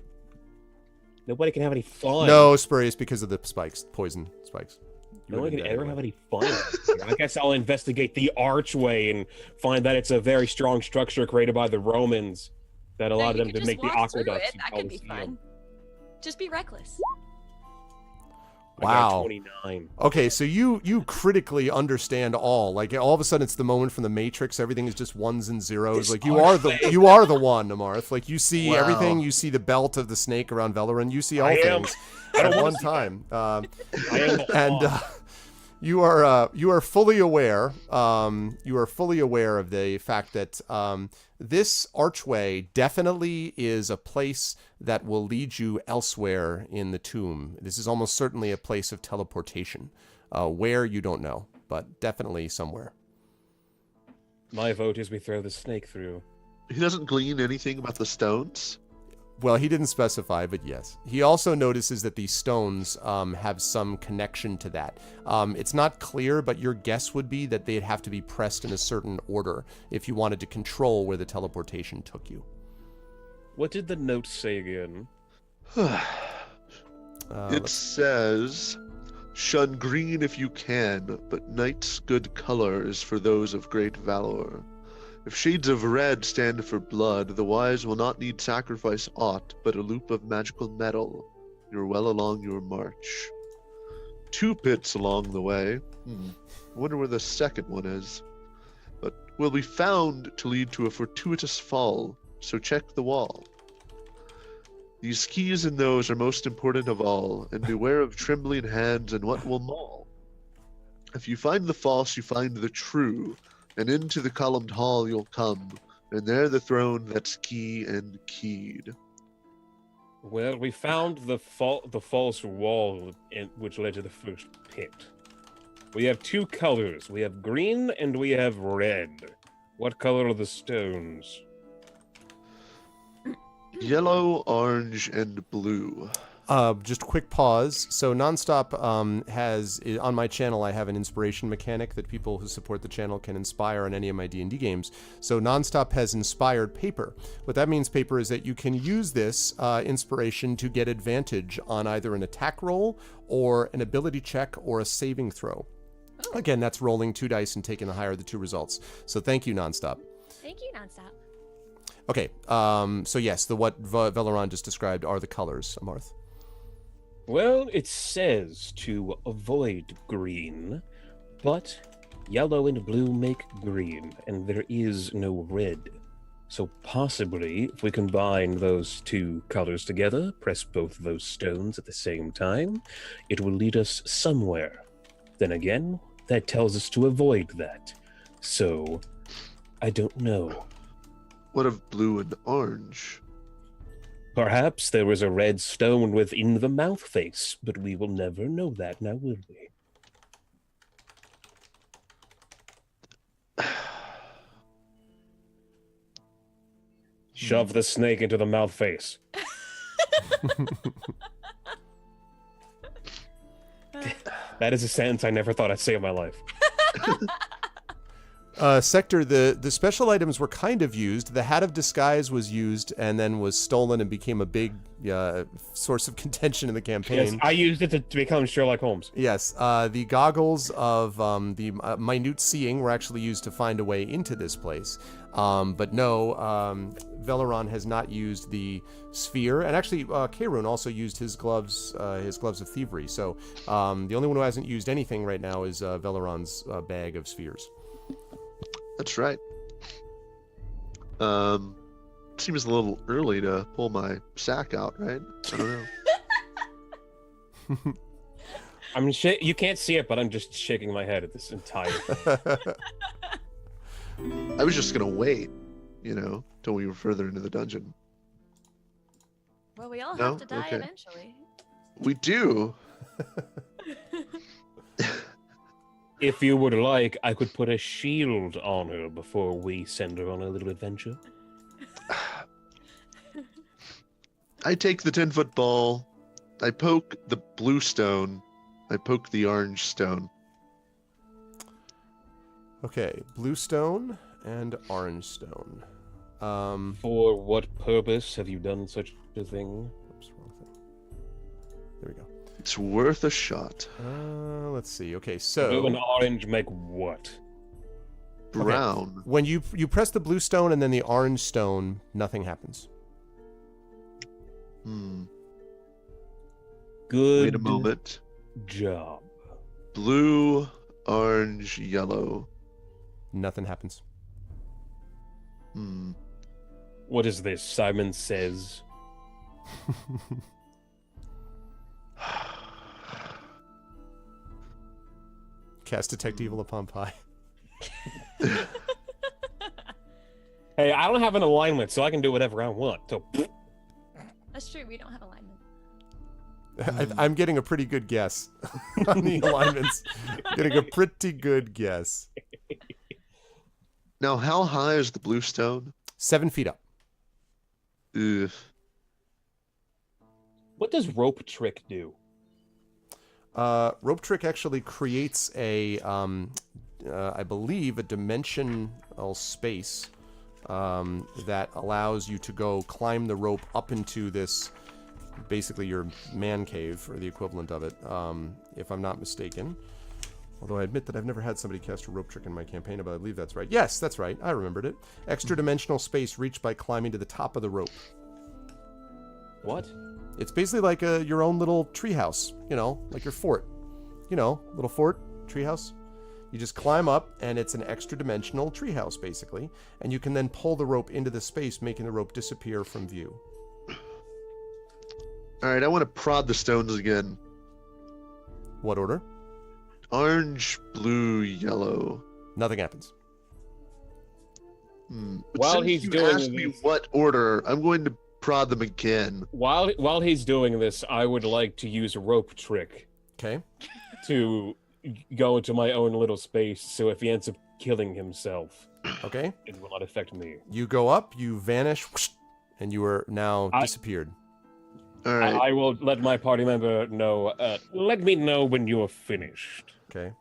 nobody can have any fun. No, Spurious, because of the spikes, poison spikes. You No one wouldn't can do that ever anyway. have any fun. I guess I'll investigate the archway and find that it's a very strong structure created by the Romans that allowed You them could to just make the walk through aqueducts. it. and That could be Colosseum. fun. Just be reckless. I got Wow. 29. Okay, so you critically understand all. Like all of a sudden, it's the moment from the Matrix. Everything is just ones and zeros. This Like you are the one, Amarth. Like you see Wow. everything. You see the belt of the snake around Veleron. You see all I am. things I don't at wanna one see time. I am the And boss. You are fully aware. You are fully aware of the fact that this archway definitely is a place that will lead you elsewhere in the tomb. This is almost certainly a place of teleportation. Where, you don't know, but definitely somewhere. My vote is we throw the snake through. He doesn't glean anything about the stones. Well, he didn't specify, but yes. He also notices that these stones have some connection to that. It's not clear, but your guess would be that they'd have to be pressed in a certain order if you wanted to control where the teleportation took you. What did the note say again? It says, "Shun green if you can, but night's good color is for those of great valor. If shades of red stand for blood, the wise will not need sacrifice aught but a loop of magical metal. You're well along your march. 2 pits along the way. I wonder where the second one is. But will be found to lead to a fortuitous fall, so check the wall. These keys and those are most important of all, and beware of trembling hands and what will maul. If you find the false, you find the true, and into the columned hall you'll come, and there the throne that's key and keyed." Well, we found the false wall which led to the first pit. We have 2 colors. We have green and we have red. What color are the stones? Yellow, orange, and blue. Just a quick pause. So Nonstop has, on my channel, I have an inspiration mechanic that people who support the channel can inspire on any of my D&D games. So Nonstop has inspired paper. What that means, paper, is that you can use this inspiration to get advantage on either an attack roll or an ability check or a saving throw. Again, that's rolling 2 dice and taking the higher of the 2 results. So thank you, Nonstop. Thank you, Nonstop. Okay, so yes, what Veleron just described are the colors, Amarth. Well, it says to avoid green, but yellow and blue make green, and there is no red. So possibly, if we combine those 2 colors together, press both those stones at the same time, it will lead us somewhere. Then again, that tells us to avoid that. So, I don't know. What of blue and orange? Perhaps there is a red stone within the mouth face, but we will never know that, now will we? Shove the snake into the mouth face. That is a sentence I never thought I'd say in my life. Sector, the special items were kind of used. The Hat of Disguise was used and then was stolen and became a big source of contention in the campaign. Yes, I used it to become Sherlock Holmes. Yes, the goggles of the minute seeing were actually used to find a way into this place. But no, Veleron has not used the sphere, and actually Kaerun also used his gloves of thievery. So the only one who hasn't used anything right now is Veleron's bag of spheres. That's right. Seems a little early to pull my sack out, right? I don't know. You can't see it, but I'm just shaking my head at this entire thing. I was just gonna wait, till we were further into the dungeon. Well, we all No? have to die Okay. eventually. We do. If you would like, I could put a shield on her before we send her on a little adventure. I take the 10-foot ball. I poke the blue stone. I poke the orange stone. Okay, blue stone and orange stone. For what purpose have you done such a thing? Oops, wrong thing. There we go. It's worth a shot. Let's see. Okay, Blue and so orange make what? Brown. when you press the blue stone and then the orange stone, nothing happens. Good Wait a moment. job. Blue, orange, yellow. Nothing happens. What is this? Simon Says. Cast Detect Evil upon Pi. Hey, I don't have an alignment, so I can do whatever I want. So, That's true. We don't have alignment. I'm getting a pretty good guess on the alignments. Getting a pretty good guess. Now, how high is the blue stone? 7 feet up. Ugh. what does rope trick do? Rope Trick actually creates a, I believe, a dimensional space that allows you to go climb the rope up into this, basically your man cave, or the equivalent of it, if I'm not mistaken. Although I admit that I've never had somebody cast a rope trick in my campaign, but I believe that's right. Yes, that's right. I remembered it. Extra dimensional space reached by climbing to the top of the rope. What? It's basically like your own little treehouse, you know, like your fort. You know, little fort, treehouse. You just climb up, and it's an extra dimensional treehouse, basically. And you can then pull the rope into the space, making the rope disappear from view. All right, I want to prod the stones again. What order? Orange, blue, yellow. Nothing happens. But While since he's you doing asked me this- what order, I'm going to prod them again. While he's doing this, I would like to use a rope trick Okay. to go into my own little space, so if he ends up killing himself, Okay. it will not affect me. You go up, you vanish, whoosh, and you are now I- disappeared. All right. I will let my party member know. Let me know when you are finished. Okay.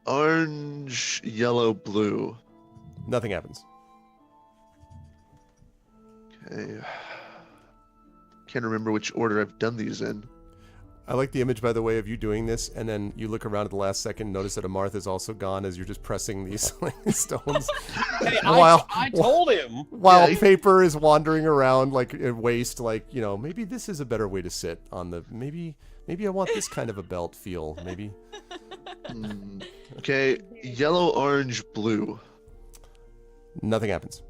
Orange, yellow, blue. Nothing happens. Okay. Can't remember which order I've done these in. I like the image, by the way, of you doing this, and then you look around at the last second and notice that Amarth is also gone as you're just pressing these stones. Hey, While- I told him. While Yeah, Paper is wandering around like a waste, like, you know, maybe this is a better way to sit on the, maybe I want this kind of a belt feel, maybe. Okay, yellow, orange, blue. Nothing happens.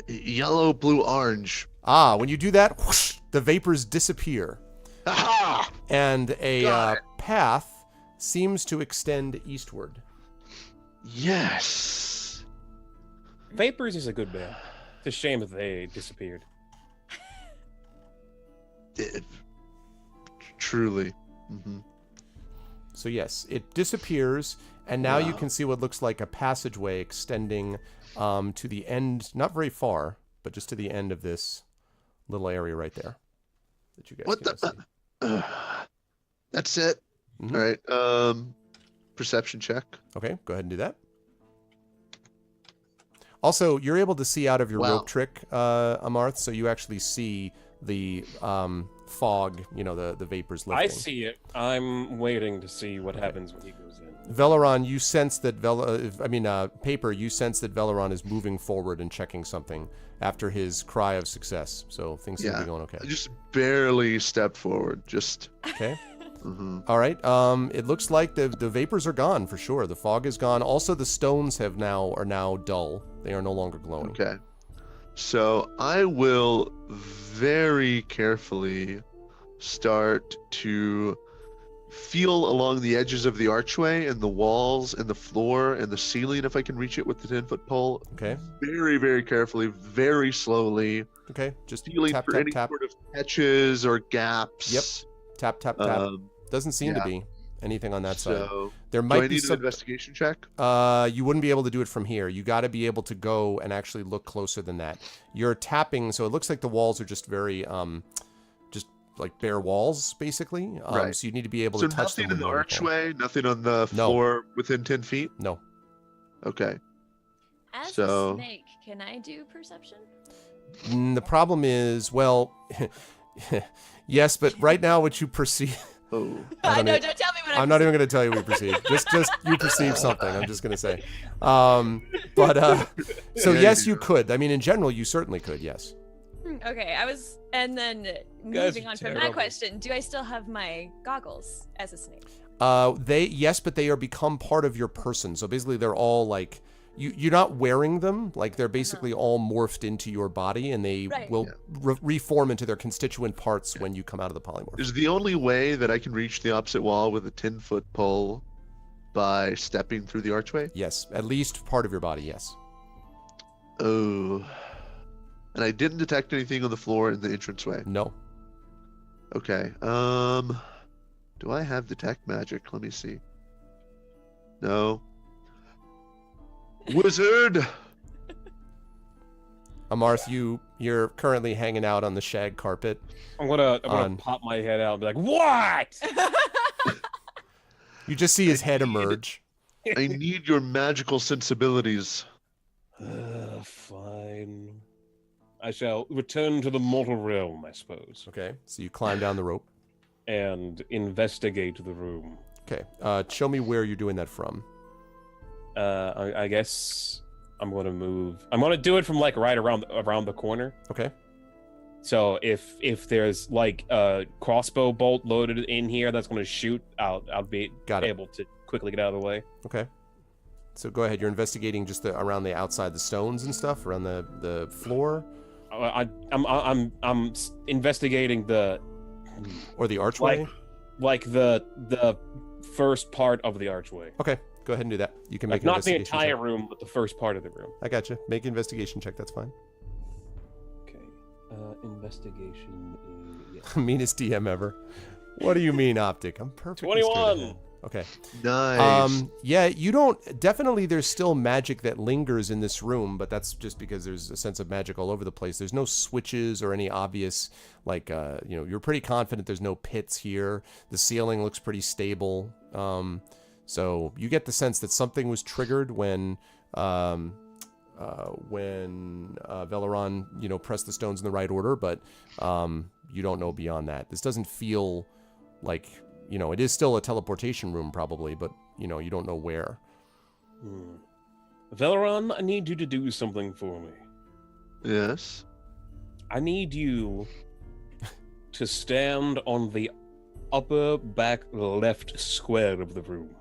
Yellow, blue, orange. Ah, when you do that, whoosh, the vapors disappear, Aha! and a Got it. path seems to extend eastward. Yes. Vapors is a good band. It's a shame that they disappeared. Truly. Mm-hmm. So yes, it disappears, and now you Wow. can see what looks like a passageway extending to the end, not very far, but just to the end of this little area right there that you guys What can the? see. That's it. Mhm. All right. Perception check. Okay, go ahead and do that. Also, you're able to see out of your Wow. rope trick, Amarth, so you actually see the fog, you know, the vapors lifting. I see it. I'm waiting to see what happens when he goes in. Veleron, you sense that Paper, you sense that Veleron is moving forward and checking something after his cry of success. So things seem to Yeah. be going okay. I just barely stepped forward. Just. Okay. Mhm. All right. It looks like the vapors are gone for sure. The fog is gone. Also, the stones are now dull. They are no longer glowing. Okay. So I will very carefully start to feel along the edges of the archway and the walls and the floor and the ceiling if I can reach it with the 10-foot pole. Okay. Very, very carefully, very slowly, Okay. Just feeling tap, for tap, any tap, sort of patches or gaps. Yep. tap, tap, tap. Doesn't seem to yeah. be anything on that side. So There do might I be need an some. investigation check? You wouldn't be able to do it from here. You got to be able to go and actually look closer than that. You're tapping, so it looks like the walls are just very, just like bare walls, basically. Right. So you need to be able So to touch them nothing in with the normal pole. archway, nothing on the No. floor within 10 feet? No. Okay. As So- a snake, can I do perception? The problem is, well, yes, but right now what you perceive. Oh. I I don't know. even- Don't tell me what I'm not even going to tell you what you perceive. Just you perceive something. I'm just going to say. So Yeah, yes, you you could. I mean, in general, you certainly could. Yes. Okay, and then guys moving are on from terrible. that question, do I still have my goggles as a snake? Yes, but they are become part of your person. So basically, they're all like, you're not wearing them. Like they're basically all morphed into your body, and they Right. will reform into their constituent parts when you come out of the polymorph. Is the only way that I can reach the opposite wall with a 10-foot pole by stepping through the archway? Yes, at least part of your body. Yes. Oh. And I didn't detect anything on the floor in the entranceway. No. Okay. Do I have detect magic? Let me see. No. Wizard! Amarth, you're currently hanging out on the shag carpet. I'm gonna pop my head out and be like, "What?" You just see his head emerge. I need your magical sensibilities. Fine. I shall return to the mortal realm, I suppose, Okay, so you climb down the rope. and investigate the room. Okay, show me where you're doing that from. I guess I'm gonna move. I'm gonna do it from like right around the corner. Okay. So if there's like a crossbow bolt loaded in here that's gonna shoot, I'll be Got it. able to quickly get out of the way. Okay. So go ahead. You're investigating just around the outside, the stones and stuff, around the floor, I'm investigating the or the archway. like the first part of the archway. Okay, go ahead and do that. You can make Like an not the investigation entire check. room, but the first part of the room. I gotcha. Make an investigation check. That's fine. Okay. Investigation. Yes. Meanest DM ever. What do you mean, Optic? I'm perfectly straight 21. ahead. Okay. Nice. Yeah, you don't. Definitely, there's still magic that lingers in this room, but that's just because there's a sense of magic all over the place. There's no switches or any obvious, like, you're pretty confident there's no pits here. The ceiling looks pretty stable. So you get the sense that something was triggered when Veleron, pressed the stones in the right order, but you don't know beyond that. This doesn't feel like. It is still a teleportation room probably, but, you don't know where. Veleron, I need you to do something for me. Yes. I need you to stand on the upper back left square of the room.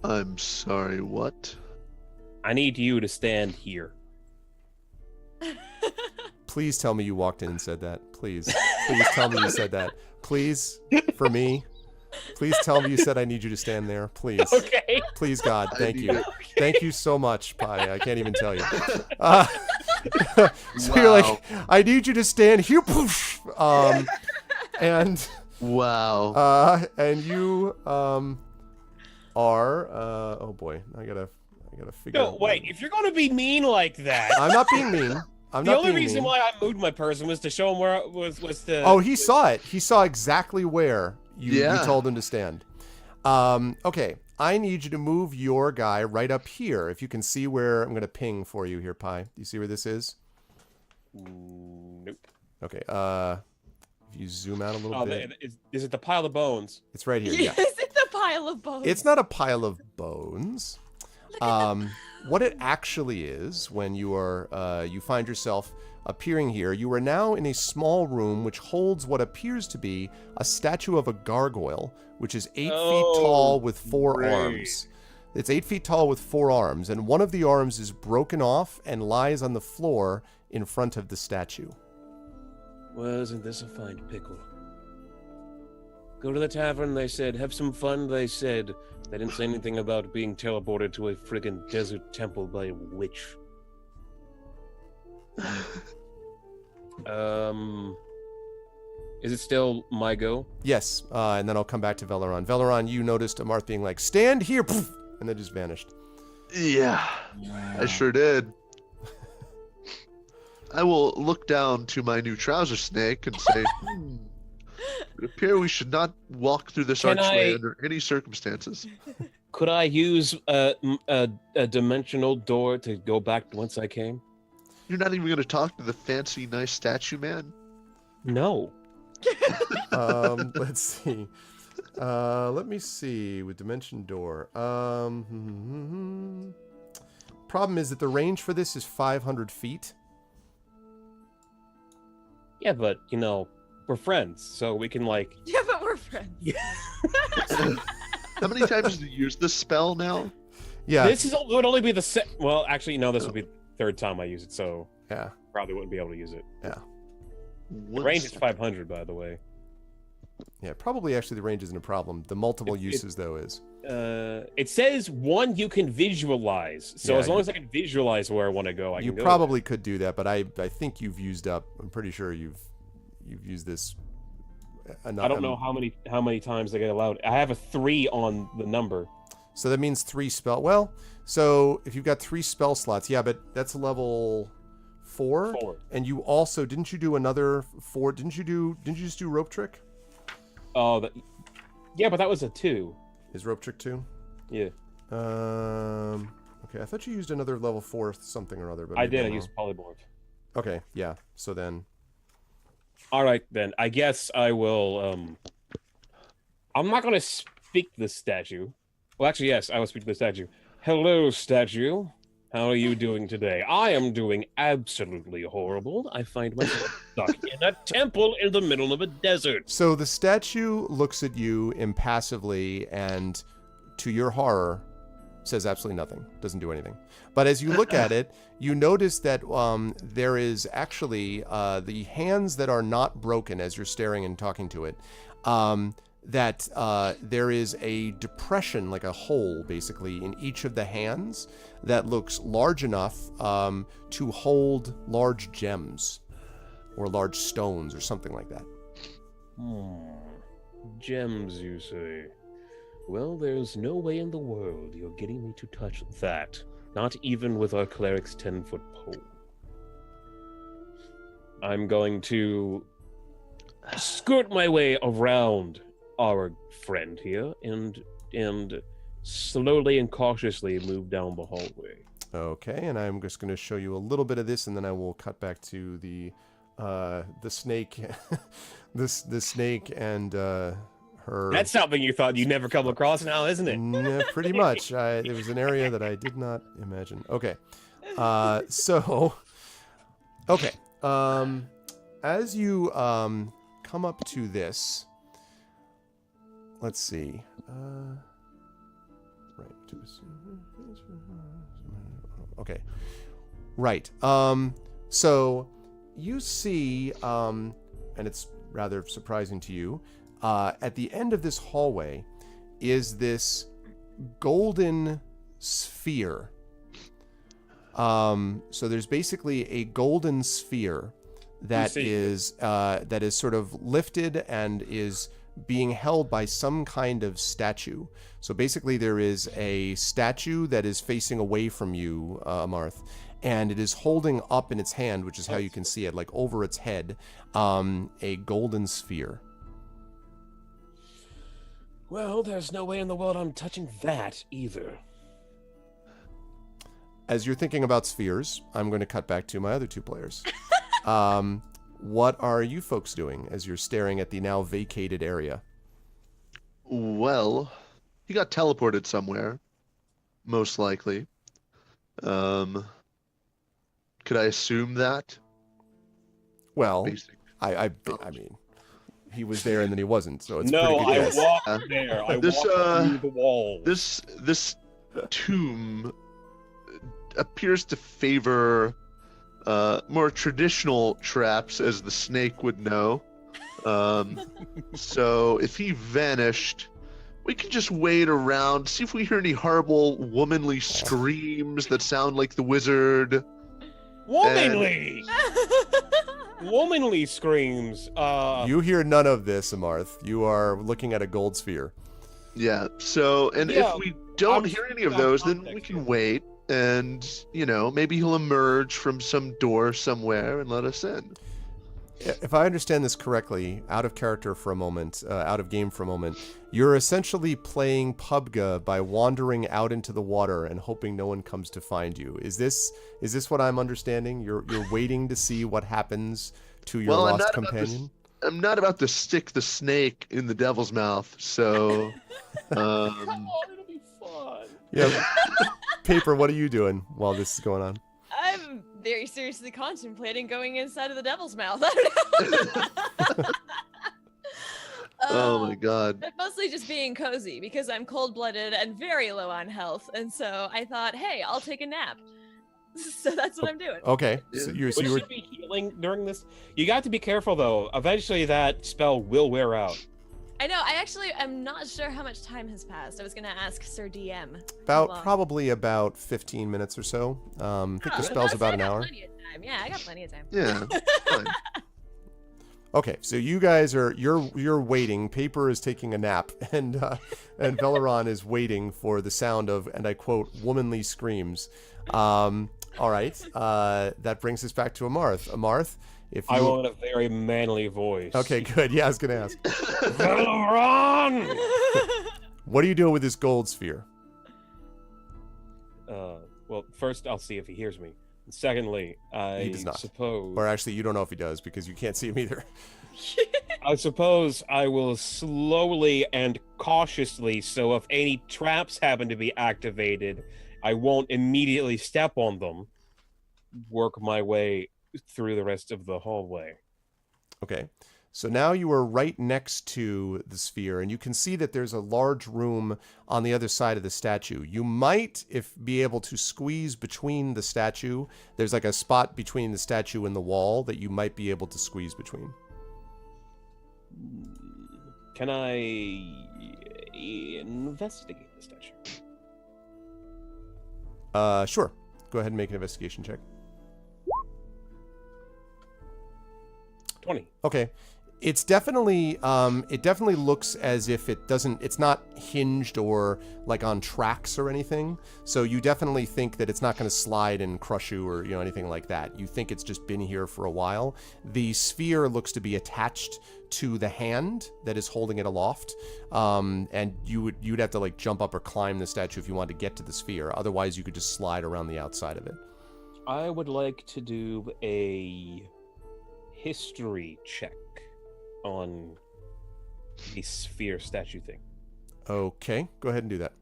I'm sorry, what? I need you to stand here. Please tell me you walked in and said that. Please. Please tell me you said that. Please, for me. Please tell me you said I need you to stand there. Please. Okay. Please, God. Thank need you. it. Thank you so much, Pi. I can't even tell you. So you're like, I need you to stand here. Poof. And Wow. you are oh boy, I gotta figure No, out. wait. If you're gonna be mean like that, I'm not being mean. the only reason why I moved my person was to show him where it was to. Oh, he saw it. He saw exactly where you told him to stand. Okay, I need you to move your guy right up here. If you can see where I'm going to ping for you here, Pi. Do you see where this is? Nope. Okay, if you zoom out a little bit. Is it the pile of bones? It's right here. Yes, Yeah. it's a pile of bones. It's not a pile of bones. What it actually is, when you are you find yourself appearing here, you are now in a small room which holds what appears to be a statue of a gargoyle, which is 8 feet tall with 4 arms. It's 8 feet tall with 4 arms, and one of the arms is broken off and lies on the floor in front of the statue. Well, isn't this a fine pickle? Go to the tavern, they said. Have some fun, they said. They didn't say anything about being teleported to a friggin' desert temple by a witch. Is it still my go? Yes, and then I'll come back to Veleron. Veleron, you noticed Amarth being like, stand here, poof, and then just vanished. Yeah, I sure did. I will look down to my new trouser snake and say, it appears we should not walk through this Can archway I- under any circumstances. Could I use a dimensional door to go back once I came? You're not even going to talk to the fancy, nice statue man? No. Let's see. Let me see with Dimension Door. Problem is that the range for this is 500 feet. Yeah, but, we're friends, so we can, Yeah, but we're friends. How many times have you used this spell now? Yeah. This would only be the well, actually, no, this would be the third time I use it, so Yeah. probably wouldn't be able to use it. Yeah. The range is 500, by the way. Yeah, probably actually the range isn't a problem. The multiple uses, though, is. It says one you can visualize. So Yeah, as long as I can visualize where I want to go, I can You go probably could do that, but I think you've used up. I'm pretty sure you've used this. I don't know how many times they get allowed. I have a 3 on the number. So that means 3 spell. Well, so if you've got 3 spell slots, yeah, but that's level 4. 4. And you also didn't you do another 4? Didn't you just do rope trick? Oh, yeah, but that was a 2. Is rope trick 2? Yeah. Okay, I thought you used another level 4 something or other, but I maybe did. I I'm used polymorph. Okay, yeah. So then. All right, then. I guess I will. I'm not going to speak to the statue. Well, actually, yes, I will speak to the statue. Hello, statue. How are you doing today? I am doing absolutely horrible. I find myself stuck in a temple in the middle of a desert. So the statue looks at you impassively and, to your horror, says absolutely nothing. Doesn't do anything. But as you look at it, you notice that there is actually the hands that are not broken as you're staring and talking to it. That there is a depression, like a hole, basically, in each of the hands that looks large enough to hold large gems or large stones or something like that. Gems, you say? Well, there's no way in the world you're getting me to touch that. Not even with our cleric's 10-foot pole. I'm going to skirt my way around our friend here and slowly and cautiously move down the hallway. Okay, and I'm just going to show you a little bit of this, and then I will cut back to the snake, the snake and her. That's something you thought you'd never come across now, isn't it? Yeah, pretty much. It was an area that I did not imagine. Okay, so okay, as you come up to this. Let's see. Right. Okay. Right. So you see, and it's rather surprising to you, at the end of this hallway is this golden sphere. So there's basically a golden sphere that is sort of lifted and is being held by some kind of statue. So basically there is a statue that is facing away from you, Amarth, and it is holding up in its hand, which is how you can see it, like over its head, a golden sphere. Well, there's no way in the world I'm touching that either. As you're thinking about spheres, I'm going to cut back to my other 2 players. What are you folks doing as you're staring at the now vacated area? Well, he got teleported somewhere, most likely. Could I assume that? Well, Basic. I mean, he was there and then he wasn't, so it's No, pretty good I guess. walked there. I This, walked through the wall. This tomb appears to favor more traditional traps, as the snake would know. So if he vanished, we can just wait around, see if we hear any horrible womanly screams that sound like the wizard. Womanly! Womanly screams. You hear none of this, Amarth. You are looking at a gold sphere. Yeah, so, and Yeah, if we don't I'm- hear any of I'm those, then we context can here. wait, and, maybe he'll emerge from some door somewhere and let us in. If I understand this correctly, out of character for a moment, out of game for a moment, you're essentially playing PUBG by wandering out into the water and hoping no one comes to find you. Is this what I'm understanding? You're waiting to see what happens to your Well, lost companion? I'm not about to stick the snake in the devil's mouth, so... Come on, it'll be fun. Yeah. Paper, what are you doing while this is going on? I'm very seriously contemplating going inside of the devil's mouth. I don't know. Oh my god. But mostly just being cozy because I'm cold-blooded and very low on health, and so I thought, hey, I'll take a nap. So that's what I'm doing. Okay. So Yeah. you Would were she be healing during this? You got to be careful though. Eventually, that spell will wear out. I know. I actually am not sure how much time has passed. I was gonna ask Sir DM. probably about 15 minutes or so. I think the spell's about an hour. Plenty of time. Yeah, I got plenty of time. Yeah. Fine. Okay, so you guys you're waiting. Paper is taking a nap, and Veleron is waiting for the sound of, and I quote, womanly screams. All right, that brings us back to Amarth. Amarth, if you... I want a very manly voice. Okay, good. Yeah, I was gonna ask. Veleron! What are you doing with this gold sphere? Well, first I'll see if he hears me. And secondly, He does not. suppose... Or actually, you don't know if he does because you can't see him either. I suppose I will slowly and cautiously, so if any traps happen to be activated, I won't immediately step on them, work my way through the rest of the hallway. Okay. So now you are right next to the sphere, and you can see that there's a large room on the other side of the statue. You might, be able to squeeze between the statue. There's like a spot between the statue and the wall that you might be able to squeeze between. Can I investigate the statue? Sure. Go ahead and make an investigation check. 20. Okay. It's definitely it definitely looks as if it's not hinged or like on tracks or anything. So you definitely think that it's not going to slide and crush you or anything like that. You think it's just been here for a while. The sphere looks to be attached to the hand that is holding it aloft. And you'd have to like jump up or climb the statue if you wanted to get to the sphere. Otherwise you could just slide around the outside of it. I would like to do a history check on the sphere statue thing. Okay, go ahead and do that.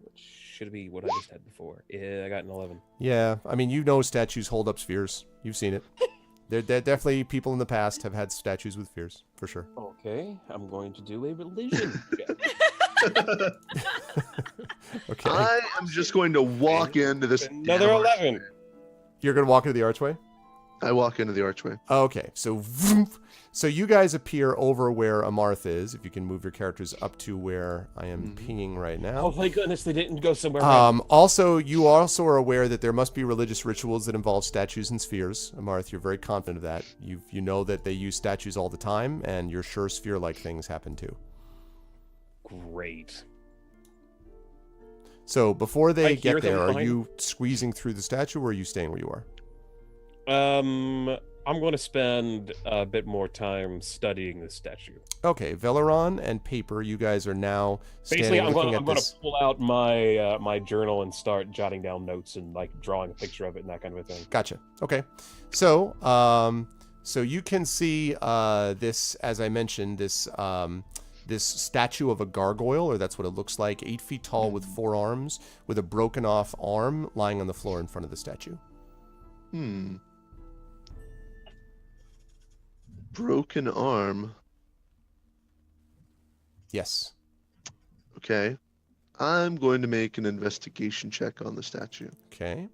Which should be what I just had before. Yeah, I got an 11. Yeah, I mean, statues hold up spheres. You've seen it. There definitely people in the past have had statues with spheres, for sure. Okay, I'm going to do a religion check. Okay. I am just going to walk into this. Another damn 11. archway. You're going to walk into the archway? I walk into the archway. Okay, so you guys appear over where Amarth is. If you can move your characters up to where I am pinging right now. Oh my goodness, they didn't go somewhere else. Also, you also are aware that there must be religious rituals that involve statues and spheres. Amarth, you're very confident of that. You know that they use statues all the time, and you're sure sphere-like things happen too. Great. So before they I hear get there, them are behind- you squeezing through the statue, or are you staying where you are? I'm going to spend a bit more time studying this statue. Okay, Veleron and Paper, you guys are now Basically, standing looking I'm at going this. to pull out my my journal and start jotting down notes and like drawing a picture of it and that kind of a thing. Gotcha. Okay. So, so you can see this, as I mentioned, this statue of a gargoyle, or that's what it looks like, 8 feet tall with 4 arms, with a broken off arm lying on the floor in front of the statue. Broken arm. Yes. Okay. I'm going to make an investigation check on the statue. Okay.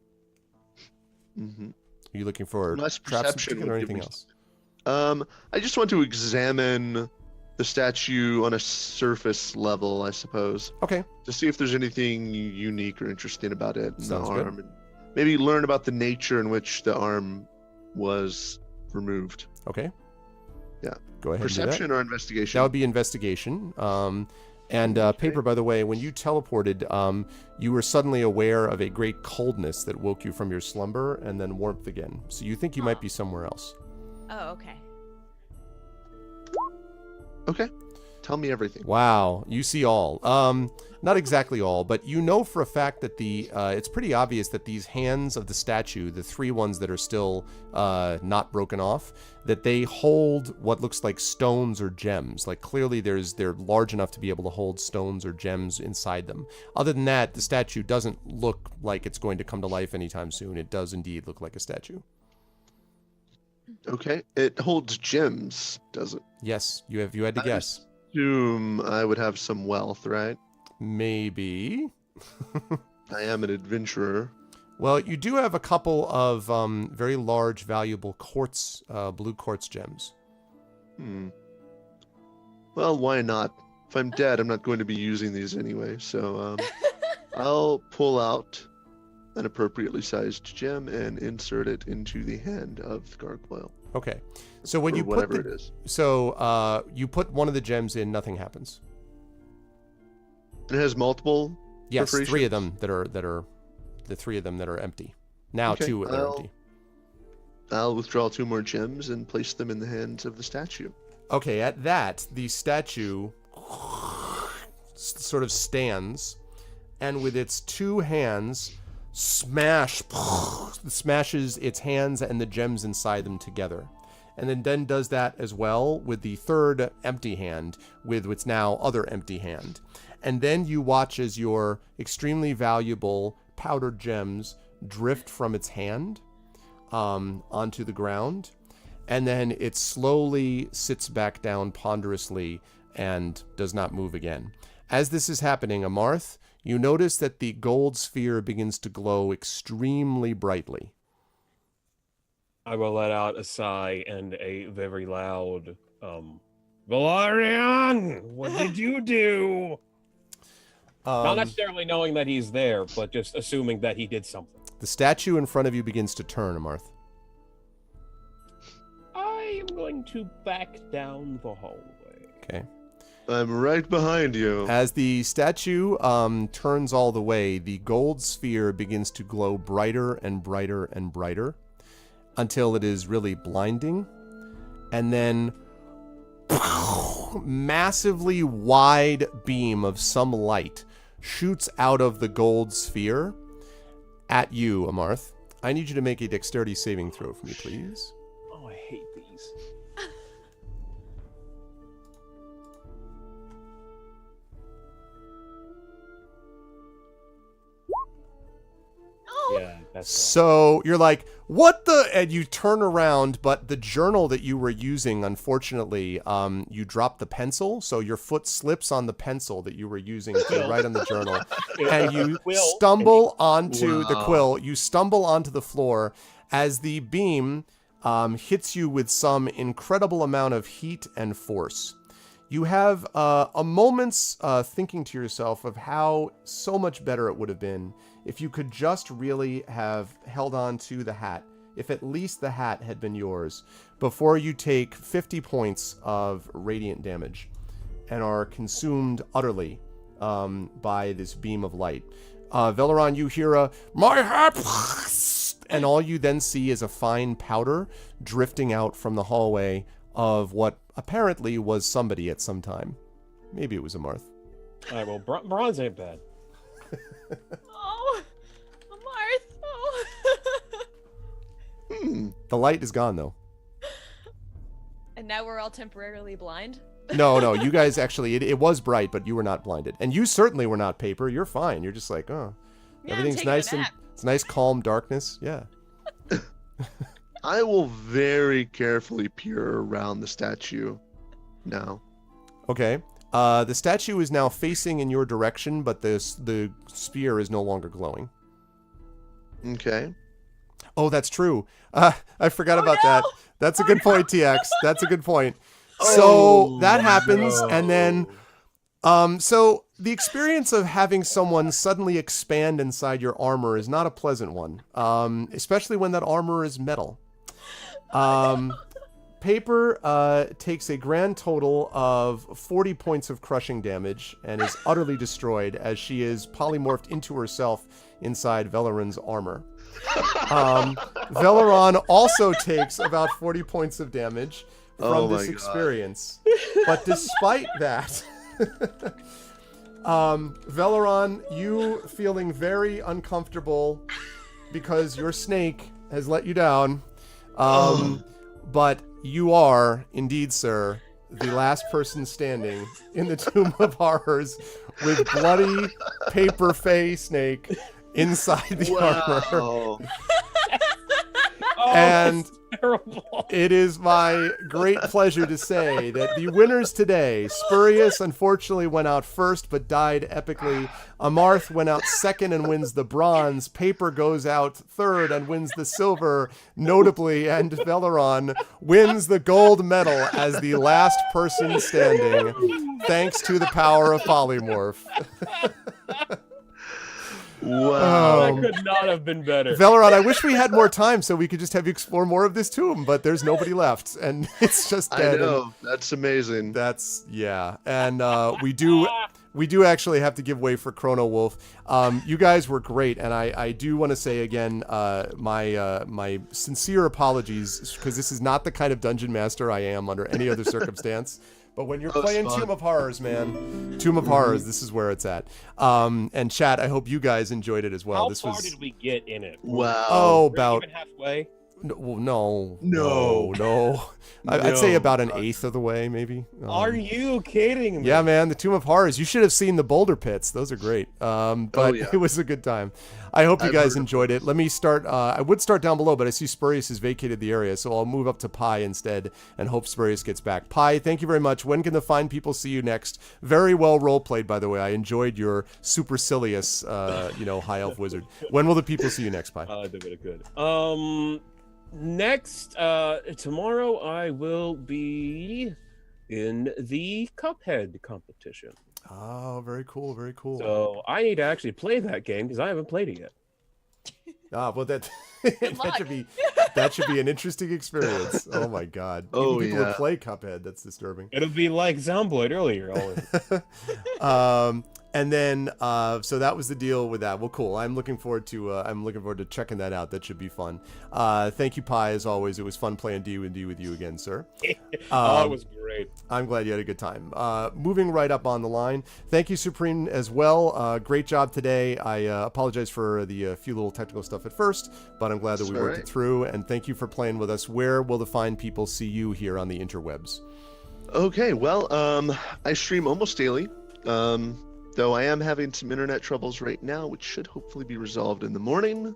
Mm-hmm. Are you looking for Unless traps in perception particular or would give anything me else? I just want to examine the statue on a surface level, I suppose, Okay. to see if there's anything unique or interesting about it in Sounds the good. arm, and maybe learn about the nature in which the arm was removed. Okay. Yeah. Go ahead and do that. Perception or investigation? That would be investigation. And Paper, by the way, when you teleported, you were suddenly aware of a great coldness that woke you from your slumber and then warmth again. So you think you might be somewhere else. Oh, okay. Okay. Tell me everything. Wow, you see all. Not exactly all, but you know for a fact that it's pretty obvious that these hands of the statue, the 3 ones that are still not broken off, that they hold what looks like stones or gems. Like clearly they're large enough to be able to hold stones or gems inside them. Other than that, the statue doesn't look like it's going to come to life anytime soon. It does indeed look like a statue. Okay. It holds gems, does it? Yes, you had to I guess. assume I would have some wealth, right? Maybe. I am an adventurer. Well, you do have a couple of very large, valuable quartz, blue quartz gems. Well, why not? If I'm dead, I'm not going to be using these anyway, so I'll pull out an appropriately sized gem and insert it into the hand of the gargoyle. Okay, so when or you put whatever the, it is. so you put one of the gems in, nothing happens. It has multiple. Yes, three of perforations? them that are the three of them that are empty. Now Okay, two that are empty. I'll withdraw 2 more gems and place them in the hands of the statue. Okay, at that, the statue sort of stands, and with its 2 hands, smashes its hands and the gems inside them together. And then does that as well with the 3rd empty hand, with its now other empty hand. And then you watch as your extremely valuable powdered gems drift from its hand onto the ground. And then it slowly sits back down ponderously and does not move again. As this is happening, Amarth, you notice that the gold sphere begins to glow extremely brightly. I will let out a sigh and a very loud, Valerian, what did you do? Not necessarily knowing that he's there, but just assuming that he did something. The statue in front of you begins to turn, Amarth. I am going to back down the hallway. Okay. I'm right behind you. As the statue turns all the way, the gold sphere begins to glow brighter and brighter and brighter until it is really blinding. And then massively wide beam of some light shoots out of the gold sphere at you, Amarth. I need you to make a dexterity saving throw for me, please. Oh, I hate these. Yeah, that's So you're like, what the? And you turn around, but the journal that you were using, unfortunately, you dropped the pencil, so your foot slips on the pencil that you were using to write on the journal, and you stumble onto the quill. You stumble onto the floor as the beam hits you with some incredible amount of heat and force. You have a moment's thinking to yourself of how so much better it would have been if you could just really have held on to the hat, if at least the hat had been yours, before you take 50 points of radiant damage and are consumed utterly by this beam of light. Veleron, you hear a, "My hat!" and all you then see is a fine powder drifting out from the hallway of what apparently was somebody at some time. Maybe it was Amarth. All right, well, bronze ain't bad. Oh, Amarth. Oh. The light is gone, though. And now we're all temporarily blind. No, you guys actually, it was bright, but you were not blinded. And you certainly were not Paper. You're fine. You're just like, oh, Yeah, everything's I'm taking nice a and nap. it's nice, calm darkness. Yeah. I will very carefully peer around the statue now. Okay. The statue is now facing in your direction, but the sphere is no longer glowing. Okay. Oh, that's true. I forgot about that. That's a good point, TX. That's a good point. So that happens, and then, so the experience of having someone suddenly expand inside your armor is not a pleasant one, especially when that armor is metal. Paper takes a grand total of 40 points of crushing damage and is utterly destroyed as she is polymorphed into herself inside Veleron's armor. Veleron also takes about 40 points of damage from this experience. But despite that, Veleron, you feeling very uncomfortable because your snake has let you down. But you are, indeed, sir, the last person standing in the Tomb of Horrors with bloody Paper Fey snake inside the armor. Wow. And terrible. It is my great pleasure to say that the winners today, Spurious unfortunately went out first but died epically. Amarth went out second and wins the bronze. Paper goes out third and wins the silver, notably, and Veleron wins the gold medal as the last person standing, thanks to the power of Polymorph. Wow. That could not have been better. Veleron, I wish we had more time so we could just have you explore more of this tomb, but there's nobody left, and it's just dead. I know. That's amazing. That's, yeah. And we do actually have to give way for Chrono Wolf. You guys were great, and I do want to say again my sincere apologies, because this is not the kind of dungeon master I am under any other circumstance. But when you're playing fun. Tomb of Horrors, man, Tomb of Horrors, this is where it's at. And chat, I hope you guys enjoyed it as well. How This far was did we get in it? Wow. oh Were we about even halfway? no. No. I'd say No. about an eighth of the way, maybe. Are you kidding me? Yeah, man, the Tomb of Horrors. You should have seen the boulder pits. Those are great. But yeah. it was a good time. I hope you I've guys heard- enjoyed it. Let me start. I would start down below, but I see Spurious has vacated the area, so I'll move up to Pi instead and hope Spurious gets back. Pi, thank you very much. When can the fine people see you next? Very well role played, by the way. I enjoyed your supercilious, high elf wizard. When will the people see you next, Pi? They would have good. Next, tomorrow I will be in the Cuphead competition. Oh, very cool, very cool. So I need to actually play that game because I haven't played it yet. Well, that luck. that should be an interesting experience. Oh my God! Oh, Even people yeah. who play Cuphead, that's disturbing. It'll be like Zomboid earlier. And then so that was the deal with that. Well, cool. I'm looking forward to checking that out. That should be fun. Thank you, Pi, as always. It was fun playing D&D with you again, sir. It was great. I'm glad you had a good time. Moving right up on the line. Thank you, Supreme, as well. Great job today. I apologize for the few little technical stuff at first, but I'm glad that we It's all worked right. it through. And thank you for playing with us. Where will the fine people see you here on the interwebs? Okay, well, I stream almost daily. Though I am having some internet troubles right now, which should hopefully be resolved in the morning.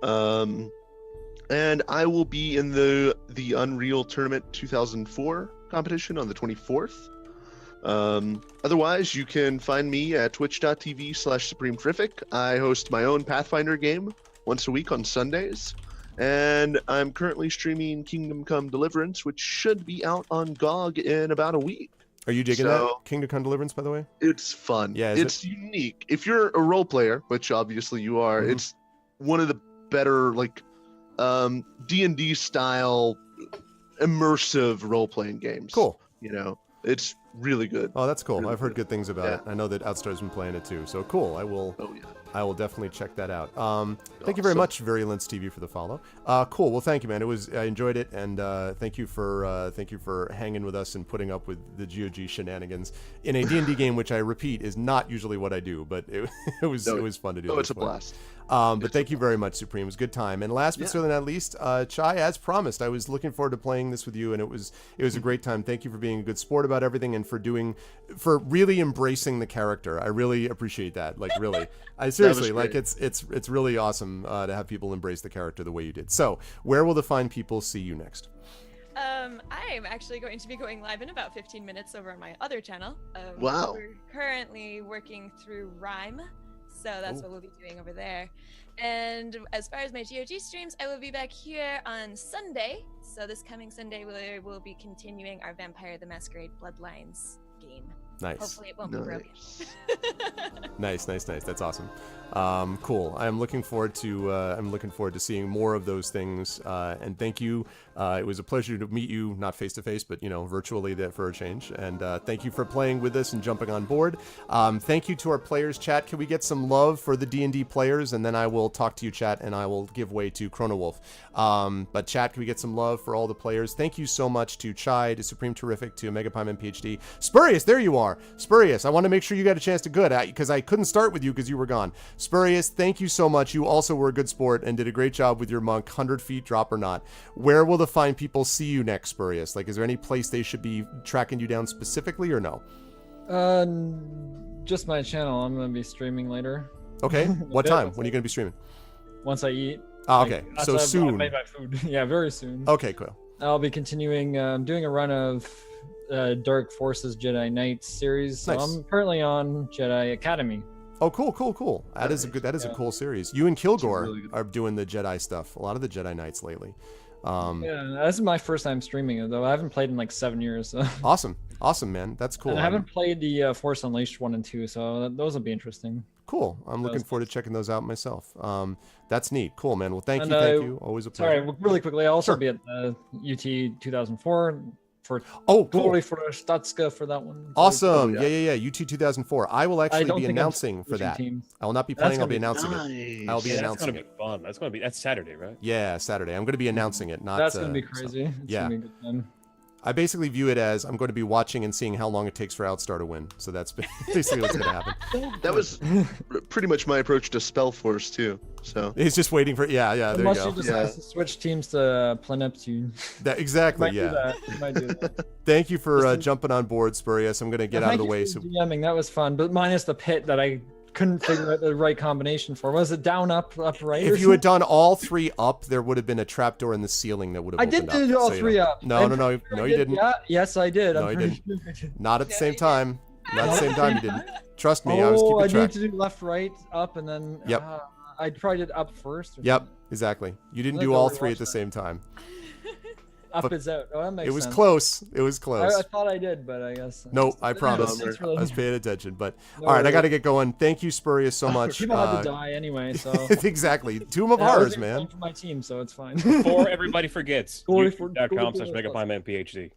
And I will be in the Unreal Tournament 2004 competition on the 24th. Otherwise, you can find me at twitch.tv/SupremeTerrific. I host my own Pathfinder game once a week on Sundays. And I'm currently streaming Kingdom Come Deliverance, which should be out on GOG in about a week. Are you digging So- that? Kingdom Come Deliverance, by the way? It's fun. Yeah, is it's unique. If you're a role player, which obviously you are, Mhm. it's one of the better D&D style immersive role-playing games. Cool. It's really good. Oh, that's cool. Really I've heard good. good things about Yeah. it. I know that Outstar's been playing it too. So cool. I will Oh yeah. definitely check that out. Thank you very Awesome. much, Virulence TV, for the follow. Cool. Well, thank you, man. I enjoyed it, and thank you for hanging with us and putting up with the GOG shenanigans in a D&D game, which I repeat is not usually what I do, but it was fun to do. Oh, this it's a way. blast. But thank you very much, Supreme. It was a good time. And last but Yeah. certainly not least, Chai, as promised, I was looking forward to playing this with you, and it was a great time. Thank you for being a good sport about everything and for really embracing the character. I really appreciate that. Like really, I seriously like great. it's really awesome to have people embrace the character the way you did. So, where will the fine people see you next? I am actually going to be going live in about 15 minutes over on my other channel. Wow. We're currently working through Rhyme, so that's what we'll be doing over there. And as far as my GOG streams, I will be back here on Sunday. So this coming Sunday, we'll be continuing our Vampire the Masquerade Bloodlines game. Nice. Hopefully it won't be broken. Nice. Nice. That's awesome. Cool. I'm looking forward to seeing more of those things. And thank you. It was a pleasure to meet you, not face to face, but virtually for a change. And thank you for playing with us and jumping on board. Thank you to our players, chat. Can we get some love for the D&D players? And then I will talk to you, chat, and I will give way to Chrono Wolf. But chat, can we get some love for all the players? Thank you so much to Chai, to Supreme Terrific, to Megapyman PhD. Spurious, there you are. Spurious, I want to make sure you got a chance to because I couldn't start with you because you were gone. Spurious, thank you so much. You also were a good sport and did a great job with your monk, 100 feet drop or not. Where will the fine people see you next, Spurious? Like, is there any place they should be tracking you down specifically or no? Just my channel. I'm gonna be streaming later. Okay, what time? When are you going to be streaming? Once I eat. Oh, okay. Like, So I've soon. made my food. Yeah, very soon. Okay, cool. I'll be continuing doing a run of Dark Forces Jedi Knights series. So Nice. I'm currently on Jedi Academy. Oh, cool. That is a good. That is a Yeah. cool series. You and Kilgore really good- are doing the Jedi stuff. A lot of the Jedi Knights lately. Yeah, this is my first time streaming it though. I haven't played in like 7 years. So. Awesome, man. That's cool. And I haven't played the Force Unleashed 1 and 2, so those will be interesting. Cool. I'm looking forward to checking those out myself. That's neat. Cool, man. Well, thank And, you. Always a pleasure. Sorry, really quickly, I'll also Sure. be at UT 2004 for Oh, cool. totally for Statska for that one. Awesome. Oh, yeah. Yeah. UT 2004. I will actually don't be think I'm announcing for switching that. teams. I will not be That's playing. I'll gonna be be announcing it. Nice. I'll be Yeah, that's announcing gonna it. be fun. That's Saturday, right? Yeah, Saturday. I'm going to be announcing it. Not. That's gonna be so- crazy. It's yeah. gonna be a good time. I basically view it as I'm going to be watching and seeing how long it takes for Outstar to win. So that's basically what's going to happen. That was pretty much my approach to Spellforce too. So He's just waiting for. Yeah. There Unless you you go. decide Yeah. to switch teams to Pleniptune. Exactly. Might do Yeah. that. Might do that. Thank you for jumping on board, Spurious. I'm going to get out of the way. So DMing, that was fun, but minus the pit that I couldn't figure out the right combination for. Was it down, up, right? If you had done all three up, there would have been a trapdoor in the ceiling that would have I opened did up, do all so you three know. up. No, I'm no, no, pretty sure no, I you did. didn't. Yeah, yes, I did. No, I'm you pretty didn't. sure I did. Not at the same time. Not at the same time. You didn't. Trust me, I was Oh, I keeping need track. to do left, right, up, and then. Yep. I tried it up first. Or Yep, something. exactly. You didn't Let's do go all rewatch three at the that. same time. Up but is out. Oh, that makes It was sense. close. It was close. I thought I did, but I guess. No, I promise. It's I really- was paying attention. But No all right, I worries. got to get going. Thank you, Spurious, so much. People had to die anyway, so. Exactly. Tomb of And I Horrors, wasn't man. playing for my team, so it's fine. Before everybody forgets, Glory for- youtube.com/megapiemanphd.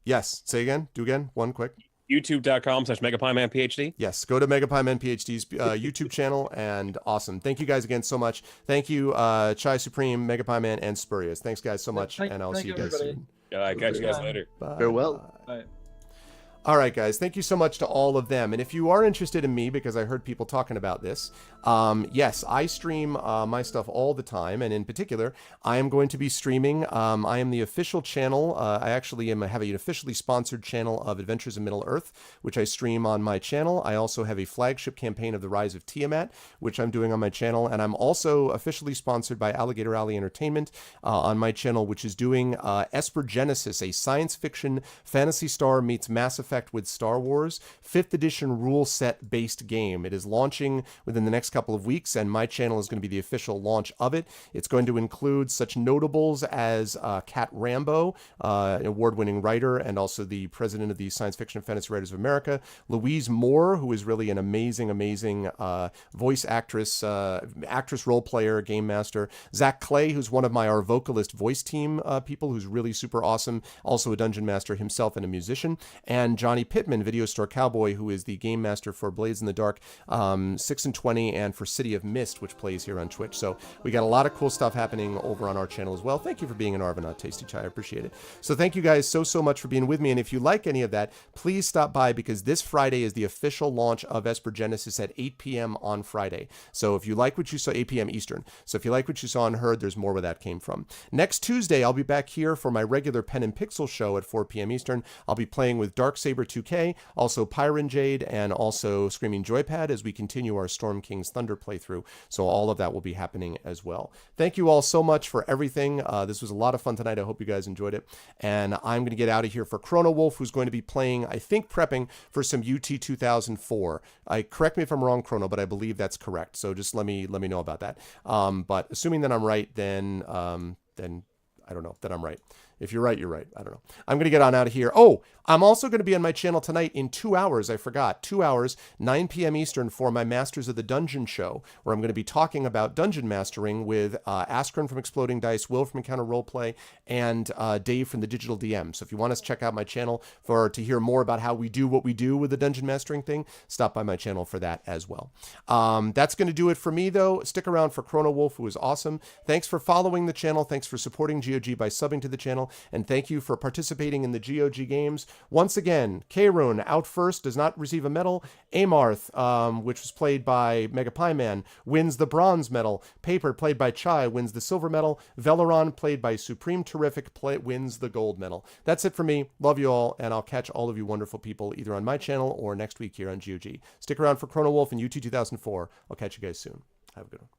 Yes. Say again. Do again. One quick. youtube.com/megapiemanphd. Yes, go to Megapieman PhD's YouTube channel, and awesome. Thank you guys again so much. Thank you, Chai Supreme, Megapieman, and Spurious. Thanks, guys, so much, Thank- and I'll thank see you you, guys everybody. soon. I catch you guys later. Bye. Farewell. Bye. All right, guys, thank you so much to all of them. And if you are interested in me, because I heard people talking about this, yes, I stream my stuff all the time. And in particular, I am going to be streaming. I am the official channel. I actually have an officially sponsored channel of Adventures in Middle-earth, which I stream on my channel. I also have a flagship campaign of The Rise of Tiamat, which I'm doing on my channel. And I'm also officially sponsored by Alligator Alley Entertainment on my channel, which is doing Esper Genesis, a science fiction Phantasy Star meets Mass Effect with Star Wars 5th edition rule set based game. It is launching within the next couple of weeks, and my channel is going to be the official launch of it. It's going to include such notables as Kat Rambo, an award-winning writer and also the president of the Science Fiction and Fantasy Writers of America, Louise Moore, who is really an amazing voice actress, role player, game master, Zach Clay, who's one of our vocalist voice team people, who's really super awesome, also a dungeon master himself and a musician, and Johnny Pittman, Video Store Cowboy, who is the game master for Blades in the Dark 6 and 20 and for City of Mist, which plays here on Twitch. So we got a lot of cool stuff happening over on our channel as well. Thank you for being an Arvanaut, Tasty Chai. I appreciate it. So thank you guys so much for being with me. And if you like any of that, please stop by, because this Friday is the official launch of Esper Genesis at 8 p.m. on Friday. So if you like what you saw, 8 p.m. Eastern. So if you like what you saw and heard, there's more where that came from. Next Tuesday, I'll be back here for my regular Pen and Pixel show at 4 p.m. Eastern. I'll be playing with Darksaber 2K, also Pyron Jade, and also Screaming Joypad as we continue our Storm King's Thunder playthrough. So all of that will be happening as well. Thank you all so much for everything. This was a lot of fun tonight. I hope you guys enjoyed it. And I'm going to get out of here for Chrono Wolf, who's going to be playing, I think, prepping for some UT 2004. Correct me if I'm wrong, Chrono, but I believe that's correct. So just let me know about that. But assuming that I'm right, then I don't know that I'm right. If you're right, you're right. I don't know. I'm going to get on out of here. Oh, I'm also going to be on my channel tonight in 2 hours. I forgot. 2 hours, 9 p.m. Eastern, for my Masters of the Dungeon show, where I'm going to be talking about dungeon mastering with Askren from Exploding Dice, Will from Encounter Roleplay, and Dave from the Digital DM. So if you want to check out my channel to hear more about how we do what we do with the dungeon mastering thing, stop by my channel for that as well. That's going to do it for me, though. Stick around for Chrono Wolf, who is awesome. Thanks for following the channel. Thanks for supporting GOG by subbing to the channel. And thank you for participating in the GOG Games. Once again, Karun out first, does not receive a medal. Amarth, which was played by Megapieman, wins the bronze medal. Paper, played by Chai, wins the silver medal. Veleron, played by Supreme Terrific, wins the gold medal. That's it for me. Love you all, and I'll catch all of you wonderful people either on my channel or next week here on GOG. Stick around for Chrono Wolf and UT 2004. I'll catch you guys soon. Have a good one.